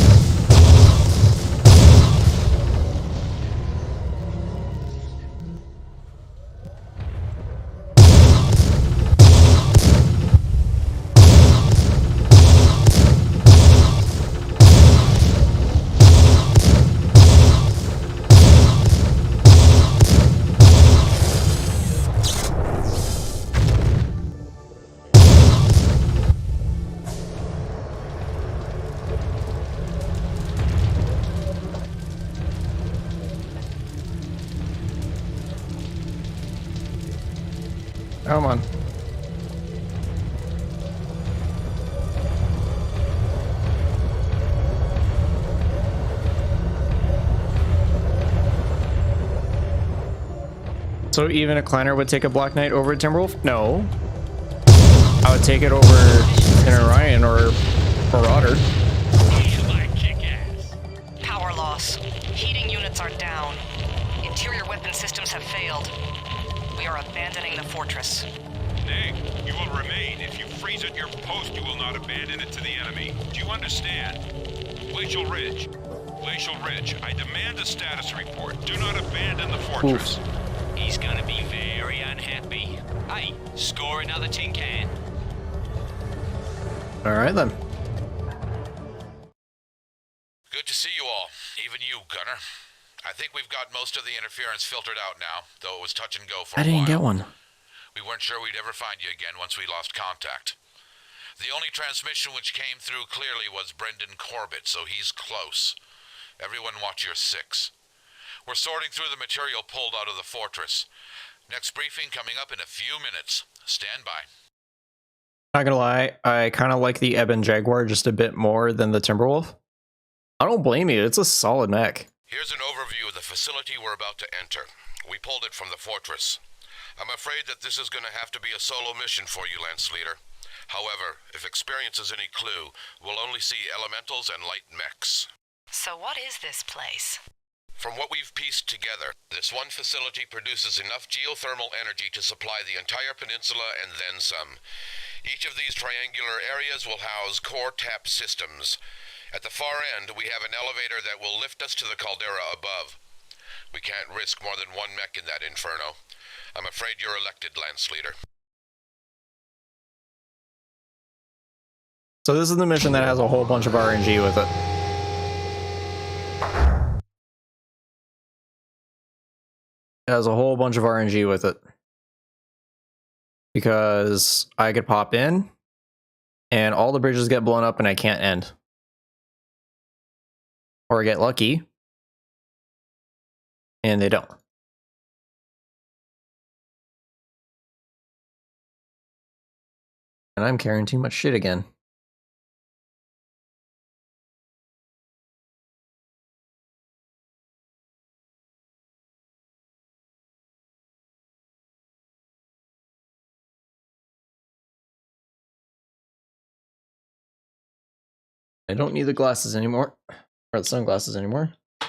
Come on. So even a clanner would take a Black Knight over a Timberwolf? No. I would take it over an Orion or a Marauder. Power loss. Heating units are down. Interior weapon systems have failed. We are abandoning the fortress. Nay, you will remain. If you freeze at your post, you will not abandon it to the enemy. Do you understand? Glacial Ridge. Glacial Ridge, I demand a status report. Do not abandon the fortress. Oof. He's gonna be very unhappy. Hey, score another tin can. Alright then. Good to see you all. Even you, Gunner. I think we've got most of the interference filtered out now, though it was touch and go for a while. I didn't get one. We weren't sure we'd ever find you again once we lost contact. The only transmission which came through clearly was Brendan Corbett, so he's close. Everyone watch your 6. We're sorting through the material pulled out of the fortress. Next briefing coming up in a few minutes. Stand by. Not gonna lie, I kind of like the Ebon Jaguar just a bit more than the Timberwolf. I don't blame you, it's a solid mech. Here's an overview of the facility we're about to enter. We pulled it from the fortress. I'm afraid that this is going to have to be a solo mission for you, Lance Leader. However, if experience is any clue, we'll only see elementals and light mechs. So what is this place? From what we've pieced together, this one facility produces enough geothermal energy to supply the entire peninsula and then some. Each of these triangular areas will house core tap systems. At the far end, we have an elevator that will lift us to the Caldera above. We can't risk more than one mech in that inferno. I'm afraid you're elected, Lance Leader. So this is the mission that has a whole bunch of RNG with it. It has a whole bunch of RNG with it. Because I could pop in, and all the bridges get blown up and I can't end. Or I get lucky, and they don't. And I'm carrying too much shit again. I don't need the glasses anymore. Or the sunglasses anymore. So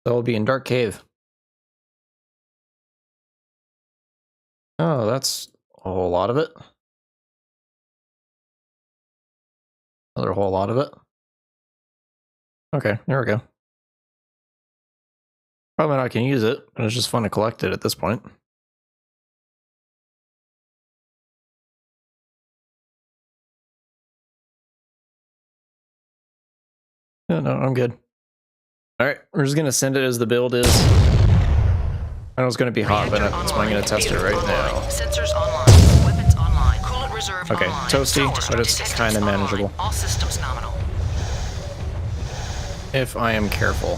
I'll be in Dark Cave. Oh, that's a whole lot of it. Another whole lot of it. Okay, there we go. Probably not gonna use it, but it's just fun to collect it at this point. Yeah, no, I'm good. Alright, we're just gonna send it as the build is. I know it's gonna be hot, but I'm gonna test it right now. Sensors online. Weapons online. Coolant reserve Okay, online. toasty, Power but it's detectors kind of online. manageable. All systems nominal. If I am careful.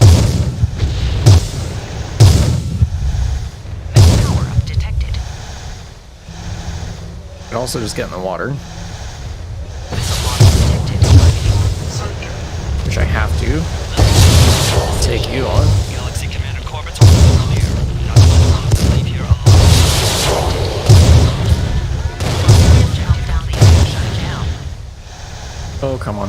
Power up detected. I can also just get in the water, Missile launch detected. Sunder. which I have to. Take you on. Galaxy Commander Corbett's orders are clear. Not one of them leave here alive. Count down the engine. Shut it down. Oh, come on.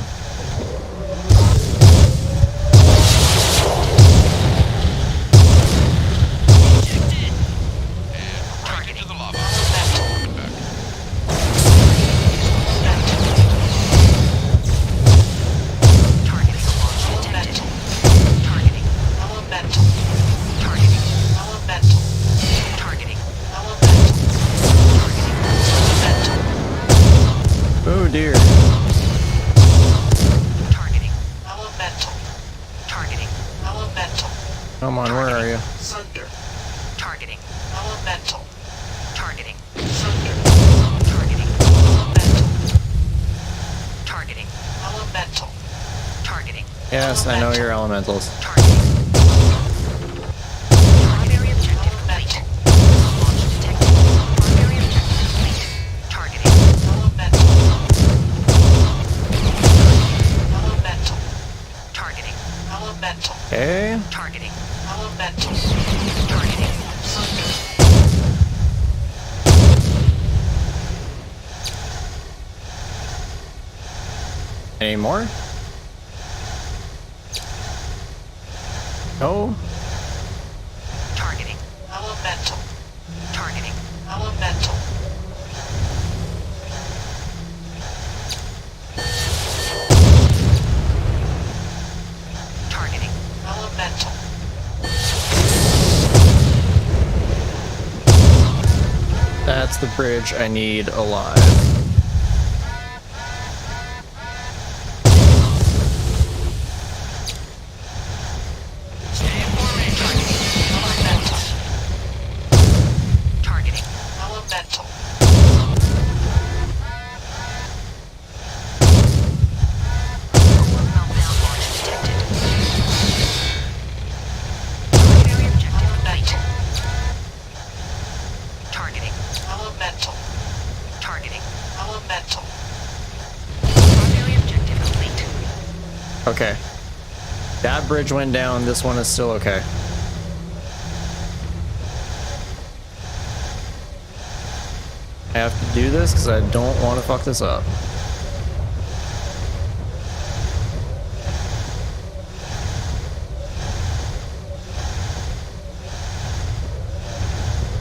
Right into the lava. Target launch detected. Targeting. Elemental. Targeting. Elemental. Targeting. Elemental. Targeting. Elemental. Oh dear. Targeting. Elemental. Targeting. Elemental. Come on, where are you? Sunder. Targeting. Elemental. Targeting. Sunder. Targeting. Elemental. Targeting. Elemental. Targeting. Yes, I know your elementals. Targeting. Primary objective complete. Launch detected. Primary objective complete. Targeting. Elemental. Elemental. Targeting. Elemental. Okay. Targeting. Elemental. Targeting. Sunder. Any more? No. Targeting. Elemental. Targeting. Elemental. Targeting. Elemental. That's the bridge I need alive. Elemental. Targeting. Elemental. Meltdown launch detected. Primary objective complete. Targeting. Elemental. Targeting. Elemental. Primary objective complete. Okay. That bridge went down. This one is still okay. I have to do this because I don't want to fuck this up.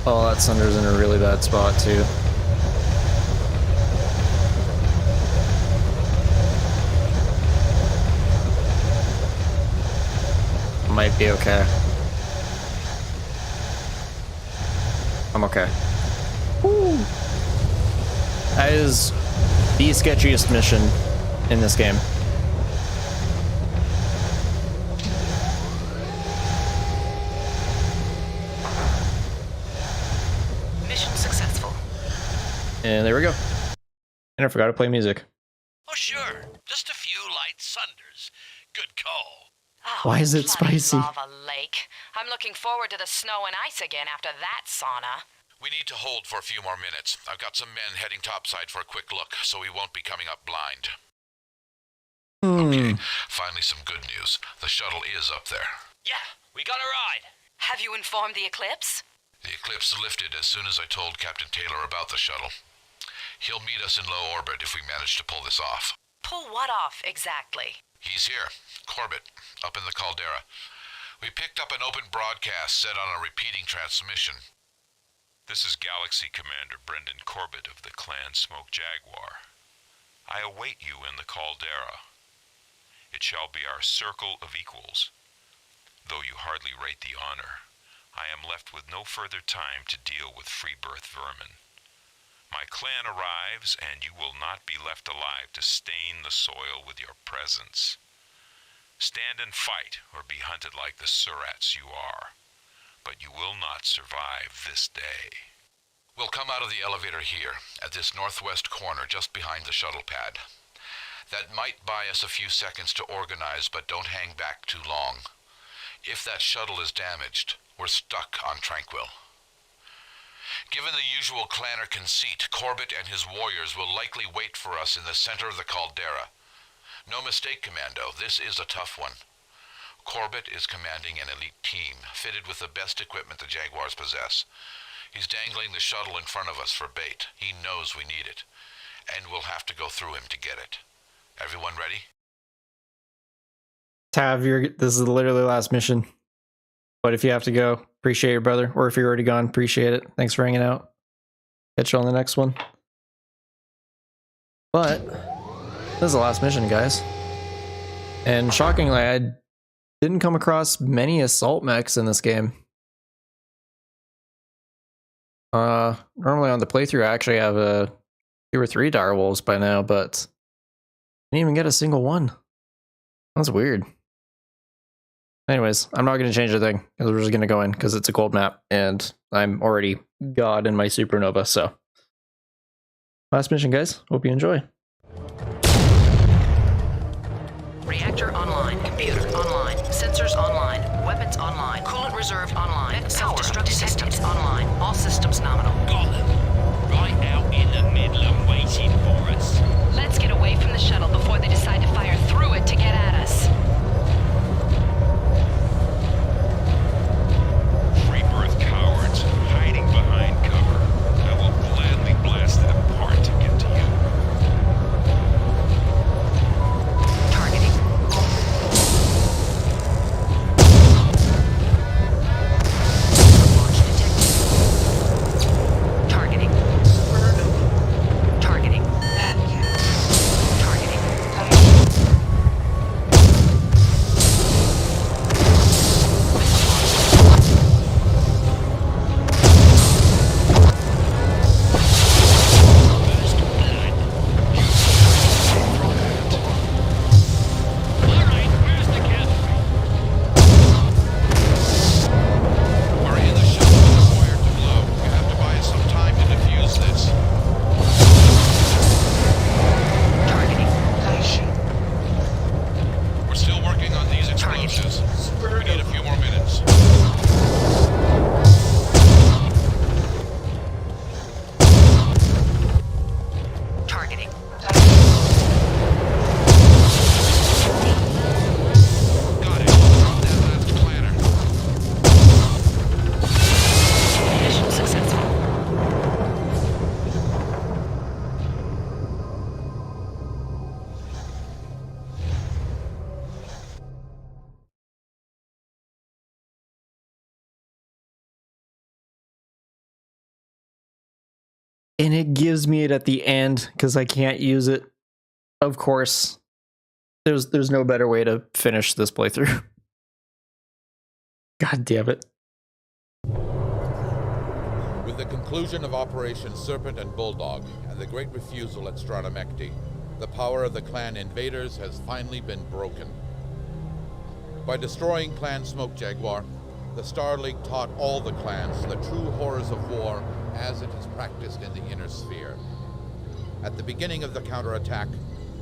Oh, that Sunder's in a really bad spot too. Might be okay. I'm okay. Woo. That is the sketchiest mission in this game. Mission successful. And there we go. And I forgot to play music. Oh, sure. Just a few light sunders. Good call. Oh, Why is it bloody spicy? Lava lake. I'm looking forward to the snow and ice again after that sauna. We need to hold for a few more minutes. I've got some men heading topside for a quick look, so we won't be coming up blind. Okay, finally some good news. The shuttle is up there. Yeah, we got a ride. Have you informed the Eclipse? The Eclipse lifted as soon as I told Captain Taylor about the shuttle. He'll meet us in low orbit if we manage to pull this off. Pull what off, exactly? He's here, Corbett, up in the Caldera. We picked up an open broadcast set on a repeating transmission. This is Galaxy Commander Brendan Corbett of the Clan Smoke Jaguar. I await you in the Caldera. It shall be our circle of equals. Though you hardly rate the honor, I am left with no further time to deal with free birth vermin. My clan arrives, and you will not be left alive to stain the soil with your presence. Stand and fight, or be hunted like the surats you are. But you will not survive this day. We'll come out of the elevator here, at this northwest corner just behind the shuttle pad. That might buy us a few seconds to organize, but don't hang back too long. If that shuttle is damaged, we're stuck on Tranquil. Given the usual clanner conceit, Corbett and his warriors will likely wait for us in the center of the Caldera. No mistake, Commando, this is a tough one. Corbett is commanding an elite team, fitted with the best equipment the Jaguars possess. He's dangling the shuttle in front of us for bait. He knows we need it, and we'll have to go through him to get it. Everyone ready? Tav, this is literally the last mission. But if you have to go, appreciate it, brother. Or if you're already gone, appreciate it. Thanks for hanging out. Catch you on the next one. But this is the last mission, guys. And shockingly, I didn't come across many assault mechs in this game. Normally on the playthrough, I actually have 2 or 3 direwolves by now, but I didn't even get a single one. That's weird. Anyways, I'm not going to change a thing, because we're just going to go in, because it's a cold map, and I'm already God in my supernova, so. Last mission, guys. Hope you enjoy. Reactor online. Computer online. Sensors online. Weapons online. Coolant reserve online. Self-destruct systems online. All systems nominal. Got them. Right out in the middle and waiting for us. Let's get away from the shuttle before they decide to fire through it to get at us. Free birth cowards, hiding behind cover. I will gladly blast it apart to get to you. explosives. We need a few more minutes. Targeting. Got it. Drop that last planner. Mission successful. And it gives me it at the end because I can't use it. Of course, there's no better way to finish this playthrough. God damn it. With the conclusion of Operation Serpent and Bulldog and the great refusal at Stranamekti, the power of the clan invaders has finally been broken. By destroying Clan Smoke Jaguar, the Star League taught all the clans the true horrors of war as it is practiced in the Inner Sphere. At the beginning of the counterattack,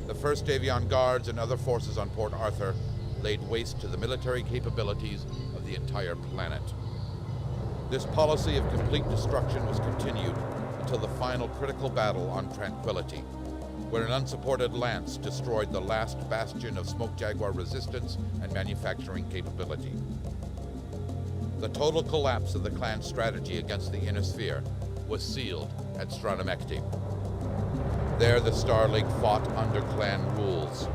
the 1st Avion Guards and other forces on Port Arthur laid waste to the military capabilities of the entire planet. This policy of complete destruction was continued until the final critical battle on Tranquility, where an unsupported lance destroyed the last bastion of Smoke Jaguar resistance and manufacturing capability. The total collapse of the clan's strategy against the Inner Sphere was sealed at Stranamekti. There the Star League fought under clan rules.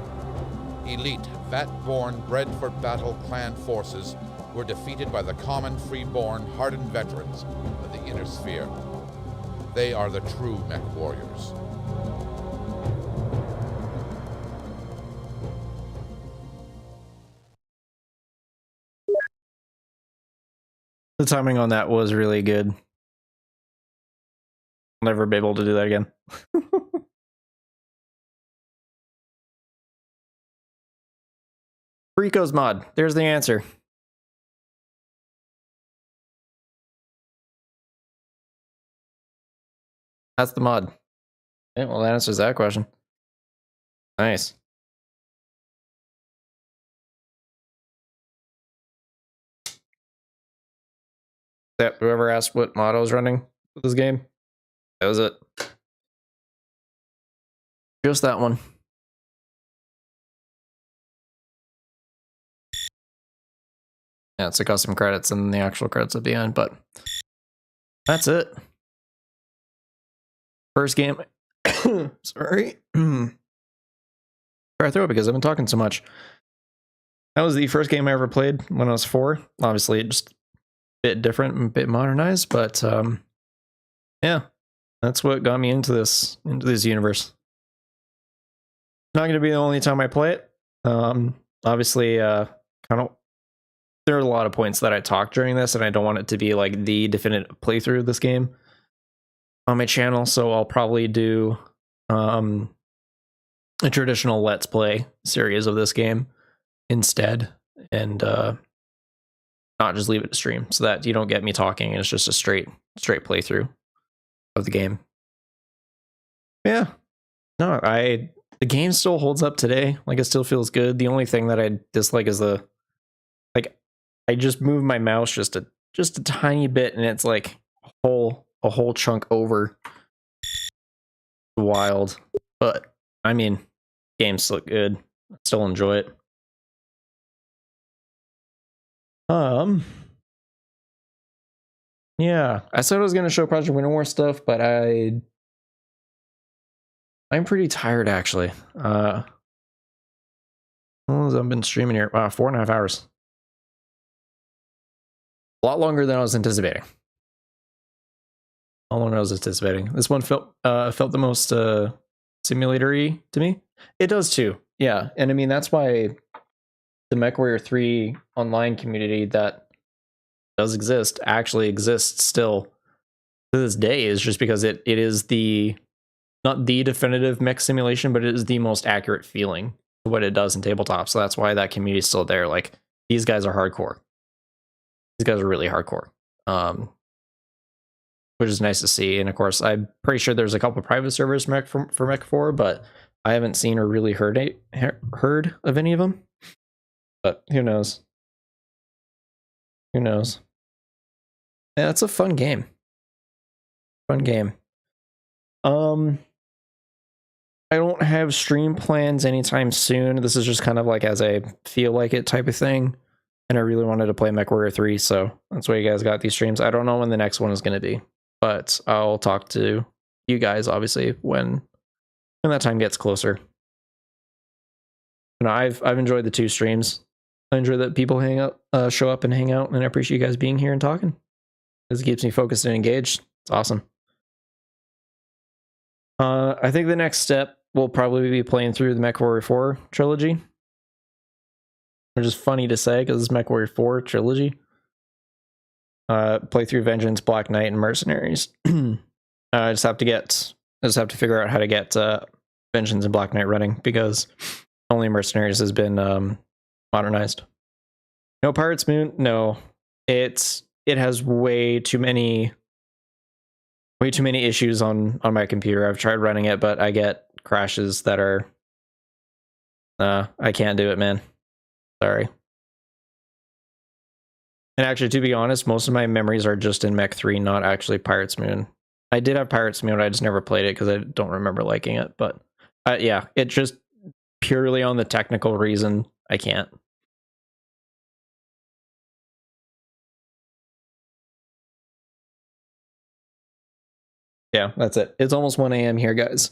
Elite, vat-born, bred-for-battle clan forces were defeated by the common, free-born, hardened veterans of the Inner Sphere. They are the true MechWarriors. The timing on that was really good. I'll never be able to do that again. Rico's mod. There's the answer. That's the mod. Okay, well, that answers that question. Nice. Yep, whoever asked what mod I was running with this game, that was it. Just that one. Yeah, it's the custom credits and the actual credits at the end, but that's it. First game. Sorry. I throw it because I've been talking so much. That was the first game I ever played when I was 4. Obviously, just a bit different and a bit modernized, but yeah, that's what got me into this universe. Not going to be the only time I play it. Obviously, kind of. There are a lot of points that I talked during this, and I don't want it to be like the definitive playthrough of this game on my channel, so I'll probably do a traditional Let's Play series of this game instead, and not just leave it to stream, so that you don't get me talking and it's just a straight playthrough of the game. Yeah. No, the game still holds up today. Like, it still feels good. The only thing that I dislike is I just moved my mouse just a tiny bit, and it's like a whole chunk over. Wild, but I mean, games still good. I still enjoy it. Yeah, I said I was gonna show Project Winter War stuff, but I'm pretty tired actually. How long has I been streaming here? Wow, 4.5 hours. A lot longer than I was anticipating. How long I was anticipating. This one felt the most simulatory to me. It does too. Yeah, and I mean that's why the MechWarrior 3 online community that does exist actually exists still to this day, is just because it is not the definitive mech simulation, but it is the most accurate feeling of what it does in tabletop. So that's why that community is still there. Like, these guys are hardcore. These guys are really hardcore, which is nice to see. And of course, I'm pretty sure there's a couple of private servers for Mech 4, but I haven't seen or really heard of any of them. but who knows? Who knows? Yeah, it's a fun game. Fun game. I don't have stream plans anytime soon. This is just kind of like as I feel like it type of thing. And I really wanted to play MechWarrior 3, so that's why you guys got these streams. I don't know when the next one is going to be, but I'll talk to you guys, obviously, when that time gets closer. You know, I've enjoyed the 2 streams. I enjoy that people show up and hang out, and I appreciate you guys being here and talking. This keeps me focused and engaged. It's awesome. I think the next step will probably be playing through the MechWarrior 4 trilogy. Which is funny to say because it's MechWarrior 4 trilogy. Play through Vengeance, Black Knight, and Mercenaries. I just have to figure out how to get Vengeance and Black Knight running because only Mercenaries has been modernized. No Pirates Moon. No, it has way too many issues on my computer. I've tried running it, but I get crashes that are I can't do it, man. Sorry. And actually, to be honest, most of my memories are just in Mech 3, not actually Pirates Moon. I did have Pirates Moon, I just never played it because I don't remember liking it. But yeah, it's just purely on the technical reason I can't. Yeah, that's it. It's almost 1 a.m. here, guys.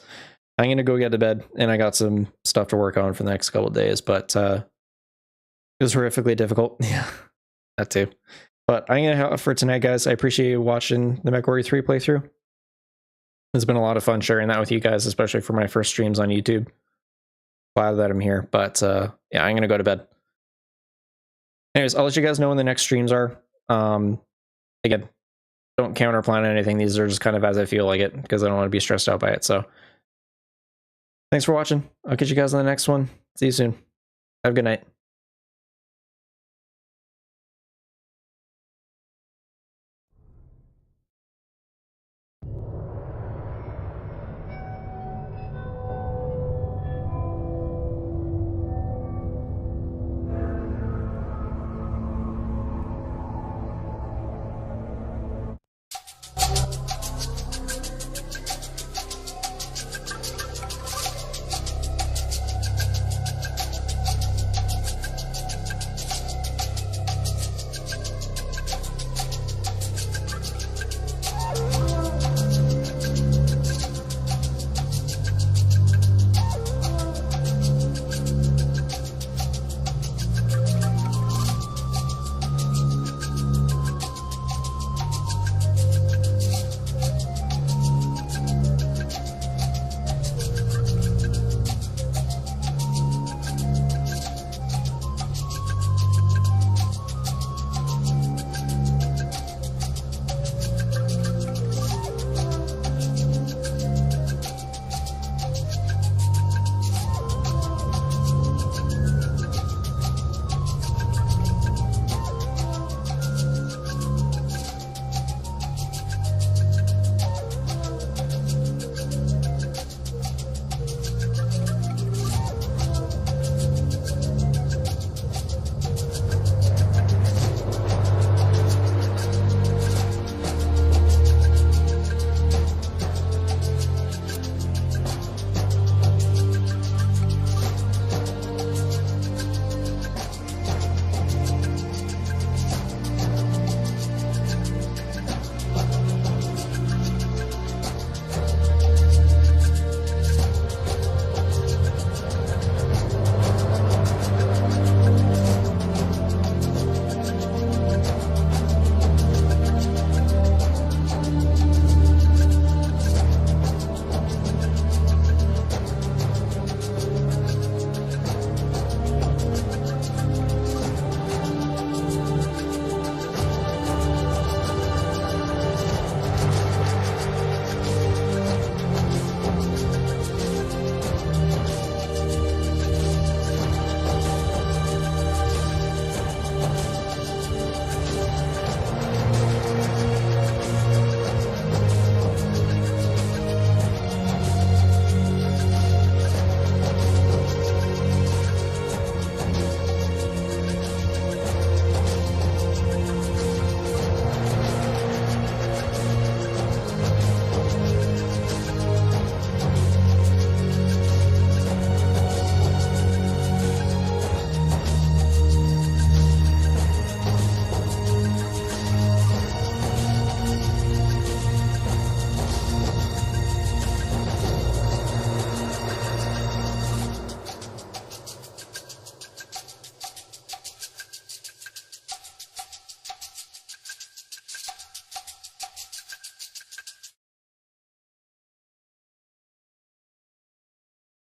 I'm going to go get to bed, and I got some stuff to work on for the next couple of days, but it was horrifically difficult. Yeah, that too. But I'm going to have for tonight, guys. I appreciate you watching the MechWarrior 3 playthrough. It's been a lot of fun sharing that with you guys, especially for my first streams on YouTube. Glad that I'm here, but yeah, I'm going to go to bed. Anyways, I'll let you guys know when the next streams are. Again, don't counterplan anything. These are just kind of as I feel like it because I don't want to be stressed out by it. So thanks for watching. I'll catch you guys on the next one. See you soon. Have a good night.